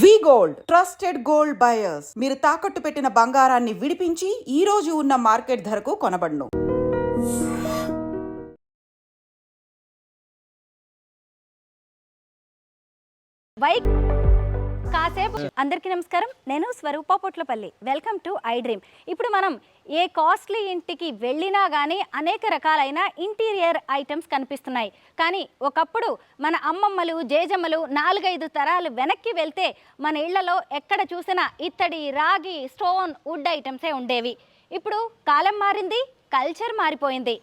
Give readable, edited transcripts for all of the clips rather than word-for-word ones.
వి gold trusted gold buyers. మీరు తాకట్టు పెట్టిన బంగారాన్ని విడిపించి ఈ రోజు ఉన్న మార్కెట్ ధరకు కొనబడును. కాసేపు అందరికీ నమస్కారం. నేను Swaroopa Potlapalli. Welcome to I Dream. ఇప్పుడు మనం ఏ కాస్ట్లీ ఇంటికి వెళ్ళినా కానీ అనేక రకాలైన ఇంటీరియర్ ఐటమ్స్ కనిపిస్తున్నాయి. కానీ ఒకప్పుడు మన అమ్మమ్మలు జేజమ్మలు 4-5 తరాలు వెనక్కి వెళ్తే మన ఇళ్లలో ఎక్కడ చూసినా ఇత్తడి, రాగి, స్టోన్, వుడ్ ఐటమ్సే ఉండేవి. ఇప్పుడు కాలం మారింది, కల్చర్ మారిపోయింది.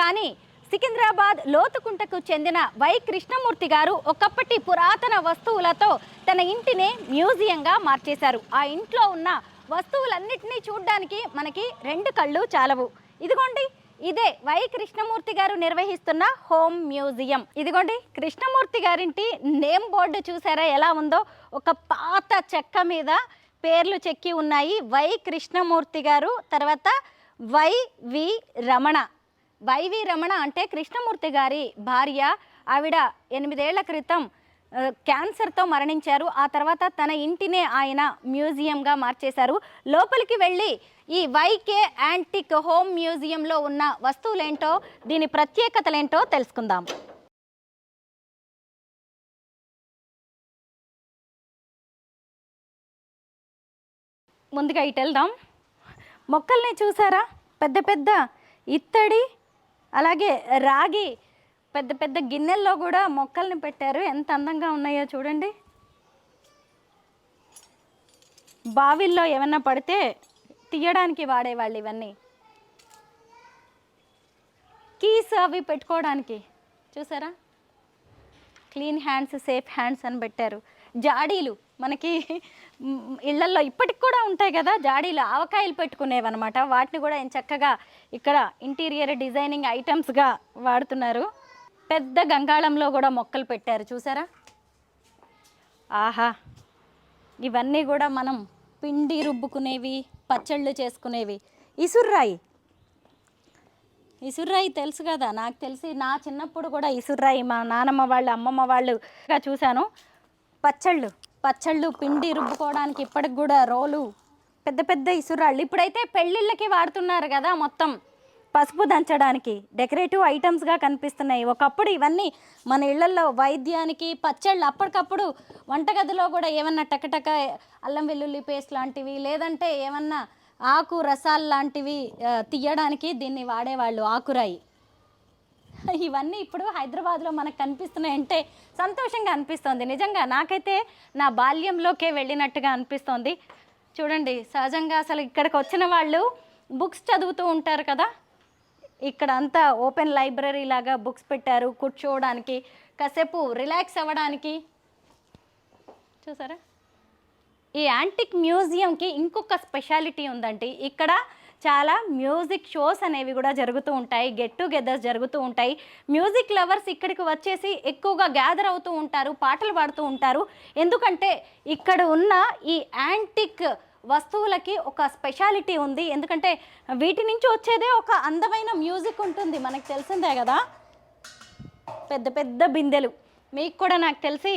కానీ సికింద్రాబాద్ లోతుకుంటకు చెందిన వై కృష్ణమూర్తి గారు ఒకప్పటి పురాతన వస్తువులతో తన ఇంటిని మ్యూజియంగా మార్చేశారు. ఆ ఇంట్లో ఉన్న వస్తువులన్నిటినీ చూడడానికి మనకి 2 కళ్ళు చాలవు. ఇదిగోండి, ఇదే వై కృష్ణమూర్తి గారు నిర్వహిస్తున్న హోమ్ మ్యూజియం. ఇదిగోండి, కృష్ణమూర్తి గారింటి నేమ్ బోర్డు చూసారా ఎలా ఉందో? ఒక పాత చెక్క మీద పేర్లు చెక్కి ఉన్నాయి. వై కృష్ణమూర్తి గారు, తర్వాత వైవి రమణ. వైవి రమణ అంటే కృష్ణమూర్తి గారి భార్య. ఆవిడ 8 ఏళ్ల క్రితం క్యాన్సర్తో మరణించారు. ఆ తర్వాత తన ఇంటినే ఆయన మ్యూజియంగా మార్చేశారు. లోపలికి వెళ్ళి ఈ వైకే యాంటిక్ హోమ్ మ్యూజియంలో ఉన్న వస్తువులేంటో, దీని ప్రత్యేకతలేంటో తెలుసుకుందాం. ముందుగా ఇటు వెళ్దాం. మొక్కల్ని చూసారా? పెద్ద పెద్ద ఇత్తడి, అలాగే రాగి పెద్ద పెద్ద గిన్నెల్లో కూడా మొక్కల్ని పెట్టారు. ఎంత అందంగా ఉన్నాయో చూడండి. బావిల్లో ఏమన్నా పడితే తీయడానికి వాడేవాళ్ళు ఇవన్నీ. కీస్ అవి పెట్టుకోవడానికి చూసారా? క్లీన్ హ్యాండ్స్, సేఫ్ హ్యాండ్స్ అని పెట్టారు. జాడీలు మనకి ఇళ్లల్లో ఇప్పటికి కూడా ఉంటాయి కదా జాడీలు, ఆవకాయలు పెట్టుకునేవన్నమాట. వాటిని కూడా చక్కగా ఇక్కడ ఇంటీరియర్ డిజైనింగ్ ఐటమ్స్గా వాడుతున్నారు. పెద్ద గంగాళంలో కూడా మొక్కలు పెట్టారు చూసారా? ఆహా, ఇవన్నీ కూడా మనం పిండి రుబ్బుకునేవి, పచ్చళ్ళు చేసుకునేవి. ఇసుర్రాయి, ఇసుర్రాయి తెలుసు కదా? నాకు తెలిసి నా చిన్నప్పుడు కూడా ఇసుర్రాయి మా నానమ్మ వాళ్ళు, అమ్మమ్మ వాళ్ళు చూశాను. పచ్చళ్ళు పిండి రుబ్బుకోవడానికి ఇప్పటికి కూడా రోలు, పెద్ద పెద్ద ఇసురాళ్ళు. ఇప్పుడైతే పెళ్ళిళ్ళకి వాడుతున్నారు కదా, మొత్తం పసుపు దంచడానికి డెకరేటివ్ ఐటమ్స్గా కనిపిస్తున్నాయి. ఒకప్పుడు ఇవన్నీ మన ఇళ్లలో వైద్యానికి, పచ్చళ్ళు అప్పటికప్పుడు వంటగదిలో కూడా ఏమన్నా టకటక అల్లం వెల్లుల్లి పేస్ట్ లాంటివి, లేదంటే ఏమన్నా ఆకు రసాలు లాంటివి తీయడానికి దీన్ని వాడేవాళ్ళు, ఆకురాయి. ఇవన్నీ ఇప్పుడు హైదరాబాద్లో మనకు కనిపిస్తున్నాయంటే సంతోషంగా అనిపిస్తోంది. నిజంగా నాకైతే నా బాల్యంలోకే వెళ్ళినట్టుగా అనిపిస్తోంది. చూడండి, సహజంగా అసలు ఇక్కడికి వచ్చిన వాళ్ళు బుక్స్ చదువుతూ ఉంటారు కదా, ఇక్కడ అంతా ఓపెన్ లైబ్రరీ లాగా బుక్స్ పెట్టారు కూర్చోవడానికి, కాసేపు రిలాక్స్ అవ్వడానికి. చూసారా? ఈ యాంటిక్ మ్యూజియంకి ఇంకొక స్పెషాలిటీ ఉందండి. ఇక్కడ చాలా మ్యూజిక్ షోస్ అనేవి కూడా జరుగుతూ ఉంటాయి, గెట్ టుగెదర్స్ జరుగుతూ ఉంటాయి. మ్యూజిక్ లవర్స్ ఇక్కడికి వచ్చేసి ఎక్కువగా గ్యాదర్ అవుతూ ఉంటారు, పాటలు పాడుతూ ఉంటారు. ఎందుకంటే ఇక్కడ ఉన్న ఈ యాంటిక్ వస్తువులకి ఒక స్పెషాలిటీ ఉంది. ఎందుకంటే వీటి నుంచి వచ్చేదే ఒక అందమైన మ్యూజిక్ ఉంటుంది, మనకు తెలిసిందే కదా. పెద్ద పెద్ద బిందెలు, మీకు కూడా నాకు తెలిసి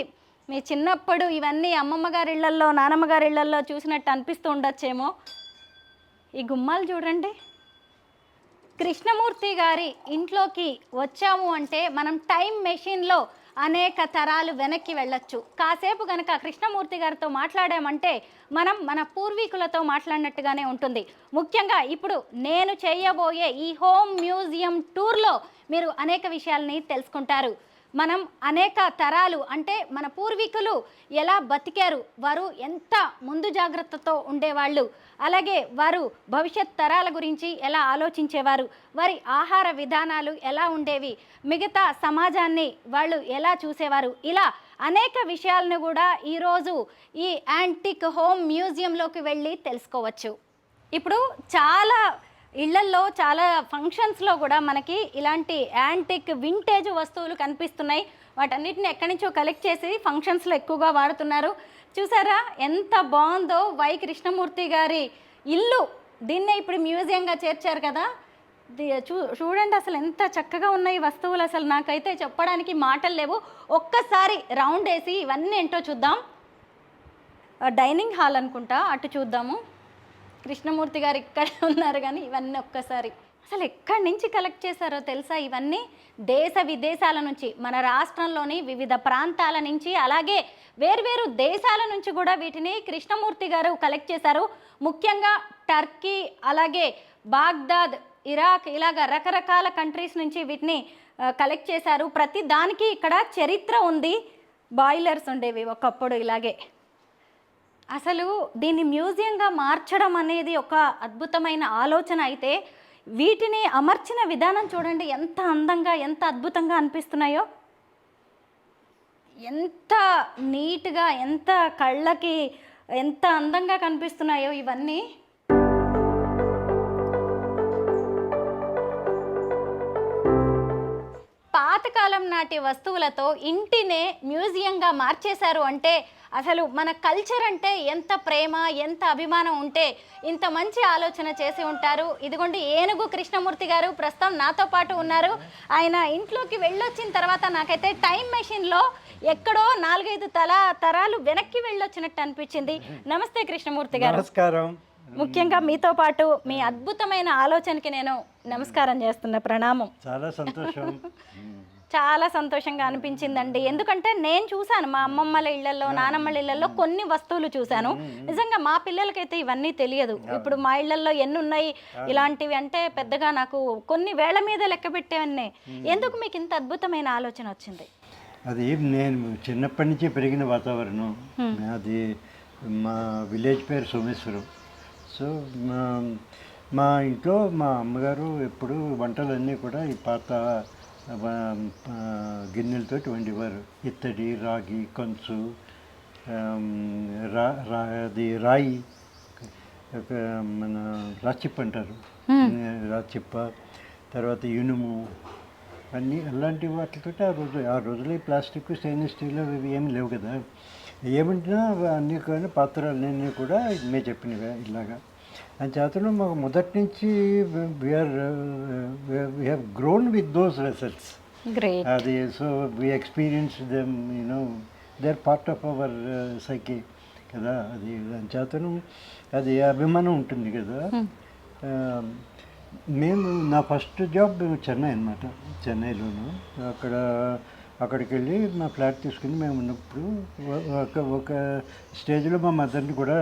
మీ చిన్నప్పుడు ఇవన్నీ అమ్మమ్మ గారి ఇళ్లల్లో, నానమ్మ గారి ఇళ్లల్లో చూసినట్టు అనిపిస్తూ ఉండొచ్చేమో. ఈ గుమ్మాలు చూడండి. కృష్ణమూర్తి గారి ఇంట్లోకి వచ్చాము అంటే మనం టైం మెషిన్లో అనేక తరాలు వెనక్కి వెళ్ళొచ్చు. కాసేపు కనుక కృష్ణమూర్తి గారితో మాట్లాడామంటే మనం మన పూర్వీకులతో మాట్లాడినట్టుగానే ఉంటుంది. ముఖ్యంగా ఇప్పుడు నేను చేయబోయే ఈ హోమ్ మ్యూజియం టూర్లో మీరు అనేక విషయాలని తెలుసుకుంటారు. మనం అనేక తరాలు అంటే మన పూర్వీకులు ఎలా బతికారు, వారు ఎంత ముందు జాగ్రత్తతో ఉండేవాళ్ళు, అలాగే వారు భవిష్యత్ తరాల గురించి ఎలా ఆలోచించేవారు, వారి ఆహార విధానాలు ఎలా ఉండేవి, మిగతా సమాజాన్ని వాళ్ళు ఎలా చూసేవారు, ఇలా అనేక విషయాలను కూడా ఈరోజు ఈ యాంటిక్ హోమ్ మ్యూజియంలోకి వెళ్ళి తెలుసుకోవచ్చు. ఇప్పుడు చాలా ఇళ్లల్లో, చాలా ఫంక్షన్స్లో కూడా మనకి ఇలాంటి యాంటిక్ వింటేజ్ వస్తువులు కనిపిస్తున్నాయి. వాటన్నిటిని ఎక్కడి నుంచో కలెక్ట్ చేసి ఫంక్షన్స్లో ఎక్కువగా వాడుతున్నారు. చూసారా ఎంత బాగుందో వై కృష్ణమూర్తి గారి ఇల్లు. దీన్నే ఇప్పుడు మ్యూజియంగా చేర్చారు కదా. చూడండి అసలు ఎంత చక్కగా ఉన్నాయి వస్తువులు. అసలు నాకైతే చెప్పడానికి మాటలు లేవు. ఒక్కసారి రౌండ్ వేసి ఇవన్నీ ఏంటో చూద్దాం. డైనింగ్ హాల్ అనుకుంటా, అటు చూద్దాము. కృష్ణమూర్తి గారు ఇక్కడ ఉన్నారు, కానీ ఇవన్నీ ఒక్కసారి అసలు ఎక్కడి నుంచి కలెక్ట్ చేశారో తెలుసా? ఇవన్నీ దేశ విదేశాల నుంచి, మన రాష్ట్రంలోని వివిధ ప్రాంతాల నుంచి, అలాగే వేర్వేరు దేశాల నుంచి కూడా వీటిని కృష్ణమూర్తి గారు కలెక్ట్ చేశారు. ముఖ్యంగా టర్కీ, అలాగే బాగ్దాద్, ఇరాక్, ఇలాగ రకరకాల కంట్రీస్ నుంచి వీటిని కలెక్ట్ చేశారు. ప్రతి దానికి ఇక్కడ చరిత్ర ఉంది. బాయిలర్స్ ఉండేవి ఒకప్పుడు ఇలాగే. అసలు దీన్ని మ్యూజియంగా మార్చడం అనేది ఒక అద్భుతమైన ఆలోచన అయితే, వీటిని అమర్చిన విధానం చూడండి, ఎంత అందంగా, ఎంత అద్భుతంగా అనిపిస్తున్నాయో, ఎంత నీట్గా, ఎంత కళ్ళకి ఎంత అందంగా కనిపిస్తున్నాయో ఇవన్నీ. పాతకాలం నాటి వస్తువులతో ఇంటినే మ్యూజియంగా మార్చేశారు అంటే అసలు మన కల్చర్ అంటే ఎంత ప్రేమ, ఎంత అభిమానం ఉంటే ఇంత మంచి ఆలోచన చేసి ఉంటారు. ఇదిగోండి ఏనుగు కృష్ణమూర్తి గారు ప్రస్తుతం నాతో పాటు ఉన్నారు. ఆయన ఇంట్లోకి వెళ్ళొచ్చిన తర్వాత నాకైతే టైం మెషిన్లో ఎక్కడో 4-5 తరాలు వెనక్కి వెళ్ళొచ్చినట్టు అనిపించింది. నమస్తే కృష్ణమూర్తి గారు. నమస్కారం. ముఖ్యంగా మీతో పాటు మీ అద్భుతమైన ఆలోచనకి నేను నమస్కారం చేస్తున్నా, ప్రణామం. చాలా సంతోషం. చాలా సంతోషంగా అనిపించిందండి. ఎందుకంటే నేను చూశాను మా అమ్మమ్మల ఇళ్లలో, నానమ్మల ఇళ్లలో కొన్ని వస్తువులు చూశాను. నిజంగా మా పిల్లలకైతే ఇవన్నీ తెలియదు. ఇప్పుడు మా ఇళ్లలో ఎన్ని ఉన్నాయి ఇలాంటివి అంటే పెద్దగా నాకు కొన్ని వేళ్ల మీద లెక్క పెట్టేవన్నీ. ఎందుకు మీకు ఇంత అద్భుతమైన ఆలోచన వచ్చింది? అది నేను చిన్నప్పటి నుంచి పెరిగిన వాతావరణం. అది మా విలేజ్ పేరు సోమేశ్వరం. సో మా ఇంట్లో మా అమ్మగారు ఎప్పుడు వంటలన్నీ కూడా ఈ పాత గిన్నెలతో వండేవారు. ఇత్తడి, రాగి, కంచు, అది రాయి, మన రాచిప్ప అంటారు, రాచిప్ప, తర్వాత ఇనుము, అన్నీ అలాంటి వాటితో ఆ రోజులో ఈ ప్లాస్టిక్, స్టెయిన్లెస్ స్టీల్ ఇవి ఏమి లేవు కదా. ఏమంటున్నా అన్నీ కానీ పాత్రలన్నీ కూడా మేము చెప్పినవే ఇలాగా. అని చేతను మాకు మొదటి నుంచి we have grown with those vessels. అది so we experience them, you know they are part of our psyche కదా. అది దాని చేతను అది అభిమానం ఉంటుంది కదా. మేము నా ఫస్ట్ జాబ్ చెన్నై అనమాట, చెన్నైలోను. అక్కడికి వెళ్ళి మా ఫ్లాట్ తీసుకుని మేము ఉన్నప్పుడు ఒక స్టేజ్లో మా మదర్ని కూడా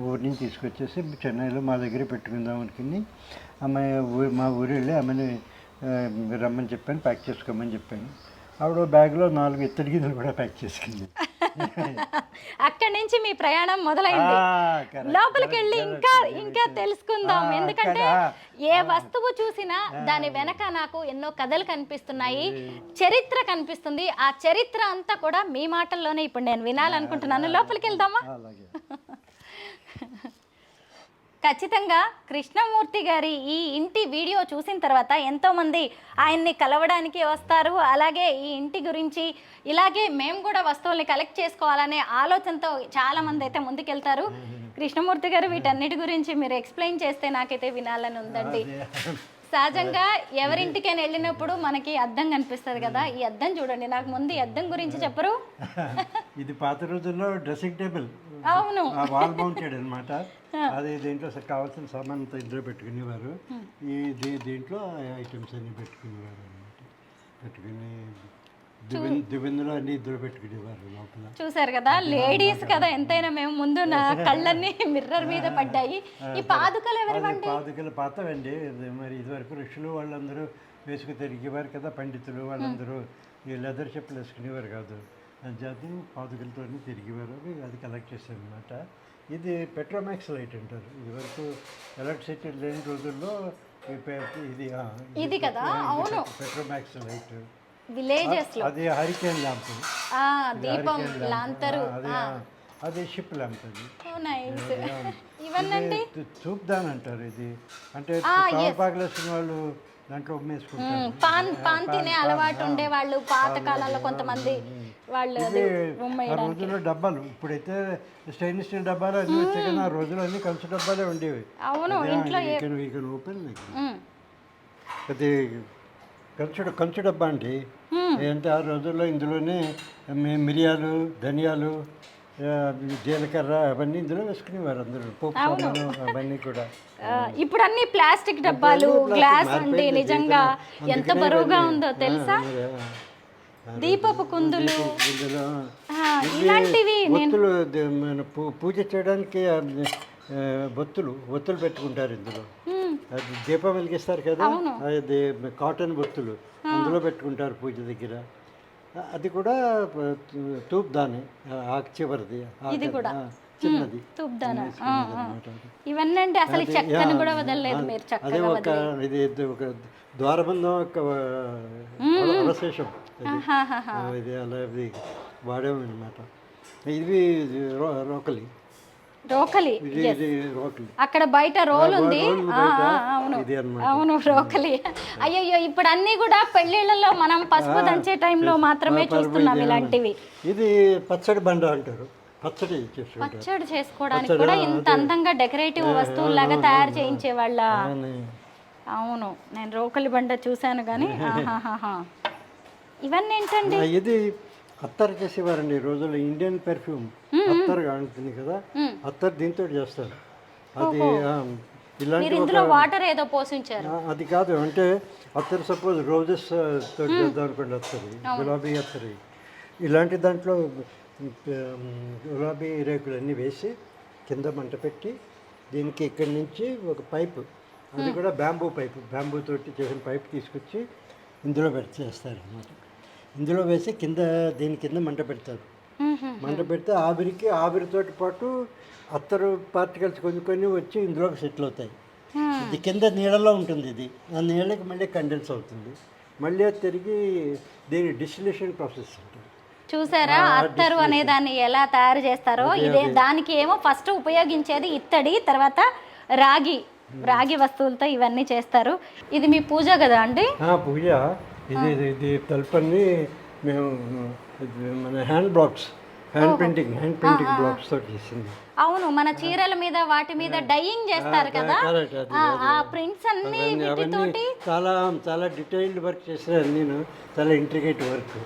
ఊరి నుంచి తీసుకొచ్చేసి చెన్నైలో మా దగ్గర పెట్టుకుందాం అనుకుని మా ఊరు వెళ్ళి ఆమెను రమ్మని చెప్పాను, ప్యాక్ చేసుకోమని చెప్పాను. ఆవిడ బ్యాగ్లో 4 ఇత్తడి గిన్నెలు కూడా ప్యాక్ చేసుకుంది. అక్కడి నుంచి మీ ప్రయాణం మొదలైంది. లోపలికి వెళ్ళి ఇంకా తెలుసుకుందాం. ఎందుకంటే ఏ వస్తువు చూసినా దాని వెనక నాకు ఎన్నో కథలు కనిపిస్తున్నాయి, చరిత్ర కనిపిస్తుంది. ఆ చరిత్ర అంతా కూడా మీ మాటల్లోనే ఇప్పుడు నేను వినాలనుకుంటున్నాను. లోపలికి వెళ్దామా? ఖచ్చితంగా కృష్ణమూర్తి గారి ఈ ఇంటి వీడియో చూసిన తర్వాత ఎంతోమంది ఆయన్ని కలవడానికి వస్తారు. అలాగే ఈ ఇంటి గురించి ఇలాగే మేము కూడా వస్తువుల్ని కలెక్ట్ చేసుకోవాలనే ఆలోచనతో చాలామంది అయితే ముందుకెళ్తారు. కృష్ణమూర్తి గారు వీటన్నిటి గురించి మీరు ఎక్స్ప్లెయిన్ చేస్తే నాకైతే వినాలని ఉందండి. సహజంగా ఎవరింటికైనా వెళ్ళినప్పుడు మనకి అద్దం కనిపిస్తుంది కదా, ఈ అద్దం చూడండి. నాకు ముందు ఈ అద్దం గురించి చెప్పరు? ఇది పాత రోజుల్లో డ్రెస్సింగ్ టేబుల్. అవును, వాల్ మౌంటెడ్ అనమాట. అది దీంట్లో కావాల్సిన సామాన్ అంతా ఇందులో పెట్టుకునేవారు. దీంట్లో ఐటమ్స్ అన్నీ పెట్టుకునేవారు అనమాట. పెట్టుకుని దివెందులో అన్ని ఇద్దరు పెట్టుకునేవారు లోపల. చూసారు కదా, లేడీస్ కదా ఎంతైనా. మేము ముందు నా కళ్ళన్నీ మిర్రర్ మీద పడ్డాయి. ఈ పాదుకలు ఎవరివండి? పాదుకలు పాతవండి. మరి ఇదివరకు ఋషులు వాళ్ళందరూ వేసుకు తిరిగేవారు కదా, పండితులు వాళ్ళందరూ ఈ లెదర్ చెప్పులు వేసుకునేవారు కాదు. జాతి పాదుకలతో తిరిగేవారు. అది కలెక్ట్ చేశారు అనమాట. ఇది పెట్రోమాక్స్ లైట్ అంటారు. ఇదివరకు ఎలక్ట్రిసిటీ లేని రోజుల్లో ఇది కదా. అవును, పెట్రోమాక్స్ లైట్ విలేజెస్ లో. అది హరికేన్ ల్యాంప్, దీపం లాంతరు. అది షిప్ ల్యాంప్. అది ఇవన్నీ చూప్దాన్ అంటారు. ఇది అంటే పాగలేసిన వాళ్ళు దాంట్లో ఉమ్మేసుకుంటారు. పాన్ తినే అలవాటు ఉండే వాళ్ళు పాతకాలంలో కొంతమంది వాళ్ళు. ఆ రోజుల్లో డబ్బాలు, ఇప్పుడైతే స్టెయిన్లెస్ స్టీల్ డబ్బాలు అన్నీ వచ్చాయి కానీ ఆ రోజుల్లో అన్ని కంచు డబ్బాలే ఉండేవి. అవును, ఇంట్లో ఓపెన్ అది కంచు డబ్బా అండి. అంటే ఆ రోజుల్లో ఇందులోనే మిరియాలు, ధనియాలు, జీలకర్ర అవన్నీ ఇందులో వేసుకునేవారు అందరూ, పోపు సామాను అవన్నీ కూడా. ఇప్పుడు అన్ని ప్లాస్టిక్ డబ్బాలు, గ్లాస్ అండి. నిజంగా ఎంత బరువుగా ఉందో తెలుసా? దీపపు కుందులు ఇందులో ఇలాంటివి ఒత్తులు మన పూజ చేయడానికి ఒత్తులు పెట్టుకుంటారు ఇందులో. అది దీపం వెలిగిస్తారు కదా, అది కాటన్ బొత్తులు అందులో పెట్టుకుంటారు పూజ దగ్గర. అది కూడా తూప్దానే, ఆకు చివరిది, చిన్నది తూప్దానా. ఇవన్నీ అంటే అసలు చెక్కను కూడా వదలలేదు మీరు. అదే ఇది ఒక ద్వారబంధం యొక్క అవశేషం ఇది, అలా ఇది వాడాము అనమాట. ఇది రోకలి. అక్కడ బయట రోల్ ఉంది. అవును, రోకలి. అయ్యో, ఇప్పుడు అన్ని కూడా పెళ్లిళ్ళలో మనం పసుపు దంచే టైంలో మాత్రమే చూస్తున్నాం ఇలాంటివి. ఇది పచ్చడి బండ అంటారు. పచ్చడి చేసుకోవడానికి కూడా ఇంత అందంగా డెకరేటివ్ వస్తువులాగా తయారు చేయించే వాళ్ళ. అవును, నేను రోకలి బండ చూశాను కానీ. ఇవన్నీ ఏంటండి? ఇది అత్తర్ చేసేవారండి ఈ రోజుల్లో. ఇండియన్ పెర్ఫ్యూమ్ అత్తర్ ఉంటుంది కదా, అత్తర్ దీంతో చేస్తారు. అది ఇలాంటి వాటర్ ఏదో పోసించారు. అది కాదు, అంటే అత్తర్ సపోజ్ రోజెస్ తోటి చేద్దాం అనుకోండి, అత్తరి గులాబీ అత్తరి, ఇలాంటి దాంట్లో గులాబీ రేకులన్నీ వేసి కింద మంట పెట్టి దీనికి ఇక్కడి నుంచి ఒక పైపు, అది కూడా బ్యాంబూ పైపు, బ్యాంబూ తోటి చేసిన పైపు తీసుకొచ్చి ఇందులో చేస్తారు అన్నమాట. ఇందులో వేసి దీని కింద మంట పెడతారు. మంట పెడితే ఆవిరితోటి పాటు అత్తరు పార్టికల్స్ కొన్ని వచ్చి ఇందులోకి సెటిల్ అవుతాయి. ఇది కింద నీళ్ళలో ఉంటుంది. ఇది ఆ నీళ్ళకి మళ్ళీ కండెన్స్ అవుతుంది. మళ్ళీ అది తిరిగి దీని డిస్టిలేషన్ ప్రాసెస్ ఉంటుంది. చూసారా అత్తరు అనే దాన్ని ఎలా తయారు చేస్తారో? ఇదే దానికి ఏమో ఫస్ట్ ఉపయోగించేది ఇత్తడి, తర్వాత రాగి వస్తువులతో ఇవన్నీ చేస్తారు. ఇది మీ పూజ కదా అండి? పూజ. ఇది తలుపన్ని మేము మన హ్యాండ్ పెయింటింగ్ బ్లాక్స్ తోటి చేసింది. అవును, మన చీరల మీద వాటి మీద డైయింగ్ చేస్తారు కదా, ఆ ప్రింట్స్ అన్ని వీటితోటి చాలా చాలా డీటెయిల్డ్ వర్క్ చేశారు. నేను చాలా ఇంట్రికేట్ వర్క్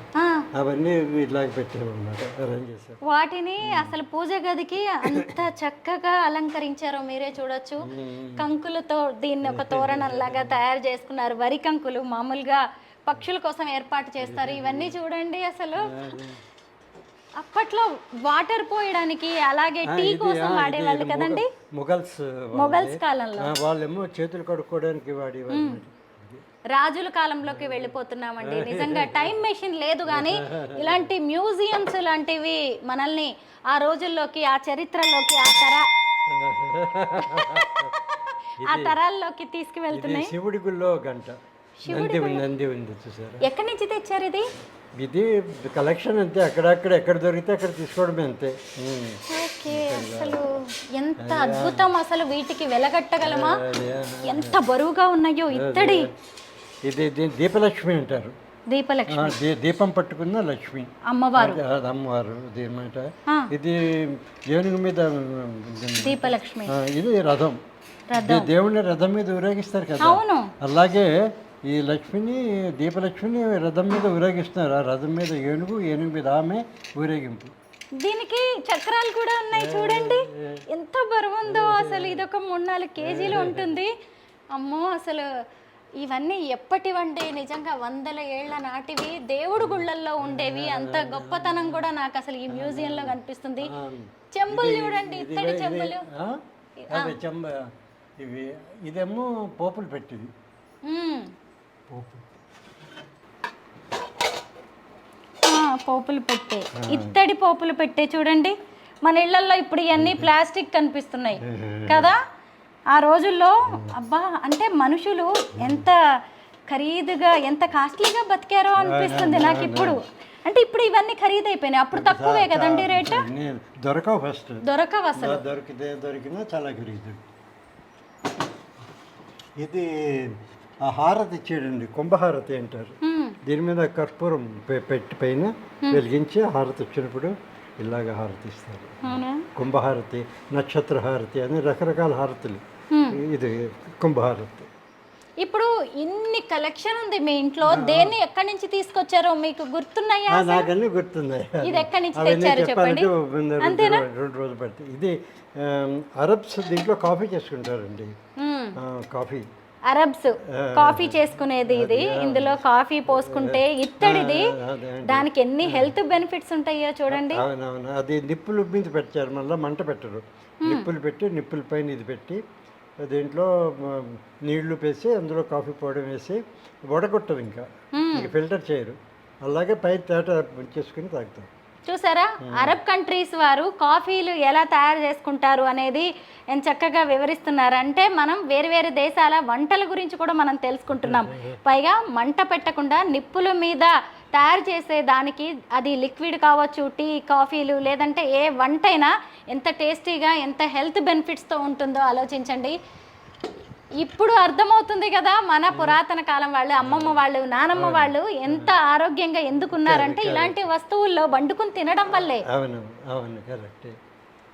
అవన్నీ ఇలాగ పెట్టాము అన్నమాట, అరేంజ్ చేశారు. వాటిని అసలు పూజ గదికి అంత చక్కగా అలంకరించారో మీరే చూడొచ్చు. కంకులతో దీన్ని ఒక తోరణంలాగా తయారు చేసుకున్నారు. వరి కంకులు మామూలుగా పక్షుల కోసం ఏర్పాటు చేస్తారు. ఇవన్నీ చూడండి. అసలు అప్పట్లో వాటర్ పోయడానికి, అలాగే టీ కోసం వాడేవాళ్ళు కదండి మొఘల్స్ కాలంలో. వాళ్ళేమో చేతులు కడుక్కోవడానికి వాడేవాళ్ళు. రాజుల కాలంలోకి వెళ్ళిపోతున్నామండి. నిజంగా టైం మెషిన్ లేదు కానీ ఇలాంటి మ్యూజియంస్ లాంటివి మనల్ని ఆ రోజుల్లోకి, ఆ చరిత్రలోకి, ఆ తరాల్లోకి తీసుకువెళ్తున్నాయి. శివుడి గుళ్ళో గంట నంది ఉంది చూసారా? ఎక్కడి నుంచి తెచ్చారు ఇది? ఇది కలెక్షన్ అంతే, ఎక్కడ దొరికితే అక్కడ తీసుకోవడమే అంతే. ఓకే, అసలు ఎంత అద్భుతం. అసలు వీటికి వెలగట్టగలమా? ఎంత బరువుగా ఉన్నాయో. ఇత్తడి. ఇది దీపలక్ష్మి అంటారు. దీపం పట్టుకున్న లక్ష్మి అమ్మవారు అన్నమాట. ఇది ఏనుగు మీద దీపలక్ష్మి. ఇది రథం, దేవుని రథం మీద ఊరేగిస్తారు కదా. అలాగే ఈ దీపలక్ష్మిని రథం మీద ఊరేగిస్తున్నారు. ఆ రథం మీద ఏనుగు మీద ఆమె ఊరేగింపు. దీనికి చక్రాలు కూడా ఉన్నాయి చూడండి, ఎంత బరువు ఉందో. అసలు ఇదొక 3-4 కేజీలు ఉంటుంది. అమ్మో, అసలు ఇవన్నీ ఎప్పటివండి? నిజంగా 100 ఏళ్ల నాటివి, దేవుడు గుళ్ళల్లో ఉండేవి. అంత గొప్పతనం కూడా నాకు అసలు ఈ మ్యూజియంలో కనిపిస్తుంది. చెంబులు చూడండి, ఇత్తడి చెంబులు. ఇదేమో పోపులు పెట్టింది. పోపులు పెట్టే, ఇత్తడి పోపులు పెట్టే చూడండి. మన ఇళ్లలో ఇప్పుడు ఇవన్నీ ప్లాస్టిక్ కనిపిస్తున్నాయి కదా. ఆ రోజుల్లో అబ్బా, అంటే మనుషులు ఎంత ఖరీదుగా, ఎంత కాస్ట్లీగా బతికారో అనిపిస్తుంది నాకు ఇప్పుడు. అంటే ఇప్పుడు ఇవన్నీ ఖరీదైపోయినాయి, అప్పుడు తక్కువే కదండి రేటు. దొరకవు అసలు. దొరికినా చాలా ఖరీదు. ఇది ఆ హారతి ఇచ్చాడండి, కుంభహారతి అంటారు. దీని మీద కర్పూరం పెట్టి పైన వెలిగించి హారతి వచ్చినప్పుడు ఇలాగ హారతి ఇస్తారు. కుంభహారతి, నక్షత్ర హారతి అని రకరకాల హారతులు. ఇది కుంభహారతి. ఇప్పుడు ఇన్ని కలెక్షన్ ఉంది మీ ఇంట్లో, దేన్ని ఎక్కడి నుంచి తీసుకొచ్చారో మీకు గుర్తున్నాయా? నాకన్నీ గుర్తున్నాయి. ఇది ఎక్కడి నుంచి తెచ్చారు చెప్పండి. అంతేనా? 2 రోజులు పడుతుంది. ఇది అరబ్స్ దీంట్లో కాఫీ చేసుకుంటారండి. కాఫీ అరబ్స్ కాఫీ చేసుకునేది ఇది. ఇందులో కాఫీ పోసుకుంటే ఇత్తడిది, దానికి ఎన్ని హెల్త్ బెనిఫిట్స్ ఉంటాయో చూడండి. అవునవును, అది నిప్పుల మీద పెట్టారు, మళ్ళీ మంట పెట్టరు. నిప్పులు పెట్టి నిప్పుల పైన ఇది పెట్టి దీంట్లో నీళ్లు వేసి అందులో కాఫీ పౌడర్ వేసి వడగొట్టరు, ఇంకా ఫిల్టర్ చేయరు, అలాగే పై తేట చేసుకుని తాగుతారు. చూసారా, అరబ్ కంట్రీస్ వారు కాఫీలు ఎలా తయారు చేసుకుంటారు అనేది ఎంత చక్కగా వివరిస్తున్నారు. అంటే మనం వేరు వేరు దేశాల వంటల గురించి కూడా మనం తెలుసుకుంటున్నాం. పైగా మంట పెట్టకుండా నిప్పుల మీద తయారు చేసే దానికి, అది లిక్విడ్ కావచ్చు, టీ కాఫీలు లేదంటే ఏ వంటైనా ఎంత టేస్టీగా ఎంత హెల్త్ బెనిఫిట్స్తో ఉంటుందో ఆలోచించండి. ఇప్పుడు అర్థమవుతుంది కదా మన పురాతన కాలం వాళ్ళు, అమ్మమ్మ వాళ్ళు, నానమ్మ వాళ్ళు ఎంత ఆరోగ్యంగా ఎందుకున్నారంటే ఇలాంటి వస్తువుల్లో వండుకుని తినడం వల్లే. అవును అవును, కరెక్ట్.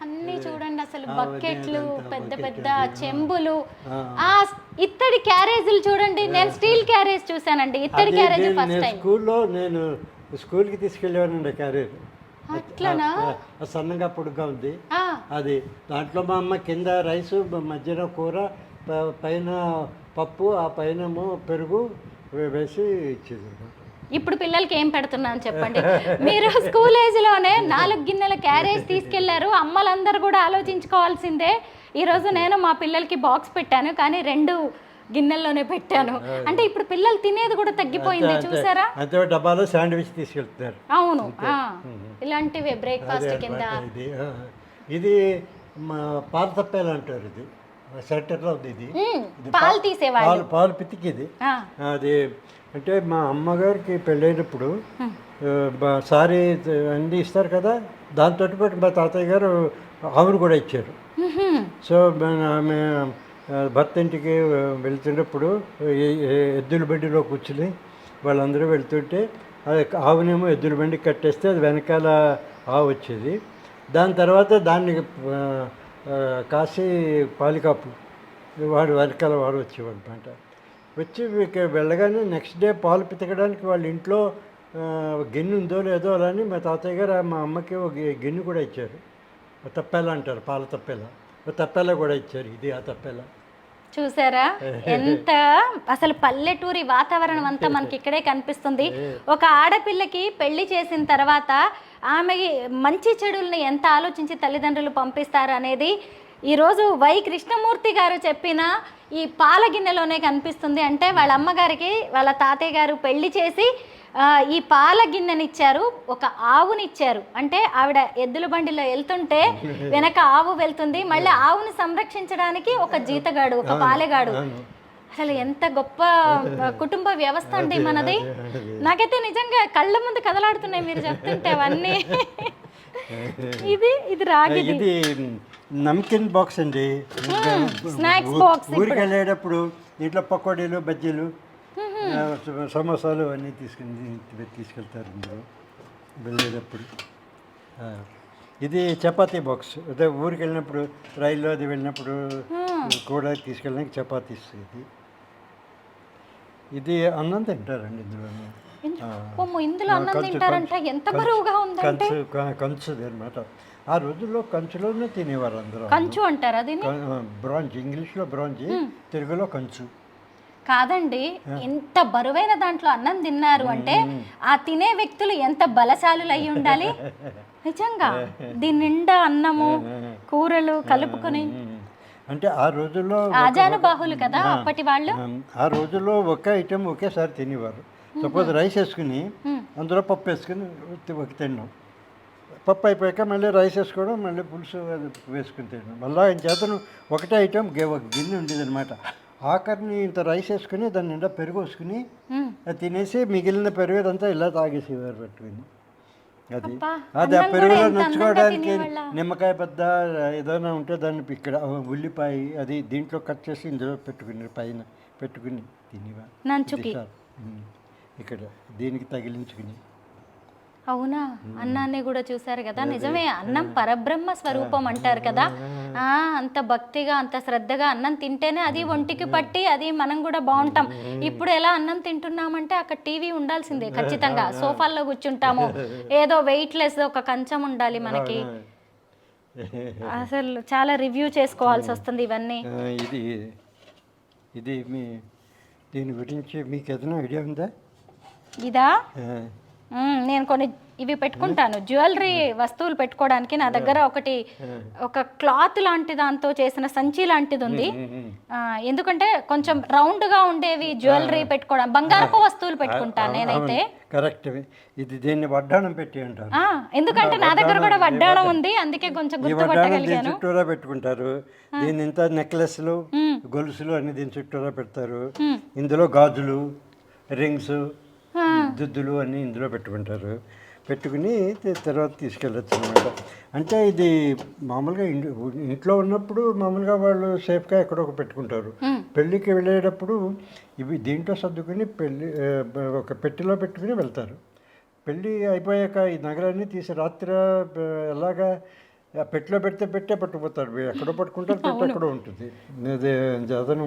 అన్ని చూడండి అసలు, బకెట్లు, పెద్ద పెద్ద చెంబులు, ఆ ఇత్తడి క్యారేజీలు చూడండి. నేను స్టీల్ క్యారేజ్ చూసానండి, ఇత్తడి క్యారేజ్ ఫస్ట్ టైం. స్కూల్లో నేను స్కూల్కి తీసుకెళ్ళేవానండి క్యారేజ్. అట్లనా? సన్నగా పొడుగ్గా ఉంది అది. దాంట్లో మా అమ్మ కింద రైసు, మధ్యలో కూర, పైన పప్పు, ఆ పైన పెరుగు వేసి ఇచ్చేది. ఇప్పుడు పిల్లలకి ఏం పెడుతున్నాను చెప్పండి. మీరు స్కూల్ ఏజ్లోనే 4 గిన్నెల క్యారేజ్ తీసుకెళ్లారు. అమ్మలందరూ కూడా ఆలోచించుకోవాల్సిందే. ఈరోజు నేను మా పిల్లలకి బాక్స్ పెట్టాను, కానీ 2 గిన్నెల్లోనే పెట్టాను. అంటే ఇప్పుడు పిల్లలు తినేది కూడా తగ్గిపోయింది చూసారా. అంతే, డబ్బాలో శాండ్విచ్ తీసుకెళ్తున్నారు. అవును, ఇలాంటివి బ్రేక్ఫాస్ట్ కింద. ఇది పాల తప్పేలా అంటారు, ఇది సెంటర్లో ఉంది. ఇది పాలు తీసేవాళ్ళు, పాలు పితికిది అది. అంటే మా అమ్మగారికి పెళ్ళైనప్పుడు సారీ అన్నీ ఇస్తారు కదా, దాంతో పాటు మా తాతయ్య గారు ఆవును కూడా ఇచ్చారు. సో ఆమె భర్త ఇంటికి వెళ్తున్నప్పుడు ఎద్దుల బండిలో కూర్చుని వాళ్ళందరూ వెళ్తుంటే ఆవునేమో ఎద్దుల బండికి కట్టేస్తే అది వెనకాల ఆవు వచ్చేది. దాని తర్వాత దాన్ని కాసి పాలికాపు వాడు వెనకాల వాడు వచ్చేవాడు అనమాట. వచ్చి వెళ్ళగానే నెక్స్ట్ డే పాలు పితకడానికి వాళ్ళ ఇంట్లో గిన్నె ఉందో లేదో అలా అని మా తాతయ్య గారు మా అమ్మకి ఒక గిన్నె కూడా ఇచ్చారు. తప్పేల అంటారు, పాల తప్పేల, తప్పేల కూడా ఇచ్చారు. ఇది ఆ తప్పేల. చూసారా ఎంత అసలు పల్లెటూరి వాతావరణం అంతా మనకి ఇక్కడే కనిపిస్తుంది. ఒక ఆడపిల్లకి పెళ్లి చేసిన తర్వాత ఆమె మంచి చెడుల్ని ఎంత ఆలోచించి తల్లిదండ్రులు పంపిస్తారు అనేది ఈరోజు వై కృష్ణమూర్తి గారు చెప్పిన ఈ పాల గిన్నెలోనే కనిపిస్తుంది. అంటే వాళ్ళ అమ్మగారికి వాళ్ళ తాతయ్య గారు పెళ్లి చేసి ఈ పాల గిన్నెనిచ్చారు, ఒక ఆవునిచ్చారు. అంటే ఆవిడ ఎద్దుల బండిలో వెళ్తుంటే వెనక ఆవు వెళ్తుంది, మళ్ళీ ఆవుని సంరక్షించడానికి ఒక జీతగాడు, ఒక పాలెగాడు. అసలు ఎంత గొప్ప కుటుంబ వ్యవస్థ అండి మనది. నాకైతే నిజంగా కళ్ళ ముందు కదలాడుతున్నాయి మీరు చెప్తుంటే అవన్నీ. ఇది రాగి, ఇది నమ్కిన్ బాక్స్ అండి, స్నాక్స్ బాక్స్. ఊరికి వెళ్ళేటప్పుడు ఇంట్లో పకోడీలు, బజ్జీలు, సమోసాలు అన్నీ తీసుకెళ్తారు ఇందులో వెళ్ళేటప్పుడు. ఇది చపాతీ బాక్స్, అదే ఊరికి వెళ్ళినప్పుడు రైల్లో అది వెళ్ళినప్పుడు కూడా తీసుకెళ్ళడానికి చపాతీ ఇస్తుంది. ఇది అన్నం తింటారండి ఇందులో అన్నం తింటారంట. ఎంత బరువుగా ఉందంటే కంచుది అనమాట. ఆ రోజుల్లో కంచులోనే తినేవారు అందరూ. కంచు అంటారు అది, బ్రాంజ్, ఇంగ్లీష్లో బ్రాంజ్, తెలుగులో కంచు. కాదండి, ఇంత బరువైన దాంట్లో అన్నం తిన్నారు అంటే ఆ తినే వ్యక్తులు ఎంత బలశాలులు అయి ఉండాలి నిజంగా. దీని నిండా అన్నము కూరలు కలుపుకొని, అంటే ఆ రోజుల్లో ఆజానుబాహులు కదా అప్పటి వాళ్ళు. ఆ రోజుల్లో ఒక ఐటెం ఒకేసారి తినేవారు. సపోజ్ రైస్ వేసుకుని అందులో పప్పు వేసుకుని ఒక తిన్నాం, పప్పు అయిపోయాక మళ్ళీ రైస్ వేసుకోవడం, మళ్ళీ పులుసు వేసుకుని తినడం. మళ్ళీ ఆయన చేతను ఒకటే ఐటెం గిన్నె ఉండేది అనమాట. ఆఖరిని ఇంత రైస్ వేసుకుని దాని నిండా పెరుగు వేసుకుని అది తినేసి మిగిలిన పెరుగు అంతా ఇలా తాగేసేవారు పెట్టుకుని. అది అది ఆ పెరుగులో నచ్చుకోవడానికి నిమ్మకాయ పెద్ద ఏదైనా ఉంటే దాన్ని ఇక్కడ ఉల్లిపాయ అది దీంట్లో కట్ చేసి ఇందులో పెట్టుకుని పైన పెట్టుకుని తినేవారు. ఇక్కడ దీనికి తగిలించుకుని అవునా, అన్నాన్ని కూడా చూసారు కదా. నిజమే, అన్నం పరబ్రహ్మ స్వరూపం అంటారు కదా. అంత భక్తిగా అంత శ్రద్ధగా అన్నం తింటేనే అది ఒంటికి పట్టి అది మనం కూడా బాగుంటాం. ఇప్పుడు ఎలా అన్నం తింటున్నామంటే అక్కడ టీవీ ఉండాల్సిందే ఖచ్చితంగా, సోఫాల్లో కూర్చుంటాము, ఏదో వెయిట్ లెస్ ఒక కంచం ఉండాలి మనకి. అసలు చాలా రివ్యూ చేసుకోవాల్సి వస్తుంది ఇవన్నీ. ఇది ఇది మీ దీని గురించి మీకు ఏదైనా ఐడియా ఉందా? ఇదా, నేను కొన్ని ఇవి పెట్టుకుంటాను, జ్యువెలరీ వస్తువులు పెట్టుకోవడానికి. నా దగ్గర ఒక క్లాత్ లాంటి దాంతో చేసిన సంచి లాంటిది ఉంది. ఎందుకంటే కొంచెం రౌండ్ గా ఉండేవి జ్యువెలరీ పెట్టుకోవడం, బంగారపు వస్తువులు పెట్టుకుంటాను నేనైతే. కరెక్ట్. ఇది దీన్ని వడ్డాణం పెట్టి అంటారు. ఎందుకంటే నా దగ్గర కూడా వడ్డాణం ఉంది, అందుకే కొంచెం గుర్తుపట్టగలిగాను. చుట్టూరా పెట్టుకుంటారు దీని. ఇంత నెక్లెస్లు గొలుసులు అన్ని దీని చుట్టూరా పెడతారు. ఇందులో గాజులు, రింగ్స్, దుద్దులు అన్నీ ఇందులో పెట్టుకుంటారు. పెట్టుకుని తర్వాత తీసుకెళ్ళచ్చు అనమాట. అంటే ఇది మామూలుగా ఇంట్లో ఉన్నప్పుడు మామూలుగా వాళ్ళు సేఫ్గా ఎక్కడొక పెట్టుకుంటారు. పెళ్ళికి వెళ్ళేటప్పుడు ఇవి దీంట్లో సర్దుకుని ఒక పెట్టెలో పెట్టుకుని వెళ్తారు. పెళ్ళి అయిపోయాక ఈ నగరాన్ని తీసి రాత్రి ఎలాగా పెట్టెలో పెట్టే పట్టుకుపోతారు. ఎక్కడో పట్టుకుంటారు, పెట్టె ఎక్కడో ఉంటుంది. అతను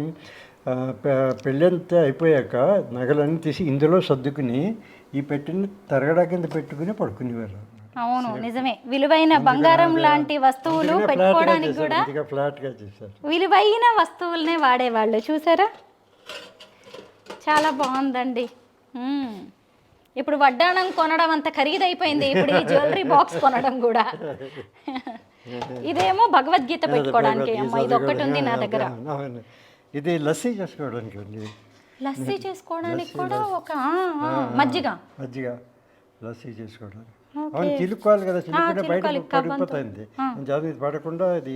పెళ్ళి అంతా అయిపోయాక నగలన్నీ తీసి ఇందులో సర్దుకుని ఈ పెట్టిని తరగడా కింద పెట్టుకుని పడుకునేవారు. అవును, నిజమే. విలువైన బంగారం లాంటి వస్తువులు పెట్టుకోవడానికి కూడా ఫ్లాట్గా చేశారు. విలువైన వస్తువులనే వాడేవాళ్ళు. చూసారా, చాలా బాగుందండి. ఇప్పుడు వడ్డాణం కొనడం అంత ఖరీదైపోయింది, ఇప్పుడు ఈ జ్యువెలరీ బాక్స్ కొనడం కూడా. ఇదేమో భగవద్గీత పెట్టుకోవడానికి. అమ్మ, ఇది ఒక్కటి ఉంది నా దగ్గర. ఇది లస్సీ చేసుకోవడానికి ఉంది. లస్సీ చేసుకోవడానికి కూడా ఒక మజ్జిగ లస్సీ చేసుకోవడానికి. అవును, చిలుక్కోవాలి కదా, చిలుకుంటే బయట పడిపోతుంది. జాతి పడకుండా ఇది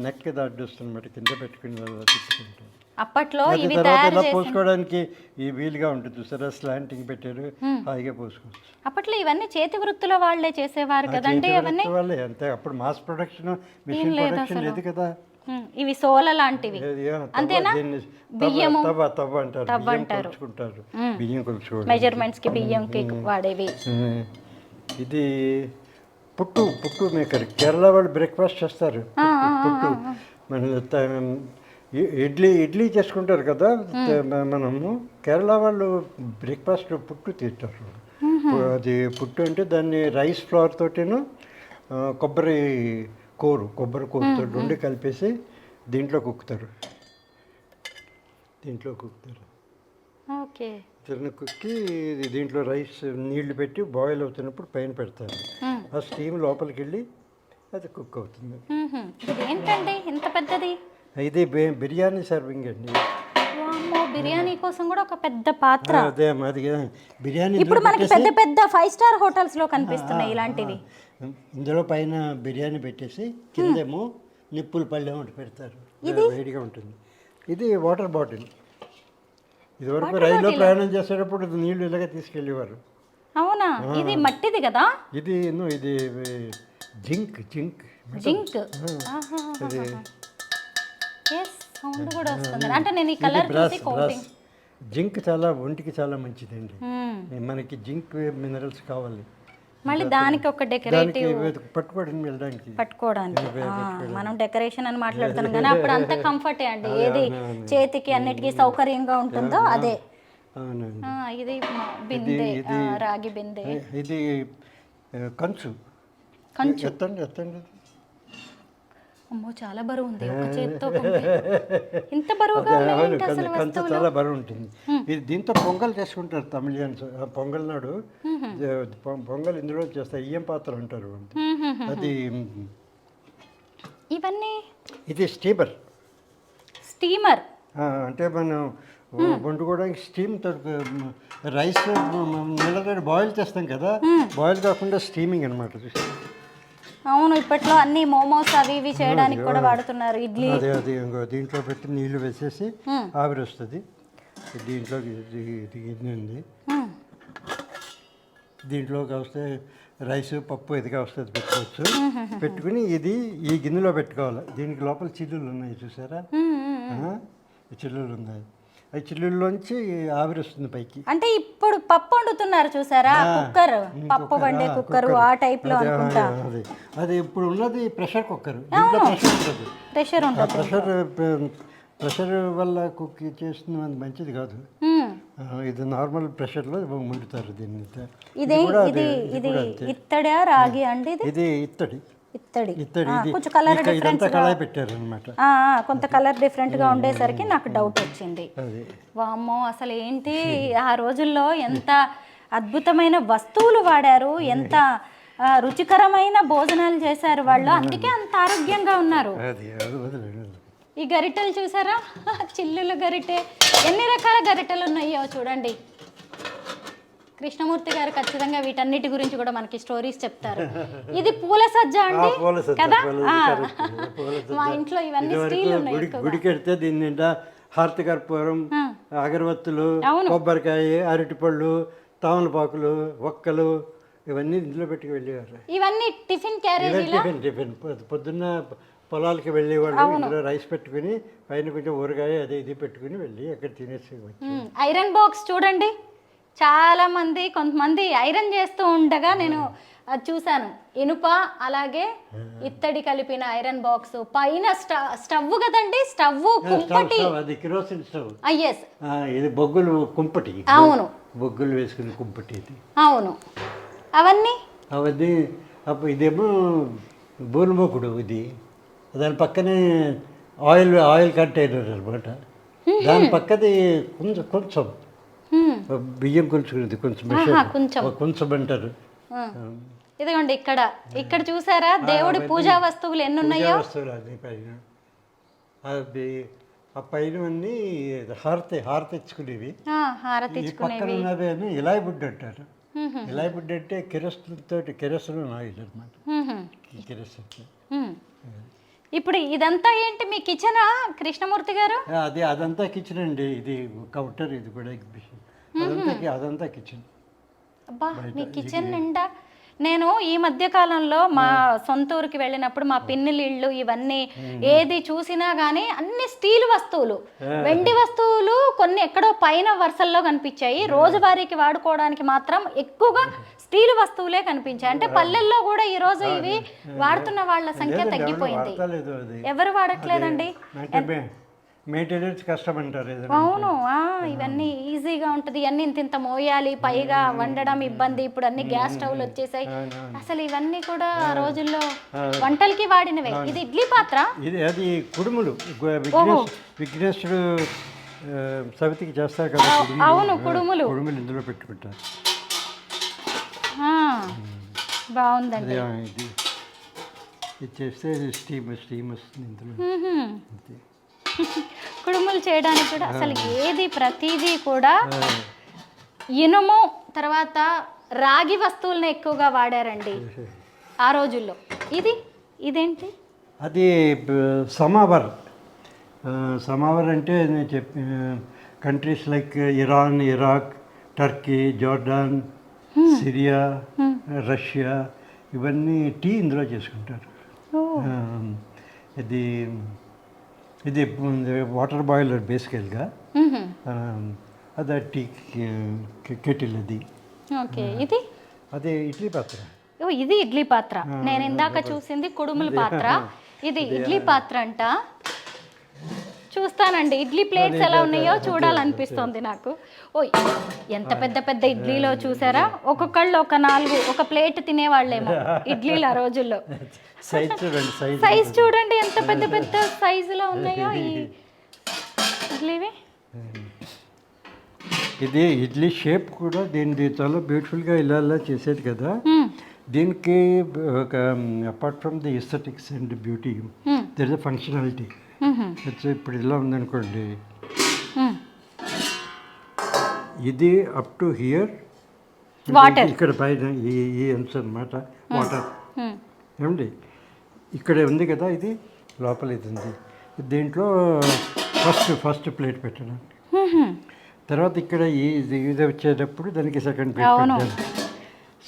నెక్ కింద అడ్డొస్తుందన్నమాట, కింద పెట్టుకుని తిప్పుకుంటారు. అప్పట్లో ఇవి తర్వాత పోసుకోవడానికి ఈ వీలుగా ఉంటుంది. చూసారా, స్లాంటింగ్ పెట్టారు, హాయిగా పోసుకోవచ్చు. అప్పట్లో ఇవన్నీ చేతి వృత్తుల వాళ్ళే చేసేవారు కదండి. అవన్నీ వాళ్ళే అంతే. అప్పుడు మాస్ ప్రొడక్షన్, మిషన్ ప్రొడక్షన్ లేదు కదా. ఇవి సోల లాంటివి అంతేనా? బియ్యము తవ్వ అంటారు, బియ్యం కొలుచుకోవడం, మెజర్మెంట్స్ కి బియ్యంకి వాడేవి. ఇది పుట్టు మేకర్. కేరళ వాళ్ళు బ్రేక్ఫాస్ట్ చేస్తారు పుట్టు. మన ఇడ్లీ చేసుకుంటారు కదా మనము. కేరళ వాళ్ళు బ్రేక్ఫాస్ట్ పుట్టు తింటారు. అది పుట్టు అంటే దాన్ని రైస్ ఫ్లవర్ తోటిను కొబ్బరి కూరతో ఉండి కలిపేసి దీంట్లో కుక్కుతారు. ఓకే, కుక్కి దీంట్లో రైస్ నీళ్లు పెట్టి బాయిల్ అవుతున్నప్పుడు పైన పెడతారు. ఆ స్టీమ్ లోపలికి వెళ్ళి అది కుక్ అవుతుంది. ఏంటండి ఇంత పెద్దది? ఇది బిర్యానీ సర్వింగ్ అండి. బిర్యానీ కోసం కూడా ఒక పెద్ద పాత్ర. అదే అది బిర్యానీ. ఇప్పుడు మనకి పెద్ద పెద్ద 5 స్టార్ హోటల్స్ లో కనిపిస్తున్నాయి ఇలాంటివి. ఇందులో పైన బిర్యానీ పెట్టేసి కిందేమో నిప్పుల పళ్ళెం ఒకటి పెడతారు, వేడిగా ఉంటుంది. ఇది వాటర్ బాటిల్. ఇదివరకు రైల్లో ప్రయాణం చేసేటప్పుడు నీళ్లు ఇలాగే తీసుకెళ్ళేవారు. అవునా, ఇది మట్టిది కదా. ఇది జింక్. సౌండ్ కూడా వస్తుంది. అంటే నేను ఈ కలర్ చూసి కోటింగ్. జింక్ చాలా ఒంటికి చాలా మంచిదండి. మనకి జింక్ మినరల్స్ కావాలి. మళ్ళీ దానికి ఒక డెకరేటివ్ పట్టుకోవడానికి మనం డెకరేషన్ అని మాట్లాడుతున్నాం కానీ అప్పుడు అంత కంఫర్టే అండి. ఏది చేతికి అన్నిటికీ సౌకర్యంగా ఉంటుందో అదే. ఇది బిందె, రాగి బిందె. ఇది కంచు. ఎత్తండి. అమ్మో, చాలా బరువు ఉంది. ఒక చేతితో ఇంత బరువుగా కంచు చాలా బరువు ఉంటుంది. ఇది దీంతో పొంగల్ చేసుకుంటారు తమిళియన్స్. పొంగల్ నాడు పొంగల్ ఇందులో చేస్తారు. ఇయ్యం పాత్ర అంటారు అది. ఇవన్నీ ఇది స్టీమర్. అంటే మనం వండుకోవడానికి స్టీమ్ రైస్ నీళ్ళతో బాయిల్ చేస్తాం కదా, బాయిల్ కాకుండా స్టీమింగ్ అనమాట. అవును, ఇప్పట్లో అన్ని మోమోస్ అవి ఇవి చేయడానికి కూడా వాడుతున్నారు. ఇడ్లీ అది దీంట్లో పెట్టి నీళ్లు వేసేసి ఆవిరి వస్తుంది. దీంట్లో ఉంది. దీంట్లోకి వస్తే రైస్, పప్పు ఎదిగా వస్తుంది, పెట్టుకోవచ్చు. పెట్టుకుని ఇది ఈ గిన్నెలో పెట్టుకోవాలి. దీనికి లోపల చిల్లులు ఉన్నాయి, చూసారా? చిల్లులు ఉన్నాయి. ఆ చిల్లుల్లోంచి ఆవిరి వస్తుంది పైకి. అంటే ఇప్పుడు పప్పు వండుతున్నారు చూసారా, కుక్కర్, పప్పు వండే కుక్కర్ ఆ టైప్ లో అనుకుంటా. అది ఇప్పుడు ఉన్నది ప్రెషర్ కుక్కర్. దీంట్లో ప్రెషర్ ఉంటుంది. ప్రెషర్ ఉంటుంది. ప్రెషర్ వల్ల కుక్ చేస్తుంది అది మంచిది కాదు. ఇది నార్మల్ ప్రెషర్లో వండుతారు దీన్ని. ఇది ఇత్తడా రాగి అండి? ఇది ఇత్తడి. ఇత్తడి కొంచెం కలర్ డిఫరెన్స్ పెట్టారు అనమాట. కొంత కలర్ డిఫరెంట్ గా ఉండేసరికి నాకు డౌట్ వచ్చింది. వామ్మో, అసలు ఏంటి ఆ రోజుల్లో ఎంత అద్భుతమైన వస్తువులు వాడారు, ఎంత రుచికరమైన భోజనాలు చేశారు వాళ్ళు, అందుకే అంత ఆరోగ్యంగా ఉన్నారు. ఈ గరిటెలు చూసారా, చిల్లుల గరిటె, ఎన్ని రకాల గరిటెలు ఉన్నాయో చూడండి. కృష్ణమూర్తి గారు ఖచ్చితంగా వీటన్నిటి గురించి కూడా మనకి స్టోరీస్ చెప్తారు. ఇది పూల సజ్జ అండి కదా? మా ఇంట్లో ఇవన్నీ స్టీల్ ఉన్నాయి. గుడికి వెళ్తే దీని నిండా హారతి కర్పూరం, అగరవత్తులు, కొబ్బరికాయ, అరటిపళ్ళు, తామలపాకులు, ఒక్కలు ఇవన్నీ ఇందులో పెట్టుకు వెళ్ళేవారు. ఇవన్నీ టిఫిన్ క్యారేజ్. టిఫిన్ పొద్దున్న పొలాలకి వెళ్ళేవాళ్ళు. ఇందులో రైస్ పెట్టుకుని పైన కొంచెం ఊరగాయ అది ఇది పెట్టుకుని వెళ్ళి అక్కడ తినేసి. ఐరన్ బాక్స్ చూడండి, చాలా మంది కొంతమంది ఐరన్ చేస్తూ ఉండగా నేను అది చూశాను. ఇనుప అలాగే ఇత్తడి కలిపిన ఐరన్ బాక్స్, పైన స్టవ్ కదండి, స్టవ్ కుంపటి, అది కిరోసిన్ స్టవ్. yes, ఇది బొగ్గులు కుంపటి. అవును, బొగ్గులు వేసుకుని కుంపటి ఇది. అవును, అవన్నీ ఇదేమో బూలుమోకుడు. ఇది దాని పక్కనే ఆయిల్ కంటైనర్ అనమాట. దాని పక్కది కొంచెం బియ్యం కొంచుకునేది, కొంచెం అంటారు. ఇదిగోండి ఇక్కడ చూసారా దేవుడి పూజా వస్తువులు ఎన్ని ఉన్నాయో. అది పైన ఆ పైన అన్ని హారతి ఇచ్చుకునేవి. పక్కన ఉన్నవి ఇలాయి బుడ్డ అంటారు. ఇలాయి బుడ్డ అంటే కిరసనం ఆయిల్ అనమాట. ఇప్పుడు ఇదంతా ఏంటి, మీ కిచెనా కృష్ణమూర్తి గారు? అదంతా కిచెన్ అండి. ఇది కౌంటర్, ఇది కూడా ఎగ్జిబిషన్. అదంతా కిచెన్. అబ్బా, మీ కిచెన్ నిండా. నేను ఈ మధ్య కాలంలో మా సొంత ఊరికి వెళ్ళినప్పుడు మా పిన్నిల ఇళ్ళు ఇవన్నీ ఏది చూసినా గానీ అన్ని స్టీల్ వస్తువులు, వెండి వస్తువులు కొన్ని ఎక్కడో పైన వరుసల్లో కనిపించాయి. రోజువారీకి వాడుకోవడానికి మాత్రం ఎక్కువగా స్టీల్ వస్తువులే కనిపించాయి. అంటే పల్లెల్లో కూడా ఈ రోజు ఇవి వాడుతున్న వాళ్ళ సంఖ్య తగ్గిపోయింది. ఎవరు వాడట్లేదండి. మెయింటెనెన్స్ కష్టం అంటారు. అవును, ఇవన్నీ ఈజీగా ఉంటుంది. ఇవన్నీ ఇంత మోయాలి, పైగా వండడం ఇబ్బంది. ఇప్పుడు అన్ని గ్యాస్ స్టవ్లు వచ్చేసాయి. అసలు ఇవన్నీ కూడా ఆ రోజుల్లో వంటలకి వాడినవే. ఇది ఇడ్లీ పాత్ర. అది కుడుములు, విఘ్నేశ్వరుడు సవితికి చేస్తారు కదా. అవును, కుడుములు ఇందులో పెట్టుకుంటారు. బాగుందండి. ఇది చేస్తే స్టీమ్ వస్తుంది ఇందులో. కుడుములు చేయడానికి కూడా అసలు ప్రతిదీ కూడా ఇనుము తర్వాత రాగి వస్తువులను ఎక్కువగా వాడారండి ఆ రోజుల్లో. ఇదేంటి? అది సమావర్. సమావర్ అంటే నేను countries like Iran, Iraq, Turkey, Jordan, Syria, Russia ఇవన్నీ టీ ఇందులో చేసుకుంటారు. ఇది వాటర్ బాయిలర్ బేసికల్గా. అది టీ కెటిల్. అది ఇడ్లీ పాత్ర. ఇది ఇడ్లీ పాత్ర. నేను ఇందాక చూసింది కుడుముల పాత్ర, ఇది ఇడ్లీ పాత్ర అంట. చూస్తానండి, ఇడ్లీ ప్లేట్స్ ఎలా ఉన్నాయో చూడాలనిపిస్తుంది నాకు. ఎంత పెద్ద పెద్ద ఇడ్లీలో చూసారా, ఒక్కొక్కళ్ళు ఒక 4 ఒక ప్లేట్ తినేవాళ్ళేమో ఇడ్లీలు ఆ రోజుల్లో. సైజ్ చూడండి ఎంత పెద్ద పెద్ద సైజులో ఉన్నాయో ఈ ఇడ్లీవి. ఇది ఇడ్లీ షేప్ కూడా దీన్ని చాలా బ్యూటిఫుల్గా ఇలా చేసేది కదా. దీనికి ఒక apart from the aesthetics and beauty there is a functionality. ఇప్పుడు ఇలా ఉందనుకోండి, ఇది అప్ టు హియర్, ఇక్కడ పైన ఈ అంశం అనమాట వాటర్. ఏమండి ఇక్కడ ఉంది కదా, ఇది లోపల ఇది ఉంది. దీంట్లో ఫస్ట్ ప్లేట్ పెట్టడానికి, తర్వాత ఇక్కడ ఇది వచ్చేటప్పుడు దానికి సెకండ్ ప్లేట్ పెట్టాలి.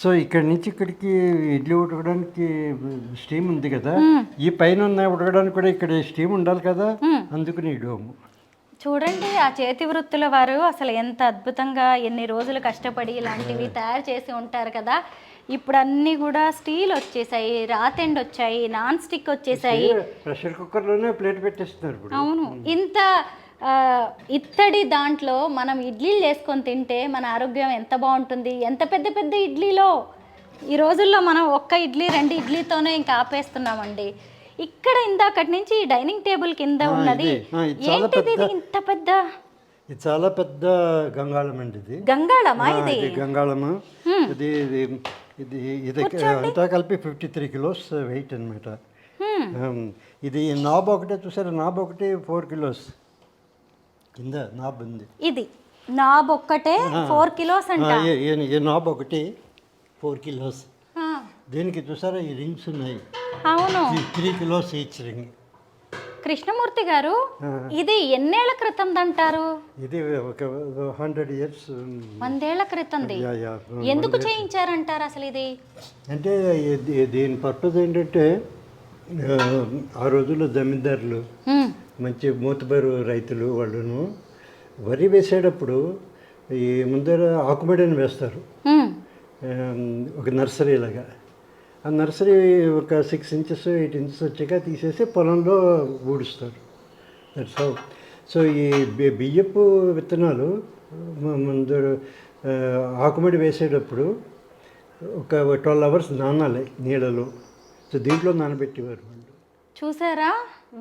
సో ఇక్కడ నుంచి ఇక్కడికి ఇడ్లీ ఉడకడానికి స్టీమ్ ఉంది కదా, ఈ పైన ఉన్న ఉడకడానికి కూడా ఇక్కడ స్టీమ్ ఉండాలి కదా, అందుకని ఈ డోము. చూడండి ఆ చేతి వృత్తుల వారు అసలు ఎంత అద్భుతంగా ఎన్ని రోజులు కష్టపడి ఇలాంటివి తయారు చేసి ఉంటారు కదా. ఇప్పుడు అన్నీ కూడా స్టీల్ వచ్చేసాయి, రాతెండ్ వచ్చాయి, నాన్ స్టిక్ వచ్చేసాయి. ప్రెషర్ కుక్కర్లోనే ప్లేట్ పెట్టేస్తున్నారు ఇప్పుడు. అవును, ఇంత ఇత్తడి దాంట్లో మనం ఇడ్లీలు చేసుకొని తింటే మన ఆరోగ్యం ఎంత బాగుంటుంది. ఎంత పెద్ద పెద్ద ఇడ్లీలో ఈ రోజుల్లో మనం ఒక్క ఇడ్లీ 2 ఇడ్లీతోనే ఇంకా ఆపేస్తున్నామండి. ఇక్కడ ఇందాకటి నుంచి ఈ డైనింగ్ టేబుల్ కింద ఉన్నది ఏంటిది, ఇది ఇంత పెద్ద? ఇది చాలా పెద్ద గంగాళం అండి. ఇది గంగాళమా? ఇది గంగాళము. ఇది ఇది ఇది ఇది అంతా కలిపి 53 కిలోస్ వెయిట్ అనమాట. ఇది నాబ్ ఒకటే చూసారా, నాబ్ ఒకటి 4 కిలోస్ కింద నాబ్ ఉంది. ఇది నాబ్ ఒక్కటే 4 కిలోస్ అంట. ఈ నాబ్ ఒకటి 4 కిలోస్. దీనికి చూసారా ఈ రింగ్స్ ఉన్నాయి. అవును, 3 కిలోస్ ఈచ్ రింగ్. కృష్ణమూర్తి గారు, ఇది ఎన్నేళ్ల క్రితం అంటారు? ఇది ఒక 100 ఇయర్స్, 100 ఏళ్ల క్రితంది. ఎందుకు చేయించారంటారు అసలు ఇది? అంటే దీని పర్పస్ ఏంటంటే ఆ రోజుల్లో జమీందారులు మంచి మూతబరు రైతులు వాళ్ళను వరి వేసేటప్పుడు ఈ ముందర ఆకుమడిని వేస్తారు, ఒక నర్సరీ లాగా. ఆ నర్సరీ ఒక 6 ఇంచెస్ 8 ఇంచెస్ వచ్చాక తీసేసి పొలంలో ఊడుస్తారు. That's how. సో ఈ బియ్యపు విత్తనాలు ముందు ఆకుమడి వేసేటప్పుడు ఒక 12 అవర్స్ నానాలి నీళ్ళలో. సో దీంట్లో నానబెట్టేవారు వాళ్ళు. చూసారా,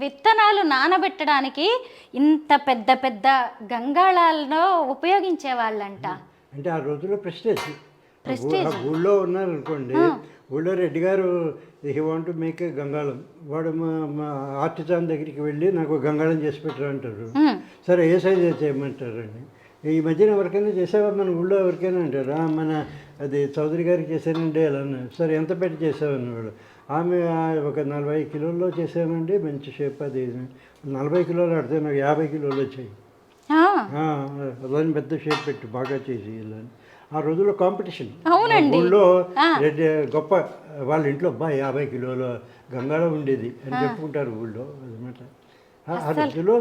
విత్తనాలు నానబెట్టడానికి ఇంత పెద్ద పెద్ద గంగాళాలను ఉపయోగించే వాళ్ళంట. అంటే ఆ రోజుల్లో ప్రెస్టేజ్. ఊళ్ళో ఉన్నారనుకోండి, ఊళ్ళో Reddy garu he want to make a గంగాళం, వాడు మా ఆర్టిజాన్ దగ్గరికి వెళ్ళి నాకు గంగాళం చేసి పెట్టరా అంటారు. సరే ఏ సైజ్ చేయమంటారండి. ఈ మధ్యన ఎవరికైనా చేసావా మన ఊళ్ళో ఎవరికైనా అంటారు, మన అది చౌదరి గారికి చేశానండి అలా. సరే ఎంత పెట్టి చేసావన్నవాడు. ఆమె ఒక 40 కిలోల్లో చేసామండి, మంచి షేప్. అది 40 కిలోలు ఆడితే నాకు 50 కిలోలు వచ్చాయి. అలాని పెద్ద షేప్ పెట్టి బాగా చేసి ఇలా. ఆ రోజుల్లో కాంపిటీషన్ ఊళ్ళో గొప్ప వాళ్ళ ఇంట్లో 50 కిలోల గంగాళం ఉండేది అని చెప్పుకుంటారు ఊళ్ళో అనమాట. ఆ రోజుల్లో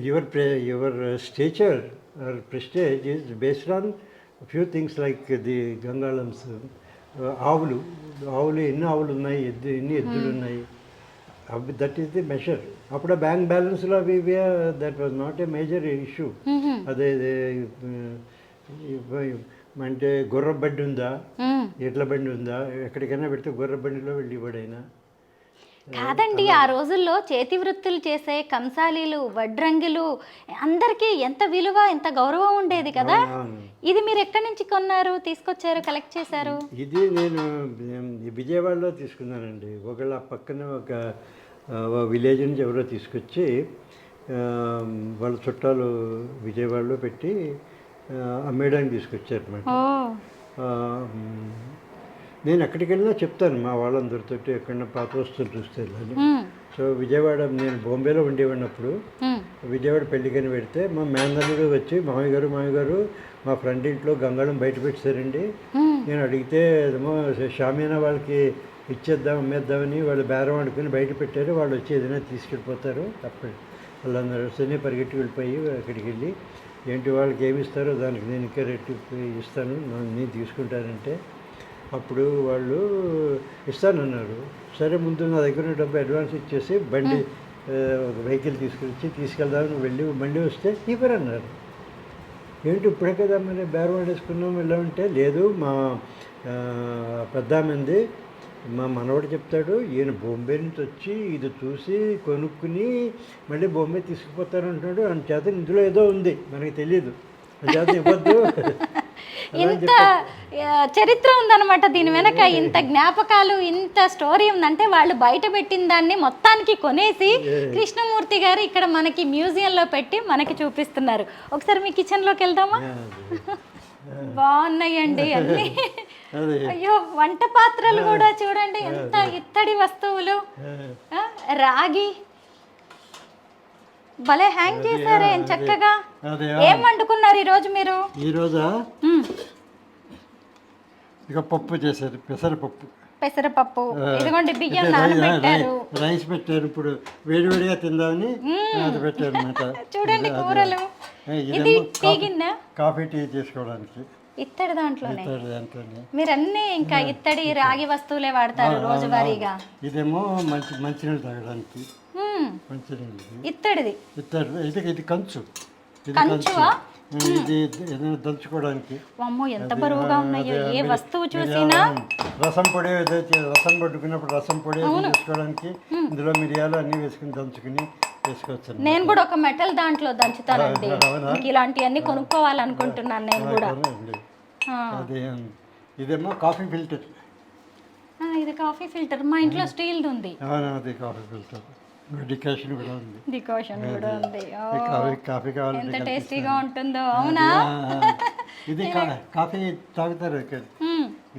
your stature or prestige is based on few things like the గంగాళమ్స్. ఆవులు ఎన్ని ఆవులు ఉన్నాయి, ఎన్ని ఎద్దులు ఉన్నాయి, అవి దట్ ఈస్ ది మెషర్. అప్పుడు బ్యాంక్ బ్యాలెన్స్లో అవి that was not a major issue. అదే అంటే గుర్ర బండి ఉందా, ఎడ్ల బండి ఉందా, ఎక్కడికైనా పెడితే గుర్ర బండిలో వెళ్ళి ఇవ్వడైనా. కాదండి, ఆ రోజుల్లో చేతి వృత్తులు చేసే కంసాలీలు, వడ్రంగిలు అందరికీ ఎంత విలువ, ఎంత గౌరవం ఉండేది కదా. ఇది మీరు ఎక్కడి నుంచి కొన్నారు, తీసుకొచ్చారు, కలెక్ట్ చేశారు? ఇది నేను విజయవాడలో తీసుకున్నానండి. ఒకళ్ళ పక్కన ఒక విలేజ్ నుంచి ఎవరో తీసుకొచ్చి వాళ్ళ చుట్టాలు విజయవాడలో పెట్టి అమ్మేయడానికి తీసుకొచ్చారు అన్నమాట. నేను ఎక్కడికి వెళ్ళినా చెప్తాను మా వాళ్ళందరితో, ఎక్కడన్నా పాత వస్తువులు చూస్తే అని. సో విజయవాడ, నేను బాంబేలో ఉండేవాడినప్పుడు విజయవాడ పెళ్ళికని పెడితే మా మేనల్లుడు వచ్చి, మామయ్య గారు మా ఫ్రెండ్ ఇంట్లో గంగాళం బయట పెట్టారండి. నేను అడిగితే ఏమో షామీనా వాళ్ళకి ఇచ్చేద్దాం, అమ్మేద్దామని వాళ్ళు బేరం ఆడుకుని బయట పెట్టారు. వాళ్ళు వచ్చి ఏదైనా తీసుకెళ్ళిపోతారు తప్పండి. వాళ్ళందరూ వస్తేనే పరిగెట్టి వెళ్ళిపోయి అక్కడికి వెళ్ళి, ఏంటి వాళ్ళకి ఏమి ఇస్తారో దానికి నేను ఇంకా రెట్టి ఇస్తాను, నేను తీసుకుంటానంటే అప్పుడు వాళ్ళు ఇస్తానన్నారు. సరే ముందు నా దగ్గర డబ్బు అడ్వాన్స్ ఇచ్చేసి బండి వెహికల్ తీసుకెళ్దామని వెళ్ళి బండి వస్తే ఇవ్వరన్నారు. ఏంటి ఇప్పుడే కదా మరి బేరం ఆడేసుకున్నాం ఇలా ఉంటే, లేదు మా పెద్దామంది మా మనవాడు చెప్తాడు, ఈయన బాంబే నుంచి వచ్చి ఇది చూసి కొనుక్కుని మళ్ళీ బాంబే తీసుకుపోతారంటున్నాడు, అని చేత ఇందులో ఏదో ఉంది మనకి తెలియదు, చేత ఇవ్వద్దు. ఇంత చరిత్ర ఉందన్నమాట దీని వెనక, ఇంత జ్ఞాపకాలు, ఇంత స్టోరీ ఉందంటే వాళ్ళు బయట పెట్టిన దాన్ని మొత్తానికి కొనేసి కృష్ణమూర్తి గారు ఇక్కడ మనకి మ్యూజియంలో పెట్టి మనకి చూపిస్తున్నారు. ఒకసారి మీ కిచెన్లోకి వెళ్దామా? బాగున్నాయండి అన్ని. అయ్యో, వంట పాత్రలు కూడా చూడండి ఎంత ఇత్తడి వస్తువులు, రాగి భలే హ్యాంగ్ చేశారే చక్కగా. ఏం వండుకున్నారు ఈరోజు మీరు? ఈరోజా ఇక పప్పు చేశారు, పెసరపప్పు. పెసరపప్పు, ఇదిగోండి బియ్యం నానబెట్టారు. రైస్ పెట్టారు, ఇప్పుడు వేడివేడిగా తిందామని అది పెట్టారు అనమాట. చూడండి కూరలు. ఇది టీ గిన్నె, కాఫీ టీ చేసుకోవడానికి ఇత్తడి దాంట్లోనే. దాంట్లోనే మీరు అన్నీ ఇంకా ఇత్తడి రాగి వస్తువులే వాడతారు రోజువారీగా. ఇదేమో మంచినీళ్ళు తాగడానికి మంచినీళ్ళు. ఇత్తడిది ఇది కంచు, ఇది కంచువా? ఇది ఏదైనా దంచుకోవడానికి. అమ్మో ఎంత బరువుగా ఉన్నాయో, ఏ వస్తువు చూసినా. రసం పొడి ఏదైతే రసం పట్టుకున్నప్పుడు రసం పొడి చేసుకోవడానికి ఇందులో మిరియాలు అన్నీ వేసుకుని దంచుకుని వేసుకోవచ్చు. నేను కూడా ఒక మెటల్ దాంట్లో దంచుతానండి. ఇలాంటివన్నీ కొనుక్కోవాలనుకుంటున్నాను నేను కూడా. అదే ఇదేమో కాఫీ ఫిల్టర్. ఇది కాఫీ ఫిల్టర్, మా ఇంట్లో స్టీల్ ఉంది. అది కాఫీ ఫిల్టర్, డికాషన్ కూడా ఉంది. డికాషన్ కూడా ఉంది. కాఫీ కావాలి, ఎంత టేస్టీగా ఉంటుందో. అవునా? ఇది కాఫీ తాగుతారు,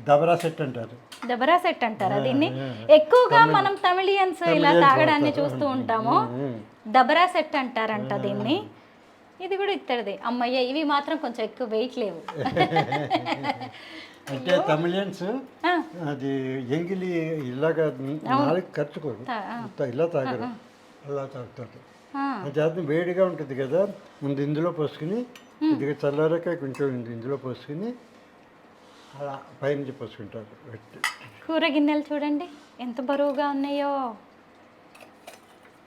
దబరా సెట్ అంటారు. దబరా సెట్ అంటారా దీన్ని? ఎక్కువగా మనం తమిళియన్స్ ఇలా తాగడాన్ని చూస్తూ ఉంటాము. దబరా సెట్ అంటారంట దీన్ని. ఇది కూడా ఇత్తడిది. అమ్మయ్య, ఇవి మాత్రం కొంచెం ఎక్కువ వెయిట్ లేవు. అంటే తమిళియన్స్ అది ఎంగిలి ఇలాగా నాలుగు ఖర్చుకోరు, ఇలా తాగరు, అలా తాగుతారు. జాతం వేడిగా ఉంటుంది కదా, ముందు ఇందులో పోసుకుని ఇది చల్లారాక కొంచెం ఇందులో పోసుకుని అలా పైనుంచి పోసుకుంటారు. కూర గిన్నెలు చూడండి ఎంత బరువుగా ఉన్నాయో.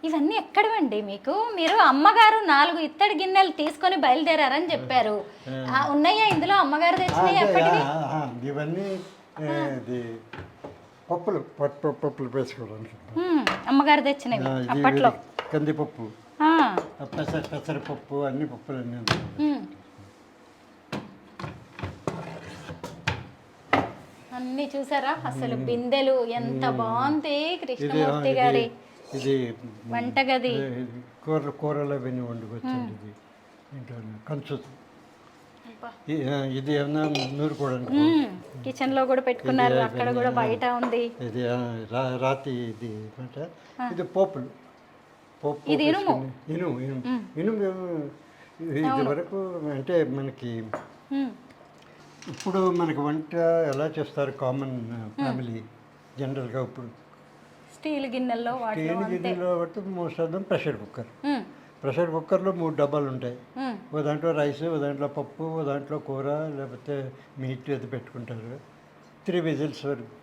ఇవన్నీ ఎక్కడవండి మీకు? మీరు అమ్మగారు 4 ఇత్తడి గిన్నెలు తీసుకొని బయలుదేరారని చెప్పారు. ఉన్నాయా ఇందులో అమ్మగారు తెచ్చినాయి ఎప్పటివి? ఇవన్నీ పప్పులు పప్పులు వేసుకోవడానికి అమ్మగారు తెచ్చినవి అప్పట్లో. కందిపప్పు, పెసరపప్పు, అన్ని పప్పులు అన్నీ. అన్ని చూసారా? అసలు బిందెలు ఎంత బాగుంది కృష్ణమూర్తి గారి ఇది వంటగది. కూరలు అవన్నీ వండుకొచ్చండి. ఇది ఇంకా కంచు, ఇది ఏమన్నా నూరుకోవడానికి కిచెన్ లో కూడా పెట్టుకున్నారు, అక్కడ కూడా బయట ఉంది. ఇది రాతి, ఇది ఇది పోపులు. ఇది ఇనుము. ఇనుము ఇది వరకు అంటే మనకి ఇప్పుడు మనకి వంట ఎలా చేస్తారు కామన్ ఫ్యామిలీ జనరల్గా, ఇప్పుడు స్టీల్ గిన్నెల్లో బట్టి most of them pressure cooker. Pressure కుక్కర్లో 3 డబ్బాలు ఉంటాయి. ఓ దాంట్లో రైస్, ఓ దాంట్లో పప్పు, ఓ దాంట్లో కూర, లేకపోతే మీట్ అది పెట్టుకుంటారు. 3 విజిల్స్ వరకు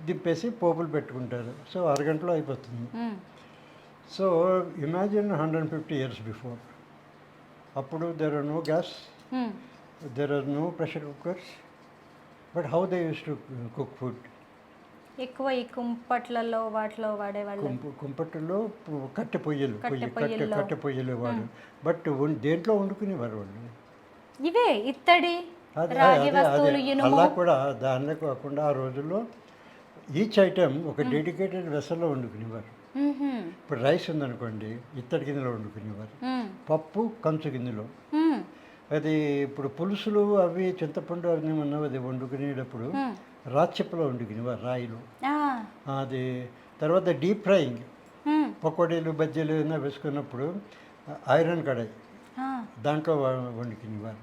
దింపేసి పోపులు పెట్టుకుంటారు. సో అరగంటలో అయిపోతుంది. So imagine 150 years before. అప్పుడు there are no gas, there are no pressure cookers, but how they use to cook food. ఎక్కువ ఈ కుంపట్లలో వాటిలో వాడేవాళ్ళు. కుంపట్లో కట్టె పొయ్యలు వాడు, బట్ దేంట్లో వండుకునేవారు వాళ్ళు. ఇవే ఇత్తడి రాగి వస్తువులు, ఇనుము. అలా కూడా దానిలో కాకుండా ఆ రోజుల్లో ఈచ్ ఐటమ్ ఒక డెడికేటెడ్ వెసల్లో వండుకునేవారు. ఇప్పుడు రైస్ ఉందనుకోండి, ఇత్తడి గిన్నెలో వండుకునేవారు. పప్పు కంచు గిన్నెలో. అది ఇప్పుడు పులుసులు అవి చింతపండు అవి అది వండుకునేటప్పుడు రాచెప్పలో వండుకునేవారు, రాయిలు. అది తర్వాత డీప్ ఫ్రైయింగ్, పకోడీలు బజ్జీలు ఏదైనా వేసుకున్నప్పుడు ఐరన్ కడాయి, దాంట్లో వండుకునేవారు.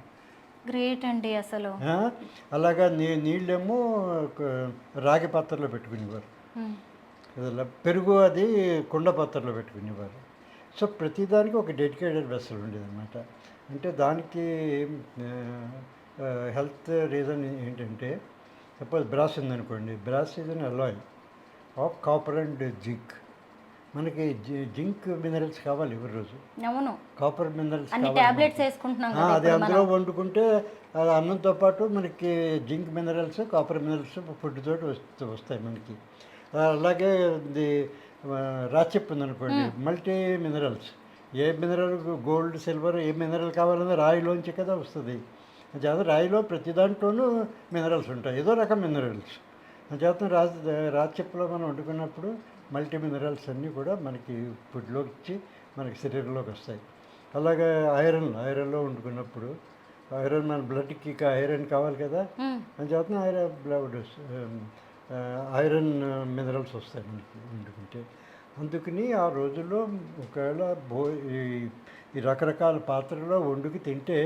గ్రేట్ అండి అసలు. అలాగా నీళ్ళేమో రాగి పాత్రలో పెట్టుకునేవారు. పెరుగు అది కుండ పాత్రలో పెట్టుకునేవారు. సో ప్రతిదానికి ఒక డెడికేటెడ్ వెసల్ ఉండేది అనమాట. అంటే దానికి హెల్త్ రీజన్ ఏంటంటే, సపోజ్ బ్రాస్ ఉందనుకోండి, brass is an Alai of copper and zinc. మనకి జింక్ మినరల్స్ కావాలి ఎవరి రోజు. అవును, కాపర్ మినరల్స్ టాబ్లెట్స్ వేసుకుంటున్నాం. అది అందులో వండుకుంటే అది అన్నంతో పాటు మనకి zinc minerals, copper minerals food తోటి వస్తాయి మనకి. అలాగే ఇది రాచెప్పు ఉందనుకోండి, multi minerals. A mineral, gold, silver, a mineral కావాలన్నా రాయిలోంచి కదా వస్తుంది. చేత రాయిలో ప్రతి దాంట్లోనూ మినరల్స్ ఉంటాయి, ఏదో రకం మినరల్స్. చేత రాచెప్పులో మనం వండుకున్నప్పుడు మల్టీ మినరల్స్ అన్నీ కూడా మనకి ఫుడ్లోకి ఇచ్చి మనకి శరీరంలోకి వస్తాయి. అలాగే ఐరన్లో వండుకున్నప్పుడు ఐరన్ మన బ్లడ్కి ఐరన్ కావాలి కదా, అని చేత ఐరన్ మినరల్స్ వస్తాయి మనకి వండుకుంటే. అందుకని ఆ రోజుల్లో ఒకవేళ ఈ రకరకాల పాత్రలో వండుకి తింటే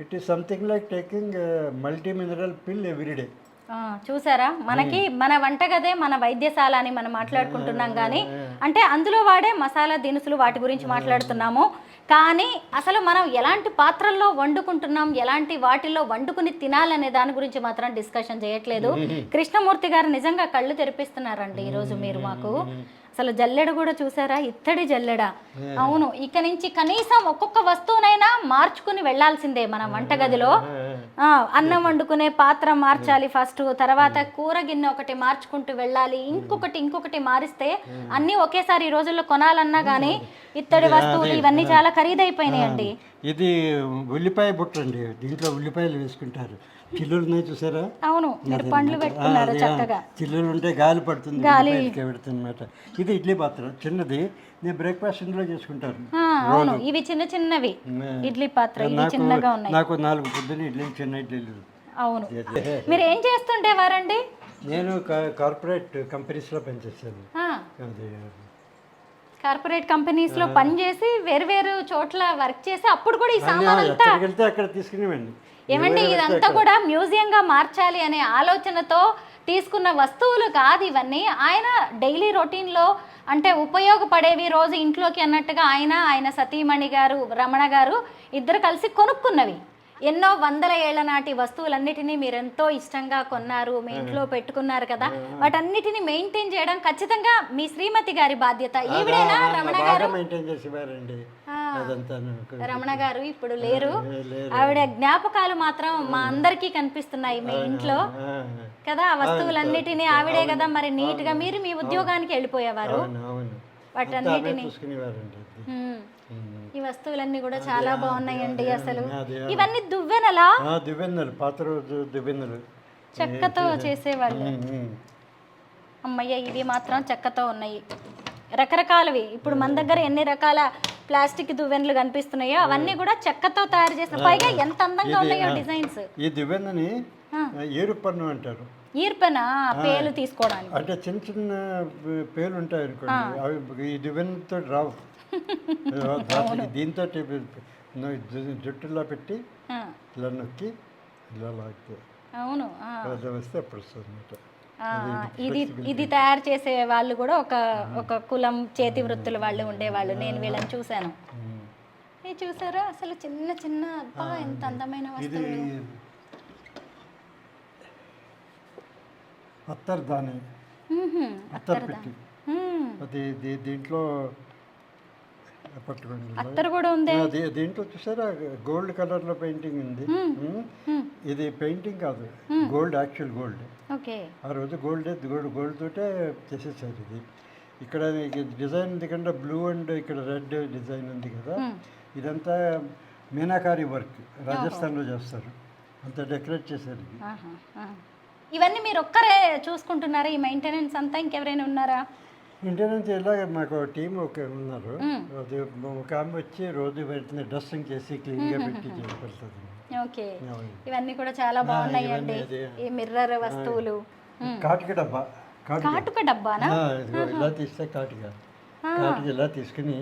it is something like taking multi mineral పిల్ ఎవ్రీడే. చూసారా, మనకి మన వంటగదే మన వైద్యశాల అని మనం మాట్లాడుకుంటున్నాం కానీ అంటే అందులో వాడే మసాలా దినుసులు వాటి గురించి మాట్లాడుతున్నాము. కానీ అసలు మనం ఎలాంటి పాత్రల్లో వండుకుంటున్నాం, ఎలాంటి వాటిల్లో వండుకుని తినాలనే దాని గురించి మాత్రం డిస్కషన్ చేయట్లేదు. కృష్ణమూర్తి గారు నిజంగా కళ్ళు తెరిపిస్తున్నారండి ఈరోజు మీరు మాకు. అసలు జల్లెడ కూడా చూసారా, ఇత్తడి జల్లెడ. అవును, ఇక నుంచి కనీసం ఒక్కొక్క వస్తువునైనా మార్చుకుని వెళ్లాల్సిందే మనం వంటగదిలో. అన్నం వండుకునే పాత్ర మార్చాలి ఫస్ట్, తర్వాత కూర గిన్నె ఒకటి మార్చుకుంటూ వెళ్ళాలి, ఇంకొకటి మారిస్తే అన్నీ ఒకేసారి ఈ రోజుల్లో కొనాలన్నా కానీ ఇత్తడి వస్తువులు ఇవన్నీ చాలా ఖరీదైపోయినాయండి. ఇది ఉల్లిపాయ బుట్ట అండి, దీంట్లో ఉల్లిపాయలు వేసుకుంటారు. చిల్లులు ఉన్నాయి చూసారా? అవును, మీరు పండ్లు పెట్టుకున్నారు చక్కగా. చిల్లులు ఉంటే గాలి పడుతుంది, పెడుతుందన్నమాట. ఇది ఇడ్లీ పాత్ర చిన్నది, నేను బ్రేక్ఫాస్ట్ ఇంట్లో చేసుకుంటాను. అవును, ఇవి చిన్నవి ఇడ్లీ పాత్ర, ఇవి చిన్నగా ఉన్నాయి. నాకు 4 పొద్దున ఇడ్లీ, చిన్న ఇడ్లీలు. అవును, మీరు ఏం చేస్తుండేవారండి? నేను కార్పొరేట్ కంపెనీస్లో పనిచేస్తాను. కార్పొరేట్ కంపెనీస్ లో పనిచేసి వేరు చోట్ల వర్క్ చేసి అప్పుడు కూడా ఈ సామాన్ అంతా అక్కడ తీసుకునేవండి. ఏమండి, ఇదంతా కూడా మ్యూజియం గా మార్చాలి అనే ఆలోచనతో తీసుకున్న వస్తువులు కాదు ఇవన్నీ. ఆయన డైలీ రొటీన్ లో అంటే ఉపయోగపడేవి రోజు ఇంట్లోకి అన్నట్టుగా ఆయన సతీమణి గారు, రమణ గారు ఇద్దరు కలిసి కొనుక్కున్నవి. ఎన్నో వందల ఏళ్ల నాటి వస్తువులన్నిటినీ మీరు ఎంతో ఇష్టంగా కొన్నారు, మీ ఇంట్లో పెట్టుకున్నారు కదా. వాటన్నిటిని మెయింటైన్ చేయడం ఖచ్చితంగా మీ శ్రీమతి గారి బాధ్యత. ఈవిడేనా రమణ గారు? రమణ గారు ఇప్పుడు లేరు, ఆవిడ జ్ఞాపకాలు మాత్రం మా అందరికీ కనిపిస్తున్నాయి మీ ఇంట్లో కదా. ఆ వస్తువులన్నిటినీ ఆవిడే కదా మరి నీట్ గా మీరు మీ ఉద్యోగానికి వెళ్ళిపోయేవారు. వాటన్నిటిని ఈ వస్తువులన్నీ కూడా చాలా బాగున్నాయండి. అసలు ఇవన్నీ దువ్వెనలా? దువ్వెనలు, పాత రోజు దువ్వెనలు, చెక్కతో చేసేవాళ్ళు. అమ్మయ్య, ఇవి మాత్రం చెక్కతో ఉన్నాయి, రకరకాలవి. ఇప్పుడు మన దగ్గర ఎన్ని రకాల ప్లాస్టిక్ దువ్వెనలు కనిపిస్తున్నాయో అవన్నీ కూడా చెక్కతో తయారు చేసిన, పైగా ఎంత అందంగా ఉన్నాయో డిజైన్స్. ఈ దువ్వెనని ఏరుపన్ను అంటారు. ఈర్పెనా? పేలు తీసుకోవడానికి అంటే చిన్న పేలు ఉంటాయి అనుకోండి, అవి ఈ దువ్వెనతో రావు. దీంతో జుట్టులో పెట్టి ఇలా నొక్కి ఇలా లాగితే అవును వస్తే అప్పుడు వస్తుంది. ఇది తయారు చేసే వాళ్ళు కూడా ఒక కులం చేతి వృత్తుల వాళ్ళు ఉండేవాళ్ళు. నేను వీళ్ళని చూశాను. ఇది చూసారా అసలు చిన్న అబ్బా ఎంత అందమైన వస్తువులు. అత్తర్దాని, అత్తర్ పెట్టి అది దీంట్లో పట్టుకోండి. అత్తరు కూడా ఉంది దీంట్లో. చూసారా గోల్డ్ కలర్ లో పెయింటింగ్ ఉంది. ఇది పెయింటింగ్ కాదు, గోల్డ్, యాక్చువల్ గోల్డ్. ఆ రోజు గోల్డ్ తోటే చేసేసారు. ఇది ఇక్కడ డిజైన్ ఉంది కదా, బ్లూ అండ్ ఇక్కడ రెడ్ డిజైన్ ఉంది కదా. ఇదంతా మీనాకారి వర్క్, రాజస్థాన్లో చేస్తారు. అంత డెకరేట్ చేశారు. ఇవన్నీ మీరు ఒక్కరే చూసుకుంటున్నారా ఈ మెయింటెనెన్స్ అంతా? ఇంకెవరైనా ఉన్నారా? మెయింటెనెన్స్ ఇలాగ మాకు టీం ఉన్నారు. అది ఒక ఆమె వచ్చి రోజు పెడుతుంది, డస్టింగ్ చేసి క్లీన్గా పెట్టి పెడుతుంది. ఓకే, ఇవన్నీ కూడా చాలా బాగున్నాయండి. ఈ మిర్రర్ వస్తువులు. కాటుక డబ్బా, కాటుక డబ్బానా? ఇలా తీస్తే కాటుక ఇలా తీసుకుని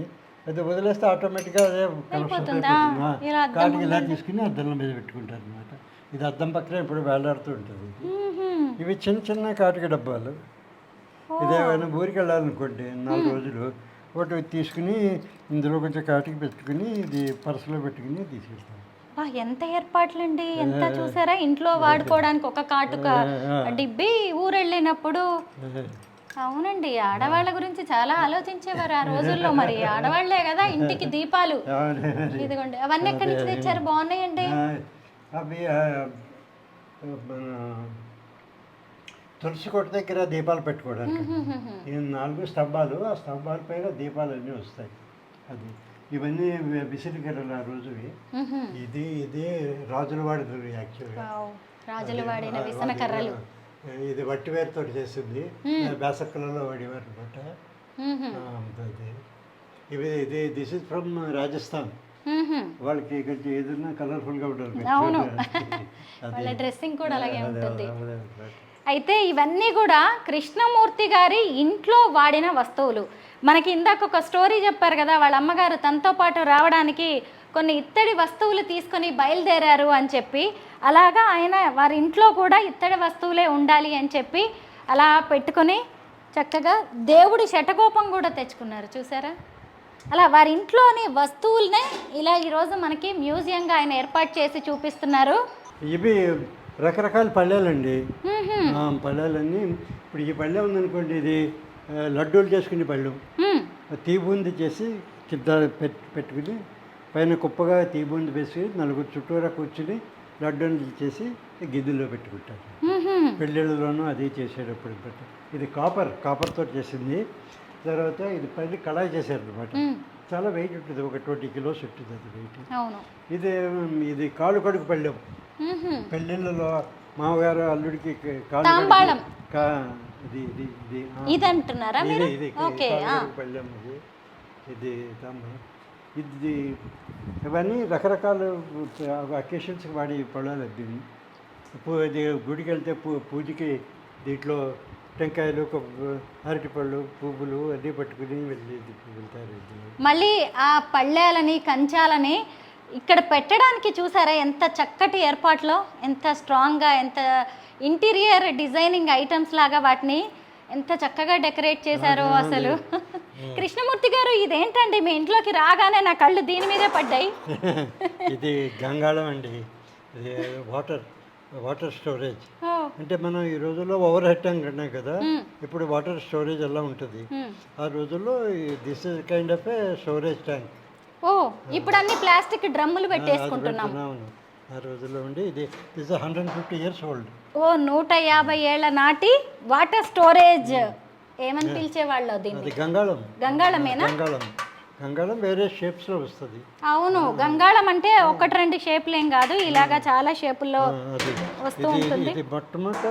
అది వదిలేస్తే ఆటోమేటిక్గా అదే కలెక్షన్ అయిపోతుంది. కాటుక ఇలా తీసుకుని అద్దంలో మీద పెట్టుకుంటారు అనమాట. ఇది అద్దం పక్కన ఇప్పుడు వేలాడుతూ ఉంటుంది. ఇవి చిన్న కాటుక డబ్బాలు. ఇదేమైనా ఊరికి వెళ్ళాలనుకోండి 4 రోజులు, ఒకటి తీసుకుని ఇందులో కొంచెం కాటుక పెట్టుకుని ఇది పర్సులో పెట్టుకుని తీసుకెళ్తాం. ఎంత ఏర్పాట్లండి, ఎంత చూసారా. ఇంట్లో వాడుకోవడానికి ఒక కాటుక డిబ్బి, ఊరు వెళ్ళినప్పుడు. అవునండి, ఆడవాళ్ళ గురించి చాలా ఆలోచించేవారు ఆ రోజుల్లో. మరి ఆడవాళ్లే కదా ఇంటికి దీపాలు. ఇదిగోండి, అవన్నీ ఎక్కడి నుంచి తెచ్చారు? బాగున్నాయండి. అవి తులసి కోట దగ్గర దీపాలు పెట్టుకోవడానికి ఈ 4 స్తంభాలు, ఆ స్తంభాల పైన దీపాలు అన్నీ వస్తాయి. అది ఇవన్నీ విసిరికర్రలు ఆ రోజువి. ఇది రాజుల వాడిది యాక్చువల్గా. రాజులు వాడిన విసనకర్రలు. ఇది వట్టివేరుతో చేస్తుంది, వేసక్కలలో వాడేవారు అనమాట. ఇది దిస్ ఇస్ ఫ్రమ్ రాజస్థాన్. వాళ్ళకి కొంచెం ఏదైనా కలర్ఫుల్గా ఉంటుంది. అవును, వాళ్ళ డ్రెస్సింగ్ కూడా అలాగే ఉంటుంది. అయితే ఇవన్నీ కూడా కృష్ణమూర్తి గారి ఇంట్లో వాడిన వస్తువులు. మనకి ఇందాక ఒక స్టోరీ చెప్పారు కదా, వాళ్ళ అమ్మగారు తనతో పాటు రావడానికి కొన్ని ఇత్తడి వస్తువులు తీసుకొని బయలుదేరారు అని చెప్పి, అలాగా ఆయన వారి ఇంట్లో కూడా ఇత్తడి వస్తువులే ఉండాలి అని చెప్పి అలా పెట్టుకొని చక్కగా దేవుడి శటకోపం కూడా తెచ్చుకున్నారు. చూసారా? అలా వారి ఇంట్లోని వస్తువులనే ఇలా ఈరోజు మనకి మ్యూజియంగా ఆయన ఏర్పాటు చేసి చూపిస్తున్నారు. ఇవి రకరకాల పళ్ళేలండి. పళ్ళేలన్నీ ఇప్పుడు ఈ పళ్ళె ఉందనుకోండి, ఇది లడ్డూలు చేసుకునే పళ్ళు. తీబూంది చేసి కింద పెట్టుకుని పైన కుప్పగా తీబూంది వేసి నలుగురు చుట్టూరా కూర్చుని లడ్డూలు చేసి గిద్దెల్లో పెట్టుకుంటారు. పెళ్ళిళ్ళలోనూ అది చేసేటప్పుడు ఇది కాపర్తో చేసింది. తర్వాత ఇది పైన కళాయి చేశారు అనమాట. చాలా వెయిట్ ఉంటుంది, ఒక 20 కిలోస్ ఉంటుంది అది వెయిట్. ఇది కాళ్ళు కడుగు పళ్ళెం. పెళ్ళిళ్ళలో మామగారు అల్లుడికి కాళ్ళు ఇది అంటున్నారా మీరు? ఓకే. పళ్ళెం ఇది తాంబూలం. ఇది ఇవన్నీ రకరకాల అకేషన్స్కి వాడి పళ్ళాలు. ఇది గుడికి వెళ్తే పూజకి దీంట్లో టెంకాయలు, అరటిపళ్ళు, పువ్వులు అన్నీ పట్టుకుని వెళ్తారు. మళ్ళీ ఆ పళ్ళేలని కంచాలని ఇక్కడ పెట్టడానికి చూసారా ఎంత చక్కటి ఏర్పాట్లో, ఎంత స్ట్రాంగ్గా, ఎంత ఇంటీరియర్ డిజైనింగ్ ఐటమ్స్ లాగా వాటిని ఎంత చక్కగా డెకరేట్ చేశారో అసలు. కృష్ణమూర్తి గారు, ఇదేంటండి మీ ఇంట్లోకి రాగానే నా కళ్ళు దీని మీదే పడ్డాయి. ఇది గంగాళం అండి. ఇది వాటర్ స్టోరేజ్. అంటే మనం ఈ రోజుల్లో ఓవర్ హెడ్ ట్యాంక్ అన్నాం కదా, ఇప్పుడు వాటర్ స్టోరేజ్ ఎలా ఉంటుంది. ఆ రోజుల్లో this is kind of A storage tank. ఇప్పుడు అన్ని ప్లాస్టిక్ డ్రమ్ములు పెట్టేసుకుంటున్నాం. ఆ రోజుల్లో ఉండి ఇది 150 years old. 150 ఏళ్ల నాటి వాటర్ స్టోరేజ్. ఏమని పిలిచేవాళ్ళు దీన్ని? గంగాళమేనా? గంగాళం వేరే షేప్స్లో వస్తుంది. అవును, గంగాళం అంటే 1-2 షేపులు ఏం కాదు, ఇలాగా చాలా షేపుల్లో వస్తూ ఉంటుంది. ఇది మొట్టమొదట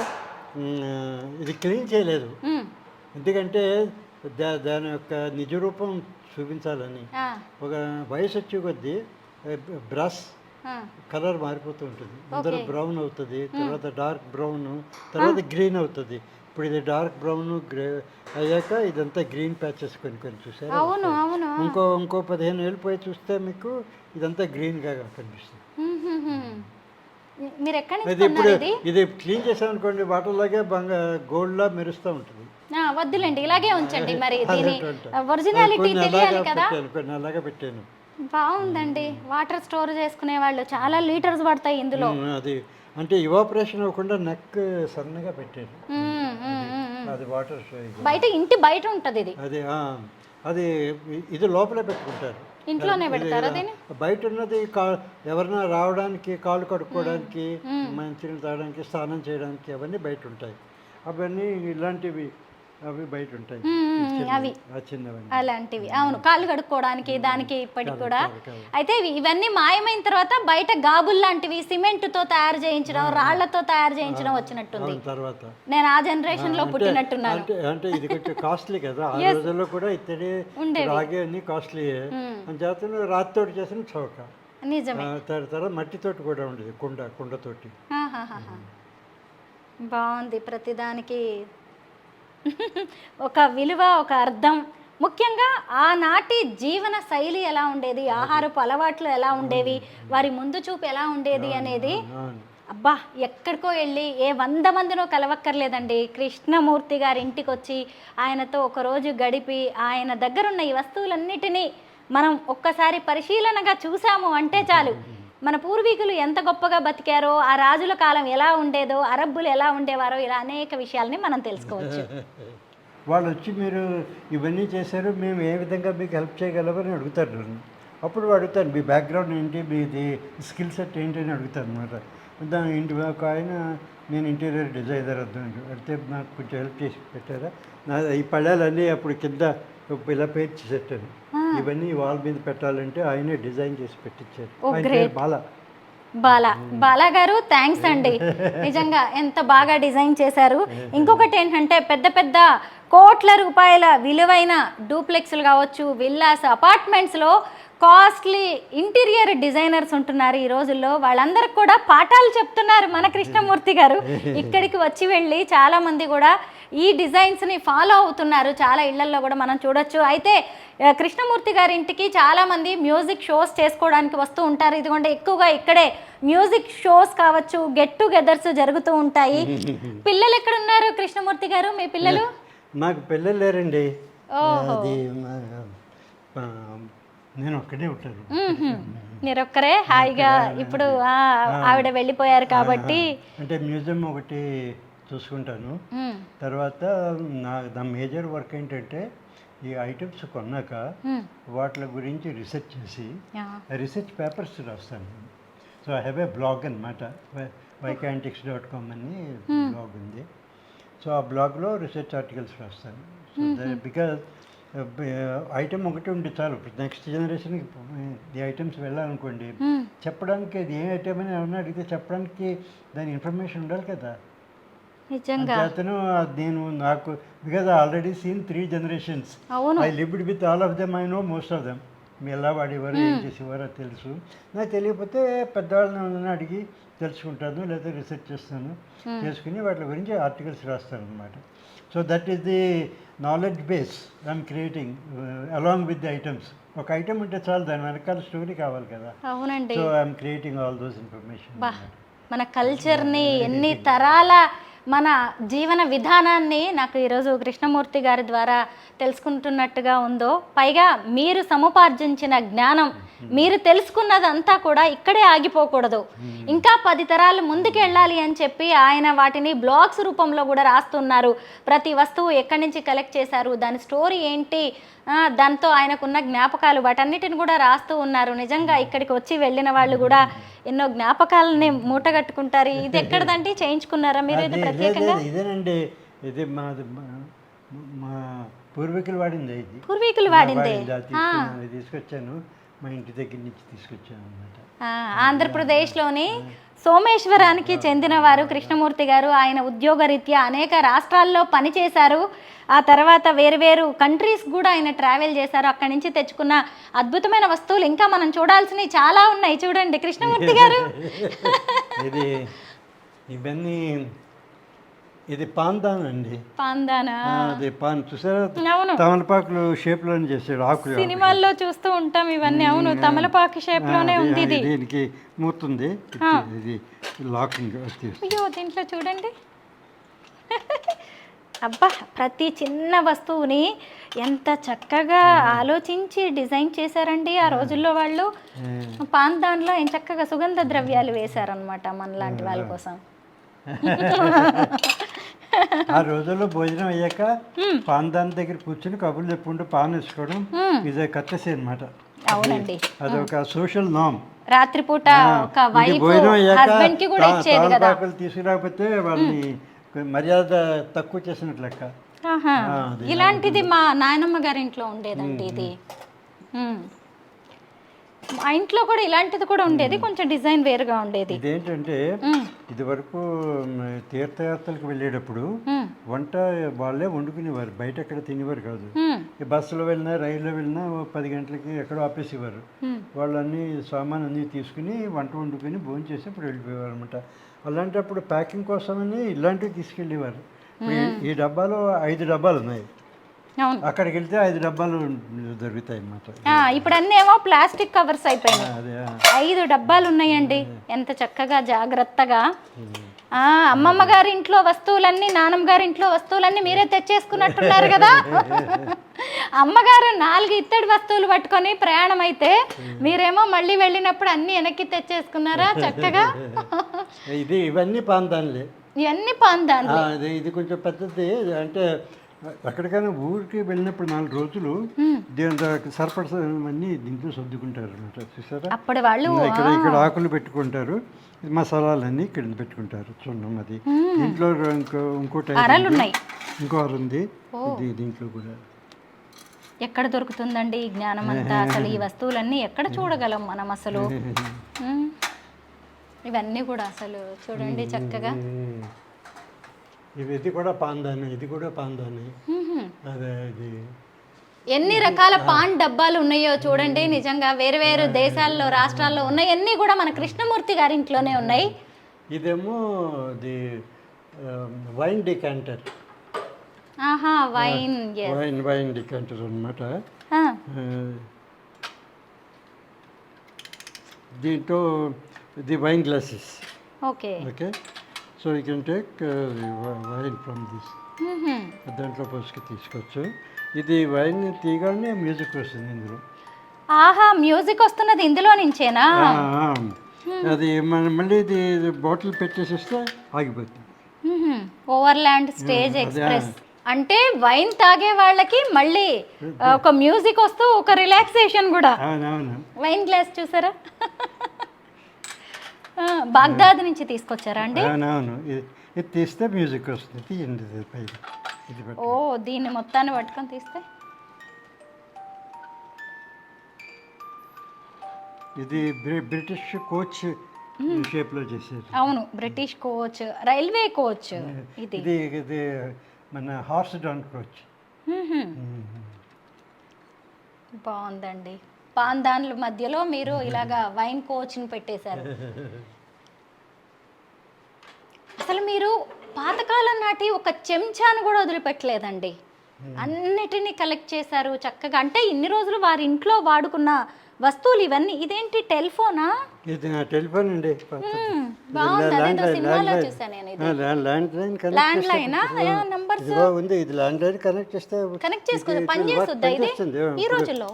ఇది క్లీన్ చేయలేదు, ఎందుకంటే దాని యొక్క నిజ రూపం చూపించాలని. ఒక వయసు వచ్చే కొద్దీ బ్రష్ కలర్ మారిపోతూ ఉంటుంది. ముందర బ్రౌన్ అవుతుంది, తర్వాత డార్క్ బ్రౌన్, తర్వాత గ్రీన్ అవుతుంది. ఇప్పుడు ఇది డార్క్ బ్రౌన్ గ్రే అయ్యాక ఇదంతా గ్రీన్ ప్యాచెస్ కొన్ని చూసారు. ఇంకో 15 ఏళ్ళు పోయి చూస్తే మీకు ఇదంతా గ్రీన్గా కనిపిస్తుంది. ఇప్పుడు ఇది క్లీన్ చేసామనుకోండి, వాటర్ లాగే గోల్డ్లా మెరుస్తూ ఉంటుంది. వద్దులేండి, ఇలాగే ఉంచండి. మరి దీని ఒరిజినాలిటీ తెలియాలి కదా. అలాగే పెట్టాను. బాగుందండి. వాటర్ స్టోర్ చేసుకునే వాళ్ళు చాలా లీటర్స్ పడతాయి ఇందులో. అది అంటే ఇవాపరేషన్ అవ్వకుండా నెక్ సన్నగా పెట్టారు. అది వాటర్ బయట ఇంటి బయట ఉంటుంది ఇది. అది ఇది లోపలే పెట్టుకుంటారు. ఇంట్లోనే పెడతారా దీన్ని? బయట ఉన్నది ఎవరైనా రావడానికి, కాళ్ళు కడుక్కోవడానికి, మంచినీళ్ళు తాగడానికి, స్నానం చేయడానికి అవన్నీ బయట ఉంటాయి. అవన్నీ ఇలాంటివి అవి బయట ఉంటాయి, అవి అలాంటివి. అవును, కాళ్ళు కడుక్కోవడానికి దానికి ఇప్పటికి కూడా. అయితే ఇవన్నీ మాయమైన తర్వాత బయట గాబుల్ లాంటివి సిమెంట్తో తయారు చేయించడం, రాళ్లతో తయారు చేయించడం వచ్చినట్టుంది. తర్వాత నేను ఆ జనరేషన్ లో పుట్టినట్టున్నాను. అంటే ఇది కొంచెం కాస్ట్లీ కదా, ఆ రోజుల్లో కూడా ఇత్తడి రాగి అన్ని కాస్ట్లీ. జాతరలో రాతితోటి చేసిన చౌక. నిజమే. తర్వాత మట్టితోటి కూడా ఉండేది, కుండతోటి. బాగుంది. ప్రతిదానికి ఒక విలువ, ఒక అర్థం. ముఖ్యంగా ఆనాటి జీవన శైలి ఎలా ఉండేది, ఆహారపు అలవాట్లు ఎలా ఉండేవి, వారి ముందు చూపు ఎలా ఉండేది అనేది అబ్బా ఎక్కడికో వెళ్ళి 100 మందినో కలవక్కర్లేదండి. కృష్ణమూర్తి గారి ఇంటికి వచ్చి ఆయనతో ఒకరోజు గడిపి ఆయన దగ్గరున్న ఈ వస్తువులన్నిటినీ మనం ఒక్కసారి పరిశీలనగా చూసాము అంటే చాలు. మన పూర్వీకులు ఎంత గొప్పగా బతికారో, ఆ రాజుల కాలం ఎలా ఉండేదో, అరబ్బులు ఎలా ఉండేవారో, ఇలా అనేక విషయాల్ని మనం తెలుసుకోవచ్చు. వాళ్ళు వచ్చి మీరు ఇవన్నీ చేశారు, మేము ఏ విధంగా మీకు హెల్ప్ చేయగలమని అడుగుతారు. అప్పుడు అడుగుతాను మీ బ్యాక్గ్రౌండ్ ఏంటి, మీది స్కిల్ సెట్ ఏంటి అని అడుగుతాను అనమాట. దాని ఇంటి ఒక ఆయన నేను ఇంటీరియర్ డిజైనర్ అడిగితే నాకు కొంచెం హెల్ప్ చేసి పెట్టారా. ఈ పళ్ళాలన్నీ అప్పుడు కింద ఇలా పేర్చి పెట్టాను. ఇవన్నీ వాల్ మీద పెట్టాలంటే ఆయనే డిజైన్ చేసి పెట్టించారు. బాలా గారు థ్యాంక్స్ అండి, నిజంగా ఎంత బాగా డిజైన్ చేశారు. ఇంకొకటి ఏంటంటే పెద్ద పెద్ద కోట్ల రూపాయల విలువైన డూప్లెక్స్లు కావచ్చు, విల్లాస్, అపార్ట్మెంట్స్లో కాస్ట్లీ ఇంటీరియర్ డిజైనర్స్ ఉంటున్నారు ఈ రోజుల్లో. వాళ్ళందరికి కూడా పాఠాలు చెప్తున్నారు మన కృష్ణమూర్తి గారు. ఇక్కడికి వచ్చి వెళ్ళి చాలామంది కూడా ఈ డిజైన్స్ని ఫాలో అవుతున్నారు. చాలా ఇళ్లల్లో కూడా మనం చూడొచ్చు. అయితే కృష్ణమూర్తి గారి ఇంటికి చాలామంది మ్యూజిక్ షోస్ చేసుకోవడానికి వస్తూ ఉంటారు. ఇదిగోండి ఎక్కువగా ఇక్కడే మ్యూజిక్ షోస్ కావచ్చు, గెట్ టుగెదర్స్ జరుగుతూ ఉంటాయి. పిల్లలు ఎక్కడ ఉన్నారు కృష్ణమూర్తి గారు? మీ పిల్లలు? నాకు పిల్లలు లేరండి. అది నేను ఒక్కడే ఉంటాను. మీరొక్కరే హాయిగా ఇప్పుడు ఆవిడ వెళ్ళిపోయారు కాబట్టి. అంటే మ్యూజియం ఒకటి చూసుకుంటాను. తర్వాత నా మేజర్ వర్క్ ఏంటంటే ఈ ఐటమ్స్ కొన్నాక వాటి గురించి రీసెర్చ్ చేసి రీసెర్చ్ పేపర్స్ రాస్తాను. So I have a blog అనమాట, vycantics.com అని బ్లాగ్ ఉంది. సో ఆ బ్లాగ్లో రీసెర్చ్ ఆర్టికల్స్ రాస్తాను. సో బికాజ్ ఐటమ్ ఒకటి ఉంటే చాలు. నెక్స్ట్ జనరేషన్కి ఈ ఐటమ్స్ వెళ్ళాలనుకోండి, చెప్పడానికి అది ఏ ఐటమ్ అని ఏమన్నా అడిగితే చెప్పడానికి దాని ఇన్ఫర్మేషన్ ఉండాలి కదా. అతను నేను నాకు because already scene 3 generations. I lived with all of them. I know most of them. మీరు ఎలా వాడేవారు, ఏం చేసేవారో తెలుసు. నాకు తెలియకపోతే పెద్దవాళ్ళని అడిగి తెలుసుకుంటాను, లేదా రీసెర్చ్ చేస్తాను. చేసుకుని వాటి గురించి ఆర్టికల్స్ రాస్తాను అనమాట. So that is the knowledge base I'm creating along with the items. ఒక ఐటమ్ ఉంటే చాలు, దాని వెనకాల స్టోరీ కావాలి కదా. అవునండి. So I'm creating all those information. మన కల్చర్ని, ఎన్ని తరాల మన జీవన విధానాన్ని నాకు ఈరోజు కృష్ణమూర్తి గారి ద్వారా తెలుసుకుంటున్నట్టుగా ఉందో. పైగా మీరు సముపార్జించిన జ్ఞానం, మీరు తెలుసుకున్నదంతా కూడా ఇక్కడే ఆగిపోకూడదు, ఇంకా 10 తరాలు ముందుకు వెళ్ళాలి అని చెప్పి ఆయన వాటిని బ్లాగ్స్ రూపంలో కూడా రాస్తున్నారు. ప్రతి వస్తువు ఎక్కడి నుంచి కలెక్ట్ చేశారు, దాని స్టోరీ ఏంటి, దాంతో ఆయనకున్న జ్ఞాపకాలు, వాటన్నిటిని కూడా రాస్తూ ఉన్నారు. నిజంగా ఇక్కడికి వచ్చి వెళ్ళిన వాళ్ళు కూడా ఎన్నో జ్ఞాపకాలని మూటగట్టుకుంటారు. ఇది ఎక్కడదంటే చేయించుకున్నారా మీరు? ఇది ప్రత్యేకంగా ఇదేనండి, ఇది మా పూర్వీకులు వాడింది. ఇది పూర్వీకులు వాడిందే. తీసుకొచ్చాను, మా ఇంటి దగ్గర నుంచి తీసుకొచ్చాను అనమాట. ఆంధ్రప్రదేశ్లోని సోమేశ్వరానికి చెందినవారు కృష్ణమూర్తి గారు. ఆయన ఉద్యోగరీత్యా అనేక రాష్ట్రాల్లో పనిచేశారు. ఆ తర్వాత వేరు కంట్రీస్ కూడా ఆయన ట్రావెల్ చేశారు. అక్కడి నుంచి తెచ్చుకున్న అద్భుతమైన వస్తువులు ఇంకా మనం చూడాల్సినవి చాలా ఉన్నాయి. చూడండి కృష్ణమూర్తి గారు. ఇవన్నీ ఇది పాందాన్ అండి. పాందానా? అది పాన్ చూసారా, తమలపాకులు షేప్ లోనే చేసాడు. ఆకులు సినిమాల్లో చూస్తూ ఉంటాం ఇవన్నీ. అవును, తమలపాకు షేప్ లోనే ఉంది. ఇది దీనికి మూతుంది, ఇది లాకింగ్. అయ్యో, దీంట్లో చూడండి. అబ్బా, ప్రతి చిన్న వస్తువుని ఎంత చక్కగా ఆలోచించి డిజైన్ చేశారండి ఆ రోజుల్లో వాళ్ళు. పాందాన్లో ఏం చక్కగా సుగంధ ద్రవ్యాలు వేశారనమాట మనలాంటి వాళ్ళ కోసం. ఆ రోజుల్లో భోజనం అయ్యాక పాందాన్ దగ్గర కూర్చుని కబుర్లు చెప్పుకుంటూ పాన్ వేసుకోవడం ఇది కట్టేసి అనమాట. అవునండి, అదొక సోషల్ నామ్. రాత్రిపూట ఒక వైఫ్ హస్బెండ్ కి కూడా ఇచ్చేది కదా. తీసుకురాకపోతే వాళ్ళని మర్యాద తక్కువ చేసినట్లు లెక్క. ఇలాంటిది మా నాయనమ్మ గారి ఇంట్లో ఉండేదండి. ఇది మా ఇంట్లో కూడా ఇలాంటిది కూడా ఉండేది, కొంచెం డిజైన్ వేరుగా ఉండేది. ఇదేంటంటే ఇది వరకు తీర్థయాత్రలకు వెళ్ళేటప్పుడు వంట వాళ్ళే వండుకునేవారు, బయట ఎక్కడ తినేవారు కాదు. బస్సులో వెళ్ళినా రైల్లో వెళ్ళినా 10 గంటలకి ఎక్కడో ఆపేసేవారు. వాళ్ళన్నీ సామాన్ అన్నీ తీసుకుని వంట వండుకొని భోజనం చేసి అప్పుడు వెళ్ళిపోయేవారు అనమాట. అలాంటప్పుడు ప్యాకింగ్ కోసమని ఇలాంటివి తీసుకెళ్ళేవారు. ఈ డబ్బాలో 5 డబ్బాలు ఉన్నాయి. అక్కడికి వెళ్తే 5 డబ్బాలు దొరుకుతాయి అన్నమాట. ఇప్పుడు అన్నీ ఏమో ప్లాస్టిక్ కవర్స్ అయిపోయినాయి. 5 డబ్బాలు ఉన్నాయండి. ఎంత చక్కగా జాగ్రత్తగా అమ్మమ్మ గారి ఇంట్లో వస్తువులన్నీ, నానమ్మ గారి ఇంట్లో వస్తువులన్నీ మీరే తెచ్చేసుకున్నట్టున్నారు కదా. అమ్మగారు 4 ఇత్తడి వస్తువులు పట్టుకొని ప్రయాణం అయితే మీరేమో మళ్ళీ వెళ్ళినప్పుడు అన్ని వెనక్కి తెచ్చేసుకున్నారా చక్కగా. ఇవన్నీ పాందాన్లే. ఇవన్నీ పాందాన్లే. ఇది కొంచెం పెద్దది. అంటే ఎక్కడికైనా ఊరికి వెళ్ళినప్పుడు 4 రోజులు సరిపడ అన్నీ దీంట్లో సర్దుకుంటారు అనమాట. చూసారా, అప్పుడు వాళ్ళు ఇక్కడ ఆకులు పెట్టుకుంటారు, మసాలాలన్నీ ఇక్కడ పెట్టుకుంటారు. చూడండి, అది దీంట్లో ఇంకోటి ఇంకో అర ఉంది. దీంట్లో కూడా ఎక్కడ దొరుకుతుందండి ఈ జ్ఞానం అంతా? అసలు ఈ వస్తువులన్నీ ఎక్కడ చూడగలం మనం అసలు? ఇవన్నీ కూడా అసలు చూడండి చక్కగా. ఇది కూడా పాందానే, ఇది కూడా పాందానే. అదే ఇది ఎన్ని రకాల పాన్ డబ్బాలు ఉన్నాయో చూడండి. నిజంగా వేరు వేరు దేశాల్లో రాష్ట్రాల్లో ఉన్నాయి, అన్నీ కూడా మన కృష్ణమూర్తి గారి ఇంట్లోనే ఉన్నాయి. ఇదేమో ది వైన్ డికాంటర్. ఆహా, వైన్. వైన్ డికాంటర్ అనమాట. దీంట్లో the wine glasses. Okay okay, so you can take wine from this. దాంట్లో పోసుకు తీసుకోవచ్చు. ఇది వైన్ తీయగానే మ్యూజిక్ వస్తుంది ఇందులో. ఆహా, మ్యూజిక్ వస్తున్నది ఇందులో నుంచేనా? అది మళ్ళీ ఇది బాటిల్ పెట్టేసిస్తే ఆగిపోతుంది. ఓవర్లాండ్ స్టేజ్ ఎక్స్ప్రెస్ అంటే వైన్ తాగే వాళ్ళకి మళ్ళీ ఒక మ్యూజిక్ వస్తూ ఒక రిలాక్సేషన్ కూడా. అవునవును. వైన్ గ్లాస్ చూసారా? బాగ్దాద్ నుంచి తీసుకొచ్చారా అండి? అవునవును. ఇది తీస్తే మ్యూజిక్ వస్తుంది. తీయండి ఇది పైన. ఓ, దీన్ని మొత్తాన్ని పట్టుకొని తీస్తే ఇది బ్రిటిష్ కోచ్ షేప్లో చేసేది. అవును, బ్రిటిష్ కోచ్, రైల్వే కోచ్. ఇది ఇది మన హార్స్ డాన్ కోచ్. బాగుందండి. పాందాన్ల మధ్యలో మీరు ఇలాగా వైన్ కోచ్ని పెట్టేశారు. అసలు మీరు పాతకాలం నాటి ఒక చెంచాను కూడా వదిలిపెట్టలేదండి. అన్నిటినీ కలెక్ట్ చేశారు చక్కగా. అంటే ఇన్ని రోజులు వారి ఇంట్లో వాడుకున్న వస్తువులు ఇవన్నీ. ఇదేంటి, టెలిఫోనా? ఇది నా టెలిఫోన్ అండి. బాగుంది, అదేదో సినిమాలో చూసాను నేను. ఇది ల్యాండ్ లైన్ నంబర్స్ ఉంది. ఇది ల్యాండ్ లైన్ కనెక్ట్ చేస్తే కనెక్ట్ చేసుకోవచ్చు. పని చేస్తుందా ఇది ఈ రోజుల్లో?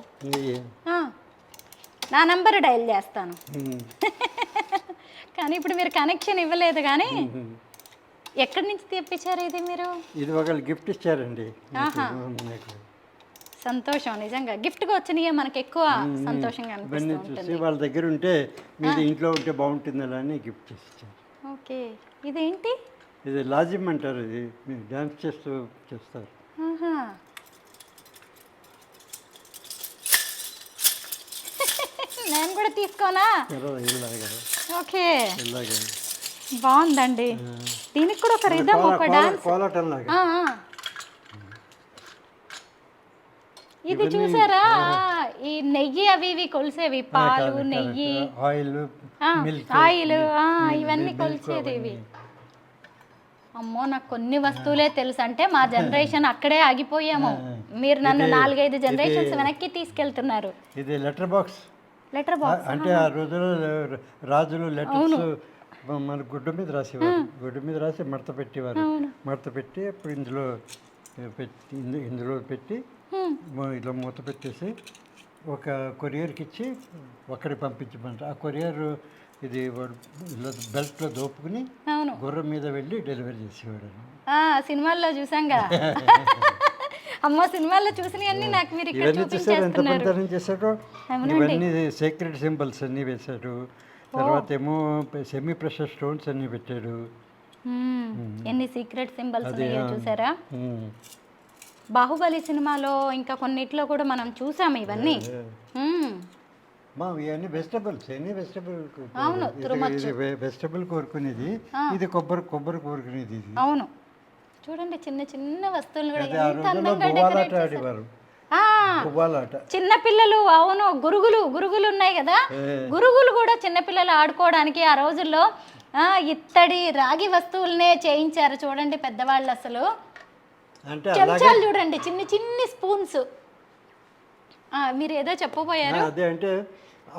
నా నంబర్ డయల్ చేస్తాను. కానీ ఇప్పుడు మీరు కనెక్షన్ ఇవ్వలేదు. కానీ ఎక్కడి నుంచి తెప్పించారు ఇది మీరు? ఇది ఒకళ్ళు గిఫ్ట్ ఇచ్చారండి. సంతోషం, నిజంగా గిఫ్ట్గా వచ్చినాయే మనకి ఎక్కువ సంతోషంగా అనిపిస్తుంది. వాళ్ళ దగ్గర ఉంటే మీది ఇంట్లో ఉంటే బాగుంటుంది అలా అని గిఫ్ట్ ఇచ్చారు. ఓకే, ఇదేంటి? ఇది లాజిమ్ అంటారు. ఇది మీరు డ్యాన్స్ చేస్తూ చేస్తారు. నేను కూడా తీసుకోనా? ఓకే, ఇలాగే బాగుందండి. దీనికి కూడా ఒక రిథమ్, ఒక డాన్స్. కోలాటం లాగా. ఇది చూసారా, ఈ నెయ్యి అవి ఇవి కొలిసేవి, పాలు, నెయ్యి, ఆయిల్, ఇవన్నీ కొలిసేది ఇవి. అమ్మో, నాకు కొన్ని వస్తువులే తెలుసు. అంటే మా జనరేషన్ అక్కడే ఆగిపోయాము. మీరు నన్ను 4-5 జనరేషన్స్ వెనక్కి తీసుకెళ్తున్నారు. ఇది లెటర్ బాక్స్. లెటర్ బాక్స్ అంటే ఆ రోజుల్లో రాజులు లెటర్స్ మన గుడ్డ మీద రాసేవారు. గుడ్డ మీద రాసి మడత పెట్టేవారు. మడత పెట్టి అప్పుడు ఇందులో పెట్టి ఇట్లా మూత పెట్టేసి ఒక కొరియర్కి ఇచ్చి ఒక్కడికి పంపించమంట. ఆ కొరియర్ ఇది బెల్ట్లో దోపుకుని గుర్రం మీద వెళ్ళి డెలివరీ చేసేవాడు. సినిమాల్లో చూసాంగా. అమ్మ, సినిమాల్లో చూసినవన్నీ నాకు మీరు ఇక్కడ చూపించేస్తున్నారు. ఎంత పనితనం చేశాడో. ఇవన్నీ సీక్రెట్ సింబల్స్ అన్నీ వేశాడు. తర్వాత ఏమో సెమీ ప్రెషర్ స్టోన్స్ అన్నీ పెట్టాడు. ఎన్ని సీక్రెట్ సింబల్స్ ఉన్నాయో చూసారా? బాహుబలి సినిమాలో ఇంకా కొన్నిట్లో కూడా మనం చూసాము ఇవన్నీ. ఇవన్నీ వెజిటబుల్స్. అవును, వెజిటబుల్ కోరుకునేది. ఇది కొబ్బరి కోరుకునేది. ఇది అవును, చూడండి చిన్న చిన్న వస్తువులు కూడా ఎంత అందంగా డెకరేట్ చేశారు. చిన్న పిల్లలు, అవును, గురుగులు ఉన్నాయి కదా, గురుగులు కూడా చిన్నపిల్లలు ఆడుకోవడానికి ఆ రోజుల్లో ఇత్తడి రాగి వస్తువులనే చేయించారు. చూడండి పెద్దవాళ్ళు అసలు. చెంచాలు చూడండి, చిన్ని స్పూన్స్. మీరు ఏదో చెప్పబోయారు. అదే అంటే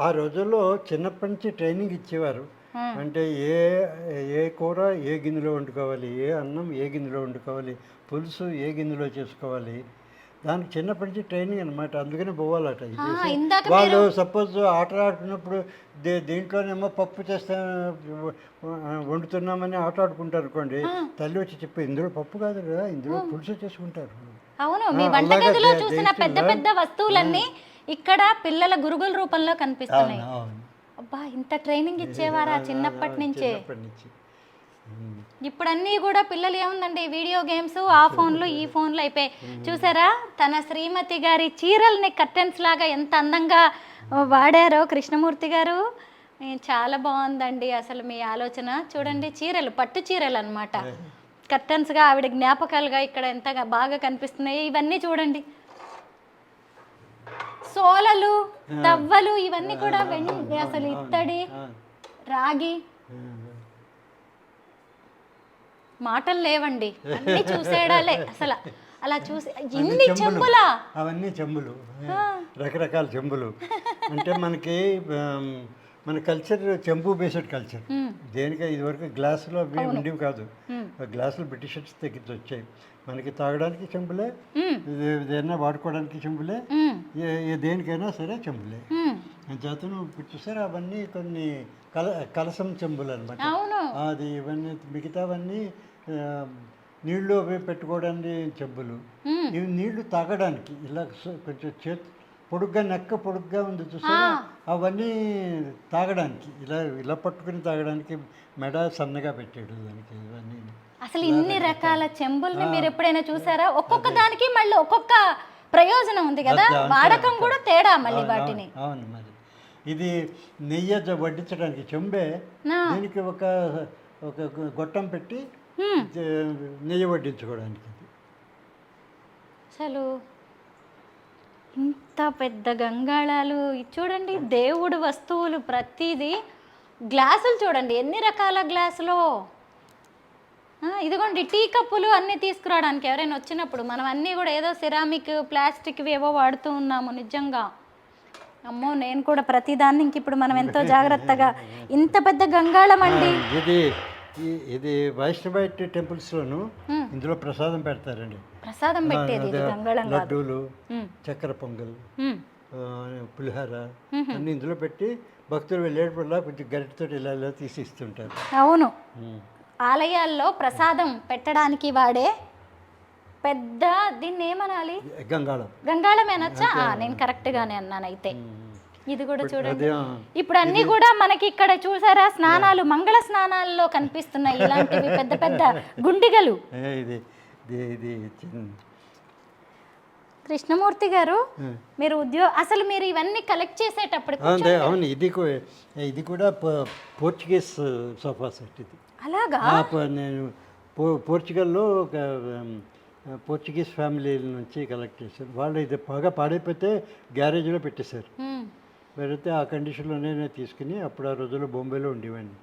ఆ రోజుల్లో చిన్నప్పటి నుంచి ట్రైనింగ్ ఇచ్చేవారు. అంటే ఏ కూర ఏ గిన్నెలో వండుకోవాలి, ఏ అన్నం ఏ గిన్నెలో వండుకోవాలి, పులుసు ఏ గిన్నెలో చేసుకోవాలి, దానికి చిన్నప్పటి నుంచి ట్రైనింగ్ అనమాట. అందుకని పోవాలట. వాళ్ళు సపోజ్ ఆట ఆడుకున్నప్పుడు దీంట్లోనేమో పప్పు చేస్తా వండుతున్నామని ఆట ఆడుకుంటారు అనుకోండి. తల్లి వచ్చి చెప్పి ఇందులో పప్పు కాదు కదా, ఇందులో పులుసు చేసుకుంటారు. అవును, మీ వంటగదిలో చూసిన పెద్ద పెద్ద వస్తువులన్నీ ఇక్కడ పిల్లల గురుగుల రూపంలో కనిపిస్తున్నాయి. అబ్బా, ఇంత ట్రైనింగ్ ఇచ్చేవారా చిన్నప్పటి నుంచే? ఇప్పుడు అన్నీ కూడా పిల్లలు ఏముందండి, వీడియో గేమ్స్, ఆ ఫోన్లు ఈ ఫోన్లు అయిపోయి. చూసారా, తన శ్రీమతి గారి చీరల్ని కర్టెన్స్ లాగా ఎంత అందంగా వాడారో కృష్ణమూర్తి గారు. చాలా బాగుందండి అసలు మీ ఆలోచన. చూడండి, చీరలు, పట్టు చీరలు అనమాట, కర్టెన్స్గా ఆవిడ జ్ఞాపకాలుగా ఇక్కడ ఎంతగా బాగా కనిపిస్తున్నాయి. ఇవన్నీ చూడండి, సోలలు తవ్వలు ఇవన్నీ కూడా అసలు ఇత్తడి రాగి మాటలు లేవండి, అన్ని చూసేయడాలే అసలు. అలా చూసి ఇన్ని చెంబులా, అవన్నీ చెంబులు, రకరకాల చెంబులు. అంటే మనకి మన కల్చర్ చెంబు బేస్డ్ కల్చర్. దేనికి ఇదివరకు గ్లాసులో అవి ఉండేవి కాదు, గ్లాసులు బ్రిటిషర్స్ దగ్గర వచ్చాయి. మనకి తాగడానికి చెంబులే, ఏదైనా వాడుకోవడానికి చెంబులే, దేనికైనా సరే చెంబులే. చేతను ఇప్పుడు చూసారు అవన్నీ కొన్ని కలసం చెంబులు అనమాట. అది ఇవన్నీ మిగతావన్నీ నీళ్లు అవి పెట్టుకోవడానికి చెంబులు. ఇవి నీళ్లు తాగడానికి ఇలా కొంచెం పొడుగ్గా నెక్క పొడుగ్గా ఉంది చూసారా, అవన్నీ తాగడానికి ఇలా ఇలా పట్టుకుని తాగడానికి మెడ సన్నగా పెట్టాడు దానికి. ఇవన్నీ అసలు ఇన్ని రకాల చెంబుల్ని మీరు ఎప్పుడైనా చూసారా? ఒక్కొక్క దానికి మళ్ళీ ఒక్కొక్క ప్రయోజనం ఉంది కదా, వాడకం కూడా తేడా మళ్ళీ వాటిని. అవును, మరి ఇది నెయ్యి వడ్డించడానికి చెంబే, దీనికి ఒక గొట్టం పెట్టి నెయ్యి వడ్డించుకోవడానికి. అసలు ఇంత పెద్ద గంగాళాలు చూడండి, దేవుడు వస్తువులు ప్రతిదీ. గ్లాసులు చూడండి ఎన్ని రకాల గ్లాసులు. ఇదిగోండి టీ కప్పులు అన్నీ తీసుకురావడానికి ఎవరైనా వచ్చినప్పుడు. మనం అన్నీ కూడా ఏదో సిరామిక్ ప్లాస్టిక్వి ఏవో వాడుతూ ఉన్నాము. నిజంగా అమ్మో, నేను కూడా ప్రతిదాన్ని ఇంక ఇప్పుడు మనం ఎంతో జాగ్రత్తగా. ఇంత పెద్ద గంగాళం అండి ఇది వైష్ణవైట్ టెంపుల్స్లోను ఇందులో ప్రసాదం పెడతారండి. ప్రసాదం పెట్టేది లడ్డూలు, చక్కెర పొంగల్, పులిహార అన్ని ఇందులో పెట్టి భక్తులు వెళ్ళేటప్పుడు కొంచెం గరిటతో ఇలా ఇలా తీసి ఇస్తుంటారు. అవును, ఆలయాల్లో ప్రసాదం పెట్టడానికి వాడే పెద్ద, దీన్ని ఏమనాలి, గంగాళం అనొచ్చా? నేను కరెక్ట్గానే అన్నాను అయితే. ఇది కూడా చూడండి, ఇప్పుడు అన్ని కూడా మనకి ఇక్కడ చూసారా స్నానాలు, మంగళ స్నానాల్లో కనిపిస్తున్నాయి ఇలాంటివి పెద్ద పెద్ద గుండిగలు. కృష్ణమూర్తి గారు, మీరు అసలు మీరు ఇవన్నీ కలెక్ట్ చేసేటప్పుడు అవును, ఇది కూడా పోర్చుగీస్ సోఫా సెట్. ఇది అలాగా నేను పోర్చుగల్లో ఒక పోర్చుగీస్ ఫ్యామిలీ నుంచి కలెక్ట్ చేశాను. వాళ్ళు ఇది బాగా పాడైపోతే గ్యారేజ్లో పెట్టేశారు. పెడితే ఆ కండిషన్లోనే నేను తీసుకుని, అప్పుడు ఆ రోజుల్లో బొంబేలో ఉండేవాడిని.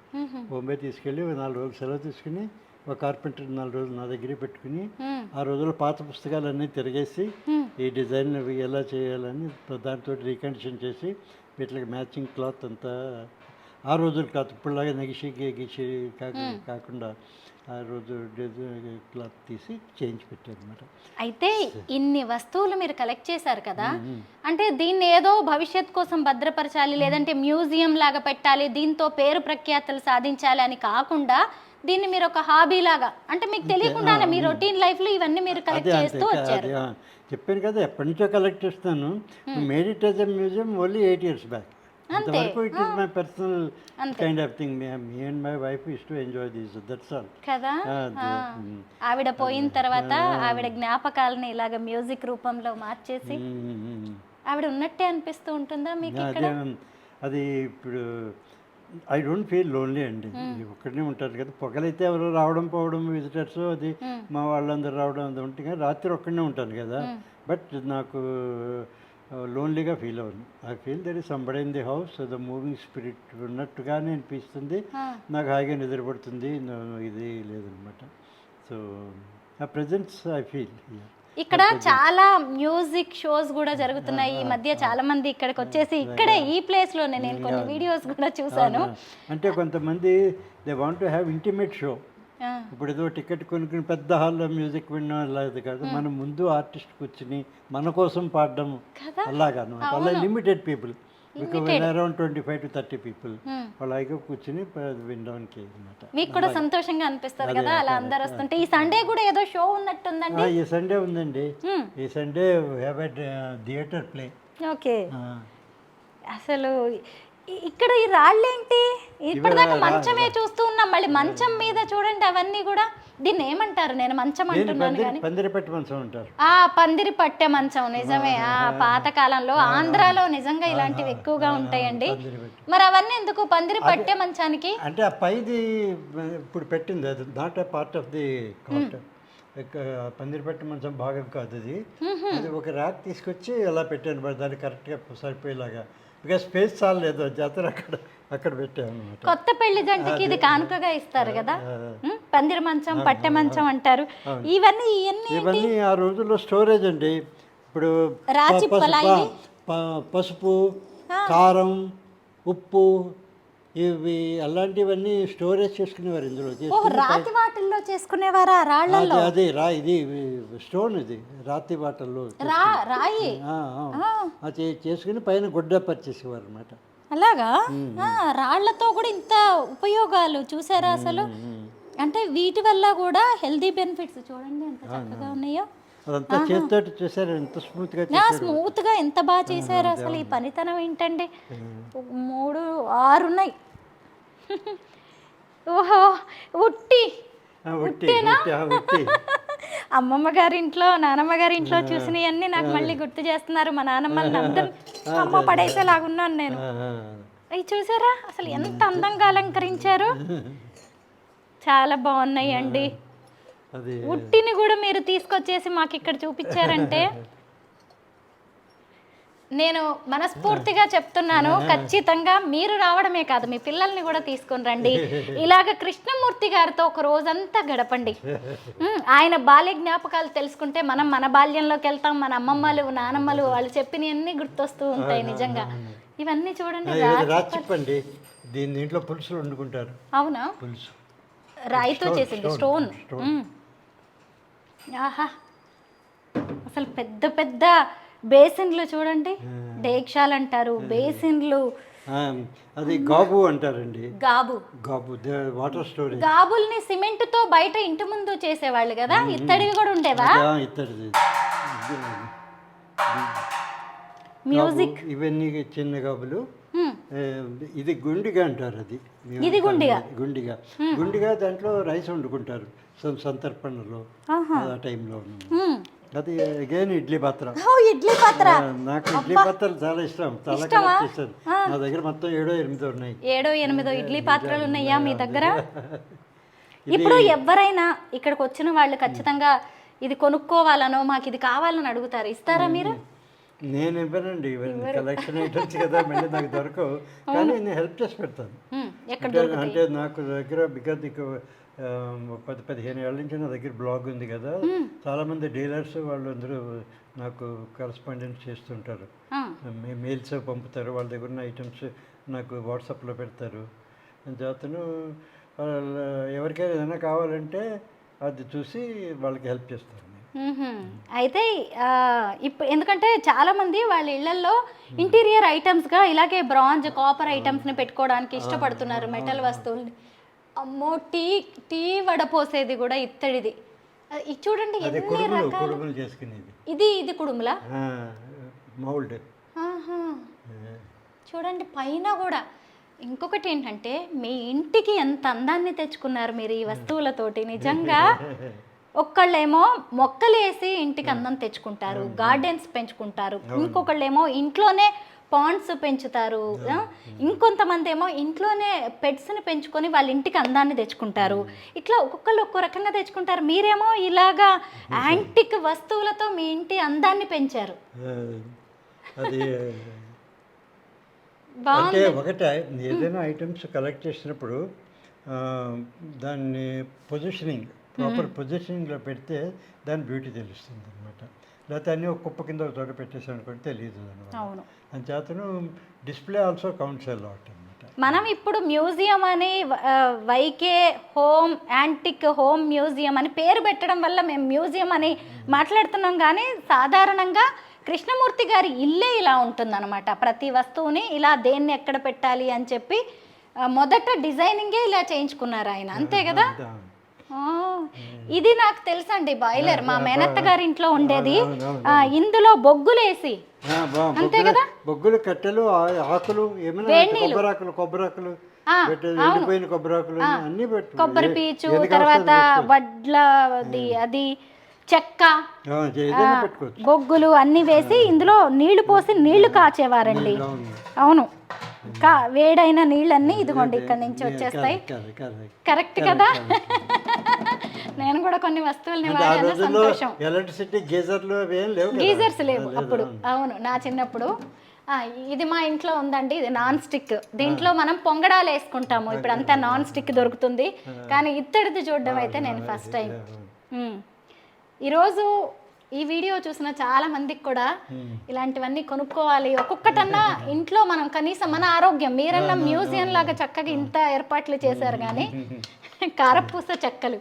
బొంబే తీసుకెళ్ళి 4 రోజులు సెలవు తీసుకుని ఒక కార్పెంటర్ 4 రోజులు నా దగ్గరే పెట్టుకుని, ఆ రోజుల్లో పాత పుస్తకాలన్నీ తిరిగేసి ఈ డిజైన్ ఎలా చేయాలని దాంతో రీకండిషన్ చేసి వీటికి మ్యాచింగ్ క్లాత్ అంతా ఆ రోజుల క్లాత్, ఇప్పుడులాగా నగిషి గిషి కాకుండా ఆ రోజు క్లాత్ తీసి చేంజ్ పెట్టారు అనమాట. అయితే ఇన్ని వస్తువులు మీరు కలెక్ట్ చేశారు కదా, అంటే దీన్ని ఏదో భవిష్యత్ కోసం భద్రపరచాలి, లేదంటే మ్యూజియం లాగా పెట్టాలి, దీంతో పేరు ప్రఖ్యాతలు సాధించాలి అని కాకుండా దీన్ని మీరు ఒక హాబీ లాగా, అంటే మీకు తెలియకుండానే మీ రొటీన్ లైఫ్లో ఇవన్నీ మీరు కలెక్ట్ చేస్తూ వచ్చారు. చెప్పాను కదా, ఎప్పటి నుంచో కలెక్ట్ చేస్తాను. Made it as a museum only 8 years back. అంతవరకు it is my personal kind of thing. Me and my wife use to enjoy this, that's all కదా. ఆవిడ పోయిన తర్వాత ఆవిడ జ్ఞాపకాలని ఇలాగ మ్యూజిక్ రూపంలో మార్చేసి ఆవిడ ఉన్నట్టే అనిపిస్తూ ఉంటుందా మీకు ఇక్కడ? అది ఇప్పుడు ఐ డోంట్ ఫీల్ లోన్లీ అండి, ఒక్కడనే ఉంటారు కదా. పొగలైతే ఎవరు రావడం పోవడం విజిటర్స్, అది మా వాళ్ళందరూ రావడం అది ఉంటుంది కదా. రాత్రి ఒక్కడనే ఉంటాను కదా, బట్ నాకు లోన్లీగా ఫీల్ అవ్వను. I feel that is somebody in the house, the moving spirit ఉన్నట్టుగానే అనిపిస్తుంది. నాకు హాయిగా నిద్రపడుతుంది, ఇది లేదనమాట. సో ఆ ప్రెజెన్స్ ఐ ఫీల్. ఇక్కడ చాలా మ్యూజిక్ షోస్ కూడా జరుగుతున్నాయి ఈ మధ్య. చాలా మంది ఇక్కడికి వచ్చేసి ఇక్కడే ఈ ప్లేస్ లోనే నేను కొన్ని వీడియోస్ కూడా చూసాను. అంటే కొంతమంది they want to have intimate show. ఇప్పుడు ఏదో టికెట్ కొనుక్కుని పెద్ద హాల్లో మ్యూజిక్ వినడం లేదు కాదు, మనం ముందు ఆర్టిస్ట్ కూర్చుని మన కోసం పాడడం అలాగాను. అలా limited people, around 25 to 30 people అలాగే కూర్చుని వినడానికి అనమాట. మీకు కూడా సంతోషంగా అనిపిస్తారు కదా అలా అందరు వస్తుంటే. ఈ సండే కూడా ఏదో షో ఉన్నట్టుందండి. ఈ సండే ఉందండి, ఈ Sunday have a theatre play. Okay, అసలు ఇక్కడ ఈ రాళ్ళేంటి? ఇప్పటిదాకా మంచమే చూస్తూ ఉన్నాం, మళ్ళీ మంచం మీద చూడండి అవన్నీ కూడా. దీన్ని ఏమంటారు? నేను మంచం అంటున్నాను కానీ పందిరి పట్టే మంచం అంటారు. పందిరి పట్టే మంచం, నిజమే. పాతకాలంలో ఆంధ్రాలో నిజంగా ఇలాంటివి ఎక్కువగా ఉంటాయండి. మరి అవన్నీ ఎందుకు పందిరి పట్టే మంచానికి? అంటే ఆ పైది ఇప్పుడు పెట్టింది, అది not a part of the cot. పందిరిపట్టు మంచం భాగం కాదు అది. అది ఒక ర్యాక్ తీసుకొచ్చి అలా పెట్టాను మరి దాన్ని కరెక్ట్గా సరిపోయేలాగా. బికాస్ స్పేస్ చాలా లేదు జాతర అక్కడ పెట్టాను అనమాట. కొత్త పెళ్లి జంటకి ఇది కానుకగా ఇస్తారు కదా, పందిరి మంచం, పట్టె మంచం అంటారు. ఇవన్నీ ఆ రోజుల్లో స్టోరేజ్ అండి. ఇప్పుడు పసుపు, కారం, ఉప్పు ఇవి అలాంటివన్నీ స్టోరేజ్ చేసుకునేవారు ఇందులో. రాతి వాటిల్లో చేసుకునేవారా? రాళ్ళల్లో? అదే ఇది స్టోన్, ఇది రాతి వాటల్లో రాయి అది చేసుకుని పైన గుడ్డ పరిచేసేవారు అనమాట. అలాగా? రాళ్లతో కూడా ఇంత ఉపయోగాలు చూసారా అసలు? అంటే వీటి వల్ల కూడా హెల్దీ బెనిఫిట్స్ చూడండి ఎంత చక్కగా ఉన్నాయో. అదంతా చేతితో చేశారు, ఎంత స్మూత్గా ఎంత బాగా చేశారు అసలు. ఈ పనితనం ఏంటండి. 3, 6 ఉన్నాయి. ఓహో, ఉట్టినా? అమ్మమ్మ గారింట్లో, నానమ్మ గారింట్లో చూసినవన్నీ నాకు మళ్ళీ గుర్తు చేస్తున్నారు. మా నానమ్మల్ని అందరూ అమ్మ పడేసేలాగున్నాను నేను. అవి చూసారా అసలు ఎంత అందంగా అలంకరించారు. చాలా బాగున్నాయి అండి. ఉట్టిని కూడా మీరు తీసుకొచ్చేసి మాకు ఇక్కడ చూపించారంటే నేను మనస్ఫూర్తిగా చెప్తున్నాను, ఖచ్చితంగా మీరు రావడమే కాదు మీ పిల్లల్ని కూడా తీసుకొని రండి. ఇలాగ కృష్ణమూర్తి గారితో ఒక రోజంతా గడపండి. ఆయన బాల్య జ్ఞాపకాలు తెలుసుకుంటే మనం మన బాల్యంలోకి వెళ్తాం. మన అమ్మమ్మలు, నానమ్మలు వాళ్ళు చెప్పినవన్నీ గుర్తొస్తూ ఉంటాయి నిజంగా. ఇవన్నీ చూడండి. రాచిప్పండి, దీంట్లో పులుసులు వండుకుంటారు. అవునా? పులుసు రాయితో చేసింది, స్టోన్. ఆహా, అసలు పెద్ద పెద్ద బేసిన్లు చూడండి. డేక్షాలు అంటారు, బేసిన్లు. అది గాబు అంటారండి. గాబు వాటర్ స్టోరేజ్. గాబుల్ని సిమెంట్ తో బయట ఇంటి ముందు చేసేవాళ్ళు కదా. ఇత్తడివి కూడా ఉండేవా? ఇత్తడిది. మ్యూజిక్ ఇవన్నీ చిన్న గాబులు. ఇది గుండిగా అంటారు. అది ఇది గుండిగా దాంట్లో రైస్ వండుకుంటారు సంతర్పణలో ఆ టైంలో. అది అగైన్ ఇడ్లీ పాత్ర. నాకు ఇడ్లీ పాత్రలు చాలా ఇష్టం, చాలా కలెక్ట్ చేశాను. నా దగ్గర మొత్తం 7-8 ఉన్నాయి. 7-8 ఇడ్లీ పాత్రలు ఉన్నాయా మీ దగ్గర? ఇప్పుడు ఎవరైనా ఇక్కడికి వచ్చిన వాళ్ళు ఖచ్చితంగా ఇది కొనుక్కోవాలనో మాకు ఇది కావాలని అడుగుతారు, ఇస్తారా మీరు? నేను ఇవ్వనండి, కలెక్షన్ ఐటమ్స్ కదా, మళ్ళీ నాకు దొరకవు. కానీ నేను హెల్ప్ చేసి పెడతాను. అంటే నాకు దగ్గర బికాజ్ 10-15 ఏళ్ళ నుంచి నా దగ్గర బ్లాగ్ ఉంది కదా, చాలామంది డీలర్స్ వాళ్ళు అందరూ నాకు కరస్పాండెన్స్ చేస్తుంటారు. మెయిల్స్ పంపుతారు, వాళ్ళ దగ్గర ఉన్న ఐటమ్స్ నాకు వాట్సాప్లో పెడతారు. చేతను ఎవరికైనా ఏదైనా కావాలంటే అది చూసి వాళ్ళకి హెల్ప్ చేస్తాను. అయితే ఇప్పుడు ఎందుకంటే చాలామంది వాళ్ళ ఇళ్లలో ఇంటీరియర్ ఐటమ్స్గా ఇలాగే బ్రాంజ్, కాపర్ ఐటమ్స్ని పెట్టుకోవడానికి ఇష్టపడుతున్నారు, మెటల్ వస్తువుల్ని. అమ్మో, టీ వడపోసేది కూడా ఇత్తడిది. ఇది చూడండి ఎన్ని రకాలు. ఇది కుడుములా? మౌల్డ్. చూడండి పైన కూడా. ఇంకొకటి ఏంటంటే మీ ఇంటికి ఎంత అందాన్ని తెచ్చుకున్నారు మీరు ఈ వస్తువులతోటి. నిజంగా ఒక్కళ్ళేమో మొక్కలు వేసి ఇంటికి అందం తెచ్చుకుంటారు, గార్డెన్స్ పెంచుకుంటారు. ఇంకొకళ్ళేమో ఇంట్లోనే పాండ్స్ పెంచుతారు. ఇంకొంతమంది ఏమో ఇంట్లోనే పెట్స్ని పెంచుకొని వాళ్ళ ఇంటికి అందాన్ని తెచ్చుకుంటారు. ఇట్లా ఒక్కొక్కళ్ళు ఒక్కో రకంగా తెచ్చుకుంటారు. మీరేమో ఇలాగా యాంటిక్ వస్తువులతో మీ ఇంటి అందాన్ని పెంచారు. అది ఒకటే, ఏదైనా ఐటమ్స్ కలెక్ట్ చేసినప్పుడు దాన్ని ప్రాపర్ పొజిషనింగ్లో పెడితే దాని బ్యూటీ తెలుస్తుంది అనమాట. లేకపోతే అన్నీ ఒక కుప్ప కింద ఒక చోట పెట్టేసాను అనుకుంటే తెలియదు అనమాట. అంచేతను display also counts a lot అనమాట. మనం ఇప్పుడు మ్యూజియం అని YK home antique home museum అని పేరు పెట్టడం వల్ల మేము మ్యూజియం అని మాట్లాడుతున్నాం. కానీ సాధారణంగా కృష్ణమూర్తి గారి ఇల్లే ఇలా ఉంటుందన్నమాట. ప్రతి వస్తువుని ఇలా దేన్ని ఎక్కడ పెట్టాలి అని చెప్పి మొదట డిజైనింగే ఇలా చేయించుకున్నారు ఆయన, అంతే కదా? ఇది నాకు తెలుసండి, బాయిలర్ మా మేనత్త గారి ఇంట్లో ఉండేది. ఇందులో బొగ్గులేసి, అంతే కదా, బొగ్గులు, కట్టెలు, ఆకులు, కొబ్బరాకులు, కొబ్బరి పీచు, తర్వాత వడ్లది, అది చెక్క, బొగ్గులు అన్ని వేసి ఇందులో నీళ్లు పోసి నీళ్లు కాచేవారండి. అవును, వేడైన నీళ్ళన్నీ ఇదిగోండి ఇక్కడ నుంచి వచ్చేస్తాయి. కరెక్ట్ కదా? నేను కూడా కొన్ని వస్తువుల్ని అంటే ఆ వాడాను, రోజుల్లో సంతోషం. ఎలక్ట్రిసిటీ గీజర్లు అవి ఏం లేవు కదా. గీజర్స్ లేవు అప్పుడు. అవును, నా చిన్నప్పుడు. ఇది మా ఇంట్లో ఉందండి, ఇది నాన్ స్టిక్. దీంట్లో మనం పొంగడాలు వేసుకుంటాము, ఇప్పుడు అంతా నాన్ స్టిక్ దొరుకుతుంది, కానీ ఇత్తడిది చూడడం అయితే నేను ఫస్ట్ టైం. ఈరోజు ఈ వీడియో చూసిన చాలా మందికి కూడా ఇలాంటివన్నీ కొనుక్కోవాలి, ఒక్కొక్కటన్నా ఇంట్లో మనం కనీసం మన ఆరోగ్యం. మీరన్నా మ్యూజియం లాగా చక్కగా ఇంత ఏర్పాట్లు చేశారు, కానీ కారపూస చెక్కలు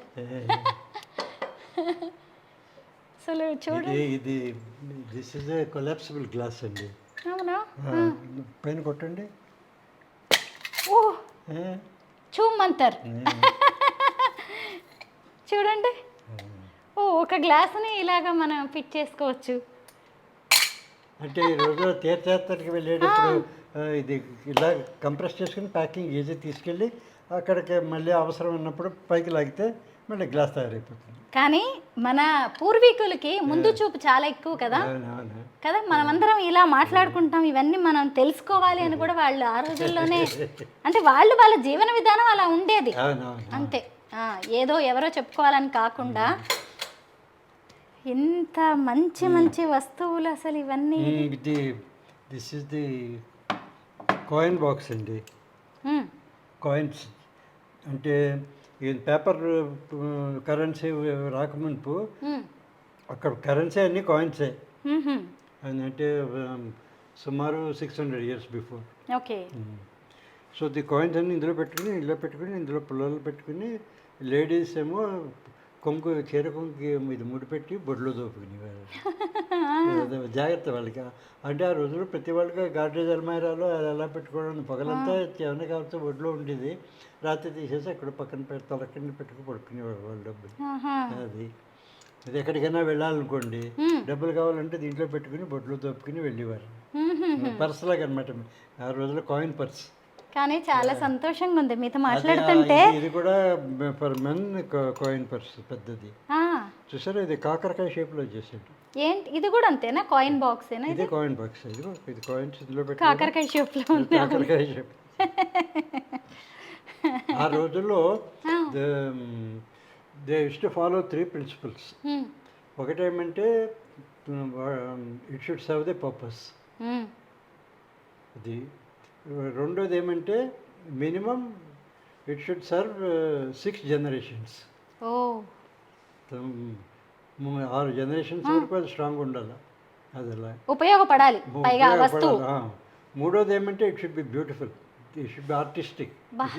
అసలు చూడు. ఇది this is a collapsible glass అండి. అవునా? పైన కొట్టండి. ఓ చూమంతర్ చూడండి. ఓ ఒక గ్లాసుని ఇలాగా మనం ఫిట్ చేసుకోవచ్చు. అంటే ఈ రోజు తీర్థయాత్రకి వెళ్ళేటప్పుడు ఇది ఇలా కంప్రెస్ చేసుకుని ప్యాకింగ్ ఈజీ తీసుకెళ్ళి అక్కడికి మళ్ళీ అవసరం ఉన్నప్పుడు పైకి లాగితే మళ్ళీ గ్లాస్ తయారైపోతుంది. కానీ మన పూర్వీకులకి ముందు చూపు చాలా ఎక్కువ కదా కదా. మనమందరం ఇలా మాట్లాడుకుంటాం, ఇవన్నీ మనం తెలుసుకోవాలి అని కూడా వాళ్ళు ఆ రోజుల్లోనే, అంటే వాళ్ళ జీవన విధానం అలా ఉండేది అంతే. ఏదో ఎవరో చెప్పుకోవాలని కాకుండా ఎంత మంచి మంచి వస్తువులు అసలు ఇవన్నీ. This is the coin box అండి. కాయిన్స్ అంటే ఈ పేపర్ కరెన్సీ రాకముందు అక్కడ కరెన్సీ అన్ని కాయిన్సే. అంటే సుమారు 600 years before. Okay. So the coins అన్ని ఇందులో పెట్టుకుని ఇందులో పుల్లలు పెట్టుకుని లేడీస్ ఏమో కొంగు చీర కొంగుకి ఇది ముడిపెట్టి బొడ్లో దోపుకునేవారు. జాగ్రత్త వాళ్ళకి. అంటే ఆ రోజుల్లో ప్రతి వాళ్ళకి గార్డేజ్ అల్మైరాలో ఎలా పెట్టుకోవడం, పగలంతా ఏమైనా కావాల్సిన బొడ్లో ఉండేది, రాత్రి తీసేసి అక్కడ పక్కన తలకింద పెట్టుకుని పడుకునేవారు వాళ్ళు డబ్బులు. అది ఎక్కడికైనా వెళ్ళాలనుకోండి, డబ్బులు కావాలంటే దీంట్లో పెట్టుకుని బొడ్లో దోపుకుని వెళ్ళేవారు. పర్స్ లాగా అనమాట ఆ రోజుల్లో, కాయిన్ పర్స్. కానీ చాలా సంతోషంగా ఉంది మీతో మాట్లాడుతుంటే. ఇది కూడా ఫర్ మెన్ కాయిన్ పర్స్ పెద్దది చూసారా, ఇది కాకరకాయ షేప్ లో చేసాడు. ఏంటి ఇది కూడా అంతేనా? కాయిన్ బాక్స్ ఏనా ఇది? Coin box. ఇది కాయిన్స్ ఇందులో పెట్టి కాకరకాయ షేప్ లో, కాకరకాయ షేప్. ఆ రోజుల్లో they used to follow 3 principles. ఒకటేమంటే it should serve the purpose. ఇది రెండోది ఏమంటే minimum it should serve 6 generations. 6 generations వరకు అది స్ట్రాంగ్ ఉండాలి, అది అలా ఉపయోగపడాలి. మూడోది ఏమంటే it should be beautiful, it should be artistic,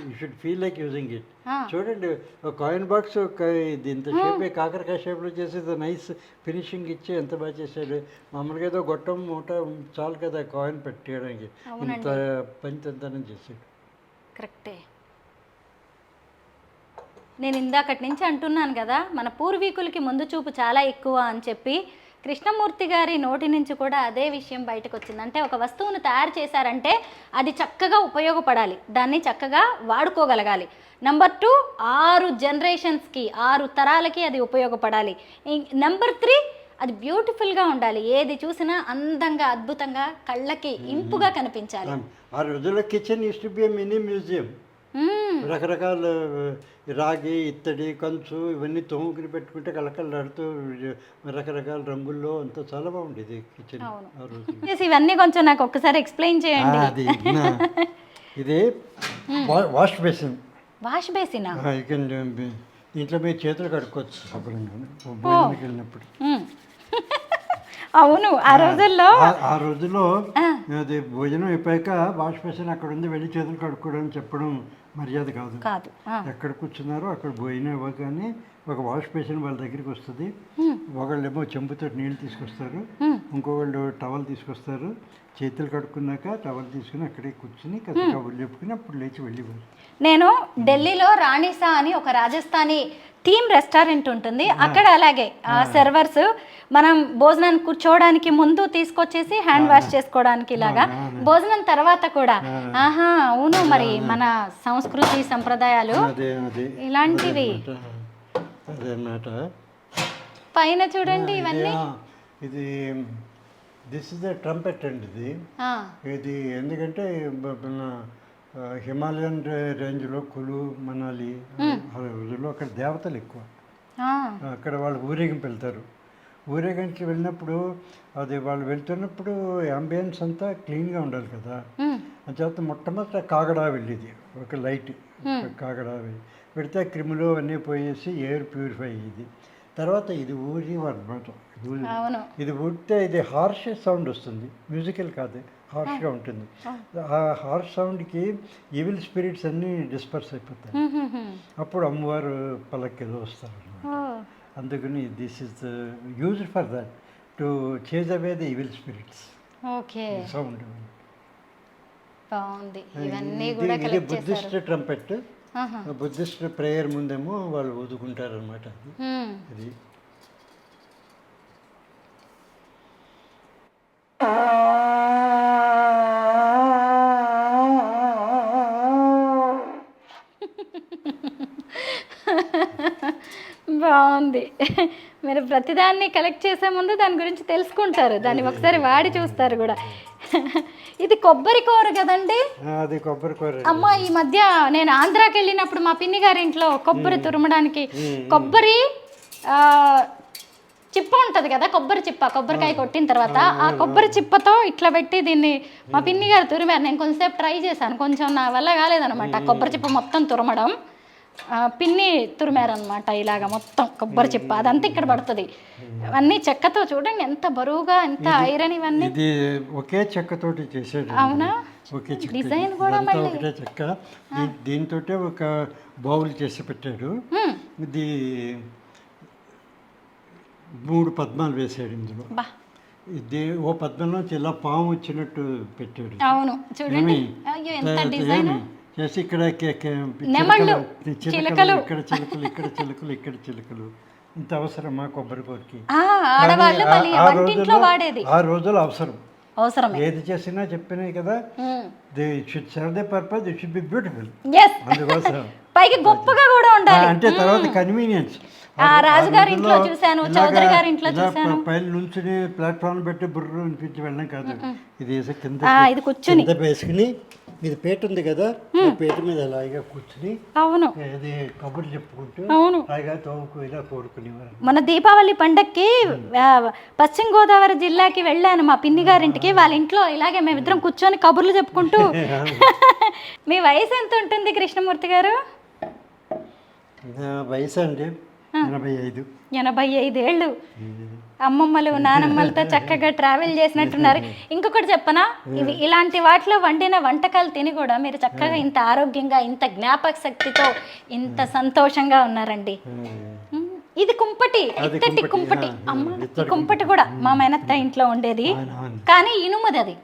you should feel like using it. చూడండి, ఒక కాయిన్ బాక్స్ ఇది ఇంత షేప్, కాకరకాయ షేప్లో చేసి నైస్ ఫినిషింగ్ ఇచ్చి ఎంత బాగా చేశాడు. మామూలుగా ఏదో గొట్టం మూట చాలు కదా కాయిన్ పెట్టేయడానికి, ఇంత పంచంతనం చేశాడు. కరెక్టే. నేను ఇందాకటి నుంచి అంటున్నాను కదా, మన పూర్వీకులకి ముందు చూపు చాలా ఎక్కువ అని చెప్పి. కృష్ణమూర్తి గారి నోటి నుంచి కూడా అదే విషయం బయటకు వచ్చింది. అంటే ఒక వస్తువును తయారు చేశారంటే అది చక్కగా ఉపయోగపడాలి, దాన్ని చక్కగా వాడుకోగలగాలి. నెంబర్ 2, 6 generations-కి 6 తరాలకి అది ఉపయోగపడాలి. నెంబర్ 3, అది బ్యూటిఫుల్గా ఉండాలి, ఏది చూసినా అందంగా అద్భుతంగా కళ్ళకి ఇంపుగా కనిపించాలి. ఆ రోజుల్లో kitchen used to be a mini museum. రకరకాల రాగి, ఇత్తడి, కంచు ఇవన్నీ తోముకుని పెట్టుకుంటే కలకలాడుతూ రకరకాల రంగుల్లో అంతా చాలా బాగుండేది కిచెన్ ఆ రోజు. ఇవన్నీ కొంచెం నాకు ఒక్కసారి ఎక్స్ప్లెయిన్ చేయండి. ఇది వాష్ బేసిన్. వాష్ బేసినా? దీంట్లో మీరు చేతులు కడుక్కోవచ్చు శుభ్రంగా వెళ్ళినప్పుడు. అవును, ఆ రోజుల్లో అది భోజనం అయిపోయాక వాష్ బేసిన్ అక్కడ ఉంది, వెళ్ళి చేతులు కడుక్కోవడం చెప్పడం మర్యాద కాదు. ఎక్కడ కూర్చున్నారో అక్కడ భోజనం ఇవ్వగానే ఒక వాష్ బేసిన్ వాళ్ళ దగ్గరికి వస్తుంది. ఒకళ్ళేమో చెంబుతో నీళ్ళు తీసుకొస్తారు, ఇంకొకళ్ళు టవల్ తీసుకొస్తారు. చేతులు కడుక్కున్నాక టవల్ తీసుకుని అక్కడే కూర్చుని కబుర్లు చెప్పుకుని అప్పుడు లేచి వెళ్ళిపోయారు. నేను ఢిల్లీలో రాణిసా అని ఒక రాజస్థానీ థీమ్ రెస్టారెంట్ ఉంటుంది, అక్కడ అలాగే సర్వర్స్ మనం భోజనానికి కూర్చోవడానికి ముందు తీసుకొచ్చేసి హ్యాండ్ వాష్ చేసుకోవడానికి ఇలాగా, భోజనం తర్వాత కూడా. అవును, మరి మన సంస్కృతి సంప్రదాయాలు ఇలాంటివి. పైన చూడండి ఇవన్నీ. ఇది దిస్ ఇస్ ద ట్రంపెట్ అండి. ఇది ఎందుకంటే హిమాలయన్ రేంజ్లో కులు, మనాలి ఆ రోజుల్లో అక్కడ దేవతలు ఎక్కువ. అక్కడ వాళ్ళు ఊరేగింపు వెళ్తారు. ఊరేగించి వెళ్ళినప్పుడు అది వాళ్ళు వెళ్తున్నప్పుడు అంబియన్స్ అంతా క్లీన్గా ఉండాలి కదా. అంచేత మొట్టమొదట కాగడా వెళ్ళేది, ఒక లైట్ కాగడా పెడితే క్రిములు అన్నీ పోయేసి ఎయిర్ ప్యూరిఫై అయ్యేది. తర్వాత ఇది ఊరి అనమాట. ఇది ఊడితే ఇది హార్ష్ సౌండ్ వస్తుంది, మ్యూజికల్ కాదు, హార్ష్గా ఉంటుంది. ఆ హార్ష్ సౌండ్కి ఈవిల్ స్పిరిట్స్ అన్నీ డిస్పర్స్ అయిపోతాయి. అప్పుడు అమ్మవారు పల్లకిలో వస్తారు. అందుకని this is used for that, to chase away the evil spirits. Sound బాగుంది. ఇవన్నీ కూడా ఇది బుద్ధిస్ట్ ట్రంపెట్. బుద్ధిస్ట్ ప్రేయర్ ముందేమో వాళ్ళు ఊదుకుంటారు అనమాట. అది బాగుంది. మీరు ప్రతిదాన్ని కలెక్ట్ చేసే ముందు దాని గురించి తెలుసుకుంటారు, దాన్ని ఒకసారి వాడి చూస్తారు కూడా. ఇది కొబ్బరి కూర కదండి? అది కొబ్బరి కూర. అమ్మ, ఈ మధ్య నేను ఆంధ్రాకి వెళ్ళినప్పుడు మా పిన్ని గారి ఇంట్లో కొబ్బరి తురమడానికి కొబ్బరి చిప్ప ఉంటుంది కదా, కొబ్బరి చిప్ప, కొబ్బరికాయ కొట్టిన తర్వాత ఆ కొబ్బరి చిప్పతో ఇట్లా పెట్టి దీన్ని మా పిన్ని గారు తురిమారు. నేను కొంచెంసేపు ట్రై చేశాను, కొంచెం నా వల్ల కాలేదనమాట కొబ్బరి చిప్ప మొత్తం తురమడం. పిన్ని తురిమారనమాట ఇలాగ మొత్తం కొబ్బరి చిప్ప, అదంతా ఇక్కడ పడుతుంది. అన్నీ చెక్కతో చూడండి ఎంత బరువుగా, ఎంత ఐరన్. ఇవన్నీ ఇది ఒకే చెక్కతోటి చేసేది. అవునా? ఒకే చెక్క, డిజైన్ కూడా ఒకటే చెక్క. దీంతో ఒక బౌల్ చేసి పెట్టాడు. ఇది 3 పద్మాలు వేసాడు ఇందులో. ఇది ఓ పద్మంలోంచి ఇలా పాము వచ్చినట్టు పెట్టాడు. అవును చూడండి, ఎంత డిజైన్ చేసి ఇక్కడ చిలకలు, ఇక్కడ చిలుకలు, ఇక్కడ చిలుకలు, ఇక్కడ చిలుకలు. ఇంత అవసరమా కొబ్బరి కూరకి? ఆ రోజులు అవసరం. ఏది చేసినా చెప్పినాయి కదా, the should serve the purpose, it should be beautiful. అందుకోసం పైకి గొప్పగా కూడా ఉండాలి. అంటే తర్వాత కన్వీనియన్స్. రాజుగారి ఇంట్లో చూశాను, చౌదరి గారి ఇంట్లో చూశాను. పైన నుంచి ప్లాట్ఫామ్ పెట్టి బుర్ర అనిపించి వెళ్ళడం కాదు, ఇది కింద కూర్చుని వేసుకుని, ఇది పేట ఉంది కదా, పేట మీద అలాగా కూర్చుని, అవును, ఇది కబుర్లు చెప్పుకుంటూ హాయిగా తోముకు ఇలా కోరుకునేవారు. మన దీపావళి పండక్కి పశ్చిమ గోదావరి జిల్లాకి వెళ్ళాను మా పిన్ని గారింటికి. వాళ్ళ ఇంట్లో ఇలాగే మేమిద్దరం కూర్చొని కబుర్లు చెప్పుకుంటూ. మీ వయసు ఎంత ఉంటుంది కృష్ణమూర్తి గారు? వయసు అండి 85. 85 ఏళ్ళు. అమ్మమ్మలు నానమ్మలతో చక్కగా ట్రావెల్ చేసినట్టున్నారు. ఇంకొకటి చెప్పనా, ఇవి ఇలాంటి వాటిలో వండిన వంటకాలు తిని కూడా మీరు చక్కగా ఇంత ఆరోగ్యంగా, ఇంత జ్ఞాపక శక్తితో, ఇంత సంతోషంగా ఉన్నారండి. ఇది కుంపటి, ఇత్తటి కుంపటి. అమ్మ, ఈ కుంపటి కూడా మా మేనత్త ఇంట్లో ఉండేది, కానీ ఇనుముది అది.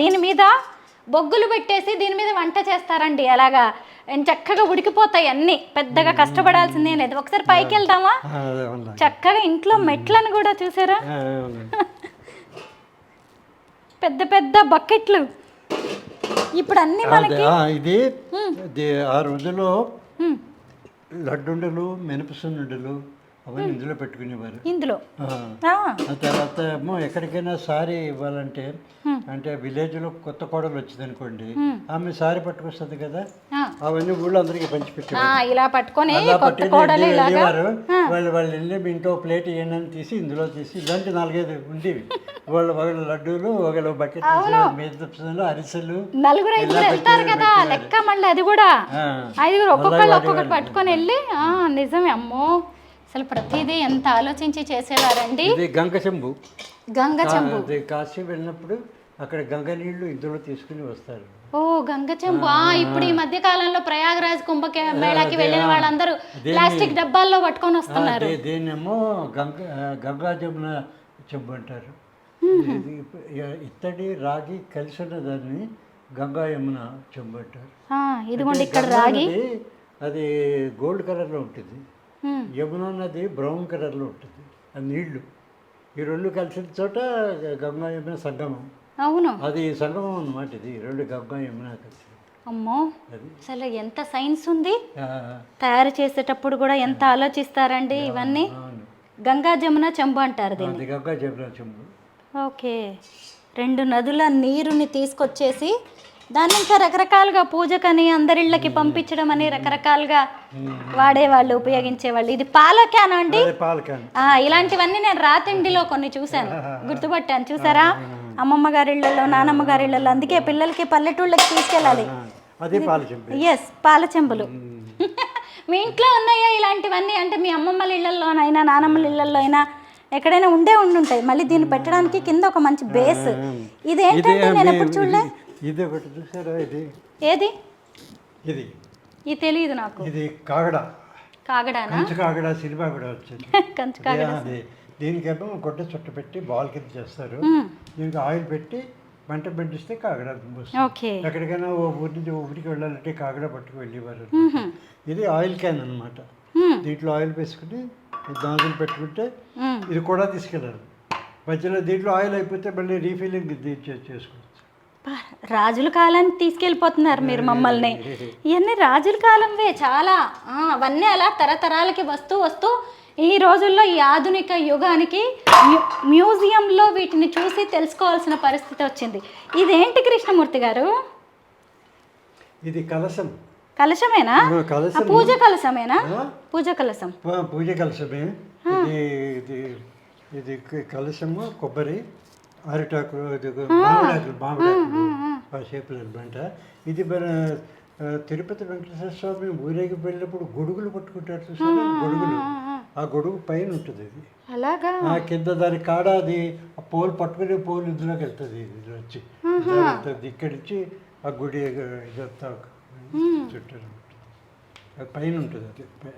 దీని మీద బొగ్గులు పెట్టేసి దీని మీద వంట చేస్తారండి. అలాగా చక్కగా ఉడికిపోతాయి అన్ని, పెద్దగా కష్టపడాల్సిందే లేదు. ఒకసారి పైకి వెళ్దామా? చక్కగా ఇంట్లో మెట్లను కూడా చూసారా, పెద్ద పెద్ద బకెట్లు. ఇప్పుడు అన్ని మనకి ఇది ఆ రోజులో లడ్డుండలు, మినపసుండలు అవన్నీ ఇందులో పెట్టుకునేవారు. ఇందులో తర్వాత ఏమో ఎక్కడికైనా సారీ ఇవ్వాలంటే, అంటే విలేజ్లో కొత్త కోడలు వచ్చింది అనుకోండి, ఆమె సారీ పట్టుకొస్తుంది కదా, అవన్నీ ఊళ్ళో అందరికి పంచిపెట్టేవారు. ఇలా పట్టుకొని వాళ్ళు వెళ్ళి మీ ఇంట్లో ప్లేట్ ఇవ్వండి తీసి ఇందులో తీసి, ఇలాంటి 4-5 ఉండేవి. ఒకళ్ళు లడ్డూలు, ఒకళ్ళు బకెట్, మిగతా అరిసెలు, 4-5 వెళ్తారు కదా లెక్క. మళ్ళీ అది కూడా 5 ఒక్కొక్కళ్ళు ఒక్కొక్కటి పట్టుకొని వెళ్ళి. నిజమే, అమ్మో, అసలు ప్రతిదీ ఎంత ఆలోచించి చేసేవారండి. ఇది గంగ చెంబు. గంగ చెంబు కాశీ వెళ్ళినప్పుడు అక్కడ గంగ నీళ్లు ఇందులో తీసుకుని వస్తారు. ఓ, గంగ చెంబు. ఇప్పుడు ఈ మధ్య కాలంలో ప్రయాగరాజ్ కుంభమేళాకి వెళ్ళిన వాళ్ళందరూ ప్లాస్టిక్ డబ్బాల్లో పట్టుకొని వస్తున్నారు. దీన్నేమో గంగా జమున చెంబు అంటారు. ఇత్తడి రాగి కలిసి ఉన్న దాన్ని గంగా యమున చెంబు అంటారు. ఇదిగోండి ఇక్కడ రాగి, అది గోల్డ్ కలర్లో ఉంటుంది. యమున నది బ్రౌన్ కలర్లో ఉంటుంది. ఆ నీళ్లు ఈ రెండు కలిసిన చోట గంగా యమున సంగమం. అవును, అది సంగమం అన్నమాట. ఇది 2 గంగా యమున కలిసి. అమ్మో, అసలు ఎంత సైన్స్ ఉంది. తయారు చేసేటప్పుడు కూడా ఎంత ఆలోచిస్తారండి ఇవన్నీ. గంగా జమున చెంబు అంటారు దీన్ని. గంగా జమున చెంబు. ఓకే, 2 నదుల నీరుని తీసుకొచ్చేసి దాన్ని ఇంకా రకరకాలుగా పూజకని అందరిళ్ళకి పంపించడం అని రకరకాలుగా వాడేవాళ్ళు, ఉపయోగించేవాళ్ళు. ఇది పాల క్యాన్ అండి. పాల క్యాన్. ఇలాంటివన్నీ నేను రాతిండిలో కొన్ని చూశాను, గుర్తుపట్టాను. చూసారా, అమ్మమ్మ గారిళ్ళల్లో, నానమ్మ గారిళ్ళల్లో. అందుకే పిల్లలకి పల్లెటూళ్ళకి తీసుకెళ్ళాలి. ఎస్, పాల చెంబులు. మీ ఇంట్లో ఉన్నాయా ఇలాంటివన్నీ? అంటే మీ అమ్మమ్మల ఇళ్లలోనైనా నానమ్మల ఇళ్లలో అయినా ఎక్కడైనా ఉండుంటాయి. మళ్ళీ దీన్ని పెట్టడానికి కింద ఒక మంచి బేస్. ఇదేంటంటే నేను ఎప్పుడు చూడలే. ఇది ఒకటి చూసారా? ఇది ఏది? ఇది తెలియదు నాకు. ఇది కాగడా. కాగడానా? కంచు కాగడా సినిమా కూడా వచ్చింది. కంచు కాగడా. దీనికేమో గొడ్డ చుట్ట పెట్టి బాల్ కింద చేస్తారు. దీనికి ఆయిల్ పెట్టి మంట పెట్టిస్తే కాగడా ఓకే. ఎక్కడికైనా ఓ ఊరి నుంచి ఊరికి వెళ్ళాలంటే కాగడా పట్టుకు వెళ్ళేవారు. ఇది ఆయిల్ క్యాన్ అనమాట. దీంట్లో ఆయిల్ వేసుకుని దాంట్లో పెట్టుకుంటే ఇది కూడా తీసుకెళ్ళాలి. మధ్యలో దీంట్లో ఆయిల్ అయిపోతే మళ్ళీ రీఫిల్లింగ్ చేసుకోవచ్చు. రాజుల కాలానికి తీసుకెళ్ళిపోతున్నారు మీరు మమ్మల్ని. ఇవన్నీ రాజుల కాలంవే చాలా. అవన్నీ అలా తరతరాలకి వస్తూ ఈ రోజుల్లో ఈ ఆధునిక యుగానికి మ్యూజియంలో వీటిని చూసి తెలుసుకోవాల్సిన పరిస్థితి వచ్చింది. ఇదేంటి కృష్ణమూర్తి గారు? ఇది కలశం. కలశమేనా? పూజ కలశమేనా? పూజ కలశం. పూజ కలశమే. ఇది కలశము, కొబ్బరి, అరిటాకు, మామిడాకులు షేపులు అనమాట. ఇది మన తిరుపతి వెంకటేశ్వర స్వామి ఊరేగి వెళ్ళినప్పుడు గొడుగులు పట్టుకుంటారు చూసారు, గొడుగులు. ఆ గొడుగు పైన ఉంటుంది ఇది. అలాగా కింద దాని కాడ అది ఆ పోలు పట్టుకునే పోలు ఇందులోకి వెళ్తుంది. ఇది వచ్చి ఇక్కడి నుంచి ఆ గుడి ఇదంతా చుట్టూ పైన ఉంటుంది.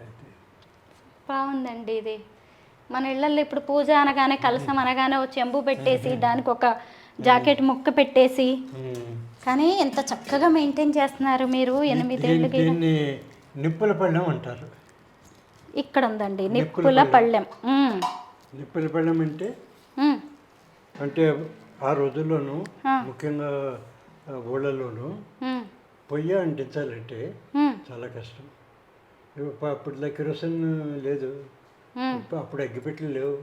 అది బాగుందండి. ఇది మన ఇళ్ళల్లో ఇప్పుడు పూజ అనగానే, కలసం అనగానే ఒక చెంబు పెట్టేసి దానికి ఒక జాకెట్ ముక్క పెట్టేసి, కానీ ఎంత చక్కగా మెయింటైన్ చేస్తున్నారు మీరు. 8 ఏళ్ళకి. దీన్ని నిప్పుల పళ్ళెం అంటారు. ఇక్కడ ఉందండి నిప్పుల పళ్ళెం. నిప్పుల పళ్ళెం అంటే ఆ రోజుల్లోనూ ముఖ్యంగా ఊళ్ళలోనూ పొయ్యి అంటించాలంటే చాలా కష్టం. అప్పుడు కిరోసిన్ లేదు, అప్పుడు అగ్గిపెట్టెలు లేవు.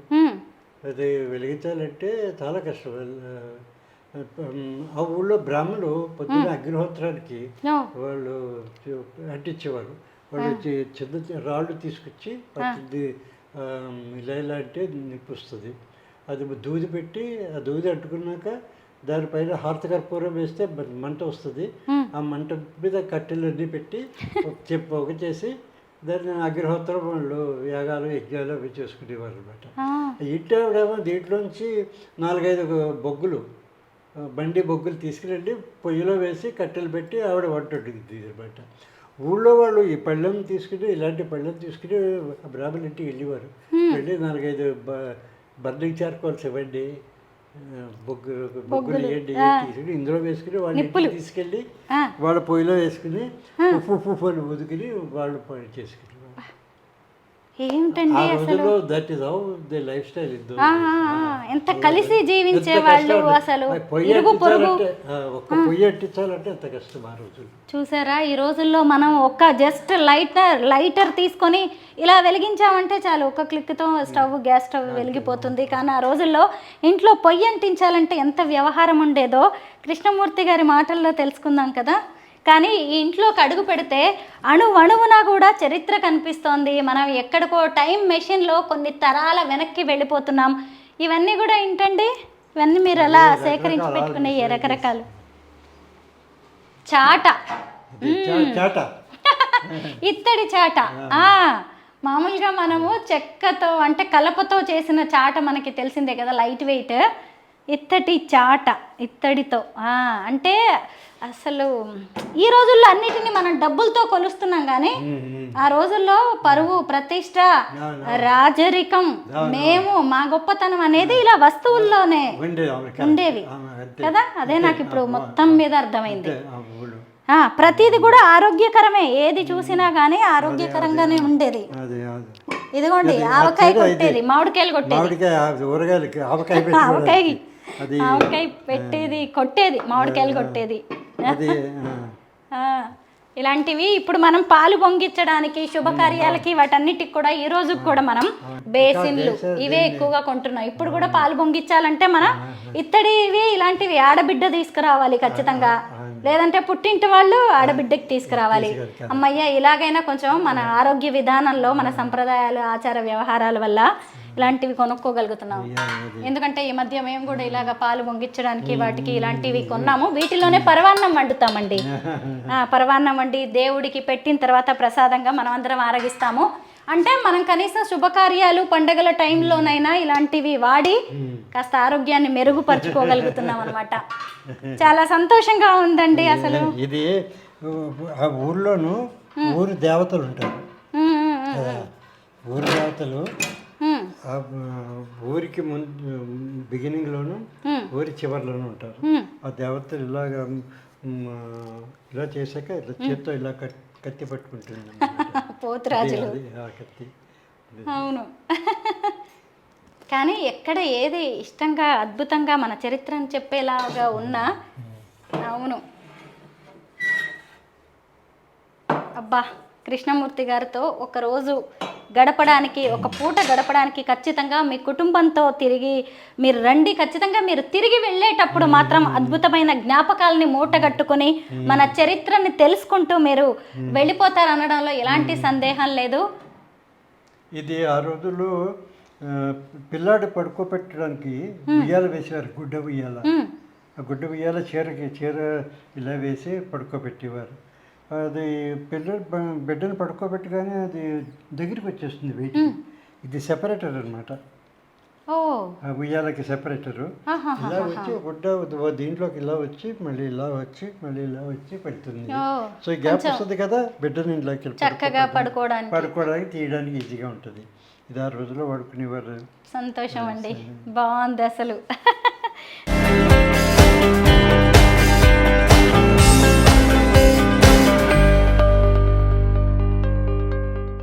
అది వెలిగించాలంటే చాలా కష్టం. ఆ ఊళ్ళో బ్రాహ్మణులు పొద్దున్న అగ్నిహోత్రానికి వాళ్ళు అంటించేవారు. వాళ్ళు చిన్న రాళ్ళు తీసుకొచ్చి ఇలా అంటే నిప్పు వస్తుంది. అది దూది పెట్టి ఆ దూది అంటుకున్నాక దానిపైన హారతకర్పూరం వేస్తే మంట వస్తుంది. ఆ మంట మీద కట్టెలన్నీ పెట్టి పొగ చేసి దాన్ని అగ్నిహోత్రం వాళ్ళు యాగాలు యజ్ఞాలు అవి చేసుకునేవారు అనమాట. ఇంటేమో దీంట్లోంచి 4-5 బొగ్గులు, బండి బొగ్గులు తీసుకురండి పొయ్యిలో వేసి కట్టెలు పెట్టి ఆవిడ వంట వండుతుంది అనమాట. ఊళ్ళో వాళ్ళు ఈ పళ్ళెం తీసుకుని, ఇలాంటి పళ్ళెం తీసుకుని బ్రాహ్మణ ఇంటికి వెళ్ళేవారు. వెళ్ళి 4-5 బర్నింగ్ చార్కోల్స్ ఇవ్వండి, బొగ్గులు ఇవ్వండి తీసుకుని ఇందులో వేసుకుని వాళ్ళు తీసుకెళ్ళి వాళ్ళ పొయ్యిలో వేసుకుని ఉప్పు అని ఊదుకుని వాళ్ళు పని చేసుకుని. ఏమిటండి అసలు that is how they life style. ఎంత కలిసి జీవించే వాళ్ళు. అసలు ఇరుగు పొరుగు ఒక్క పొయ్యి అంటించాలంటే ఎంత కష్టం ఆ రోజుల్లో. చూసారా, ఈ రోజుల్లో మనం ఒక జస్ట్ లైటర్ తీసుకొని ఇలా వెలిగించామంటే చాలు, ఒక క్లిక్తో గ్యాస్ స్టవ్ వెలిగిపోతుంది. కానీ ఆ రోజుల్లో ఇంట్లో పొయ్యి అంటించాలంటే ఎంత వ్యవహారం ఉండేదో కృష్ణమూర్తి గారి మాటల్లో తెలుసుకుందాం కదా. కానీ ఈ ఇంట్లోకి అడుగు పెడితే అణువణువున కూడా చరిత్ర కనిపిస్తోంది. మనం ఎక్కడికో టైం మెషిన్లో కొన్ని తరాల వెనక్కి వెళ్ళిపోతున్నాం. ఇవన్నీ కూడా ఏంటండి, ఇవన్నీ మీరు ఎలా సేకరించి పెట్టుకునే రకరకాలు. చాట, ఇత్తడి చాట. మామూలుగా మనము చెక్కతో అంటే కలపతో చేసిన చాట మనకి తెలిసిందే కదా, లైట్ వెయిట్. ఇత్తడి చాట, ఇత్తడితో. అంటే అసలు ఈ రోజుల్లో అన్నిటిని మనం డబ్బులతో కొలుస్తున్నాం, కానీ ఆ రోజుల్లో పరువు, ప్రతిష్ట, రాజరికం, మేము మా గొప్పతనం అనేది ఇలా వస్తువుల్లోనే ఉండేవి కదా. అదే నాకు ఇప్పుడు మొత్తం మీద అర్థమైంది. ప్రతిది కూడా ఆరోగ్యకరమే, ఏది చూసినా కానీ ఆరోగ్యకరంగానే ఉండేది. ఇదిగోండి ఆవకాయ కొట్టేది, మామిడికాయలు కొట్టేది, ఆవకాయ పెట్టేది, కొట్టేది, మామిడికాయలు కొట్టేది. ఇలాంటివి ఇప్పుడు మనం పాలు పొంగించడానికి శుభకార్యాలకి వాటన్నిటికి కూడా ఈ రోజు కూడా మనం బేసిన్లు ఇవే ఎక్కువగా కొంటున్నాం. ఇప్పుడు కూడా పాలు పొంగించాలంటే మనం ఇత్తడివి ఇలాంటివి ఆడబిడ్డ తీసుకురావాలి ఖచ్చితంగా, లేదంటే పుట్టింటి వాళ్ళు ఆడబిడ్డకి తీసుకురావాలి. అమ్మయ్య ఇలాగైనా కొంచెం మన ఆరోగ్య విధానంలో మన సంప్రదాయాలు ఆచార వ్యవహారాల వల్ల ఇలాంటివి కొనుక్కోగలుగుతున్నాం. ఎందుకంటే ఈ మధ్య మేము కూడా ఇలాగ పాలు పొంగించడానికి వాటికి ఇలాంటివి కొన్నాము. వీటిలోనే పరవాన్నం వండుతామండి. పరవాన్నం వండి దేవుడికి పెట్టిన తర్వాత ప్రసాదంగా మనం అందరం ఆరగిస్తాము. అంటే మనం కనీసం శుభకార్యాలు పండగల టైంలోనైనా ఇలాంటివి వాడి కాస్త ఆరోగ్యాన్ని మెరుగుపరుచుకోగలుగుతున్నాం అనమాట. చాలా సంతోషంగా ఉందండి. అసలు ఇది ఆ ఊర్లోను ఊరు దేవతలు ఉంటారు, ఊరు దేవతలు ఆ ఊరికి ముందు బిగినింగ్లోను ఊరి చివరిలోనూ ఉంటారు. ఆ దేవతలు ఇలా చేశాక ఇలా చేత్తో ఇలా కత్తి పట్టుకుంటుంది పోతురాజులు. ఆ కత్తి. అవును. కానీ ఎక్కడ ఏది ఇష్టంగా అద్భుతంగా మన చరిత్రను చెప్పేలాగా ఉన్నా, అవును అబ్బా కృష్ణమూర్తి గారితో ఒకరోజు గడపడానికి, ఒక పూట గడపడానికి ఖచ్చితంగా మీ కుటుంబంతో తిరిగి మీరు రండి. ఖచ్చితంగా మీరు తిరిగి వెళ్ళేటప్పుడు మాత్రం అద్భుతమైన జ్ఞాపకాలని మూటగట్టుకుని మన చరిత్రని తెలుసుకుంటూ మీరు వెళ్ళిపోతారు అనడంలో ఎలాంటి సందేహం లేదు. ఇది ఆ రోజుల్లో పిల్లాడు పడుకోబెట్టడానికి ఉయ్యాల వేసేవారు, గుడ్డ ఉయ్యాల. ఆ గుడ్డ ఉయ్యాల చీర ఇలా వేసి పడుకోబెట్టేవారు. అది బిడ్డను పడుకోబెట్టగానే అది దగ్గరికి వచ్చేస్తుంది వెయిట్. ఇది సెపరేటర్ అనమాట, ఆ ఉయ్యాలకి సెపరేటరు. ఇలా వచ్చి గుడ్డ దీంట్లోకి ఇలా వచ్చి మళ్ళీ ఇలా వచ్చి మళ్ళీ ఇలా వచ్చి పెడుతుంది. సో ఈ గ్యాప్ వస్తుంది కదా, బిడ్డని ఇంట్లోకి చక్కగా పడుకోవడానికి తీయడానికి ఈజీగా ఉంటుంది. ఇది ఆ రోజుల్లో వాడుకునేవారు. సంతోషం అండి, బాగుంది అసలు.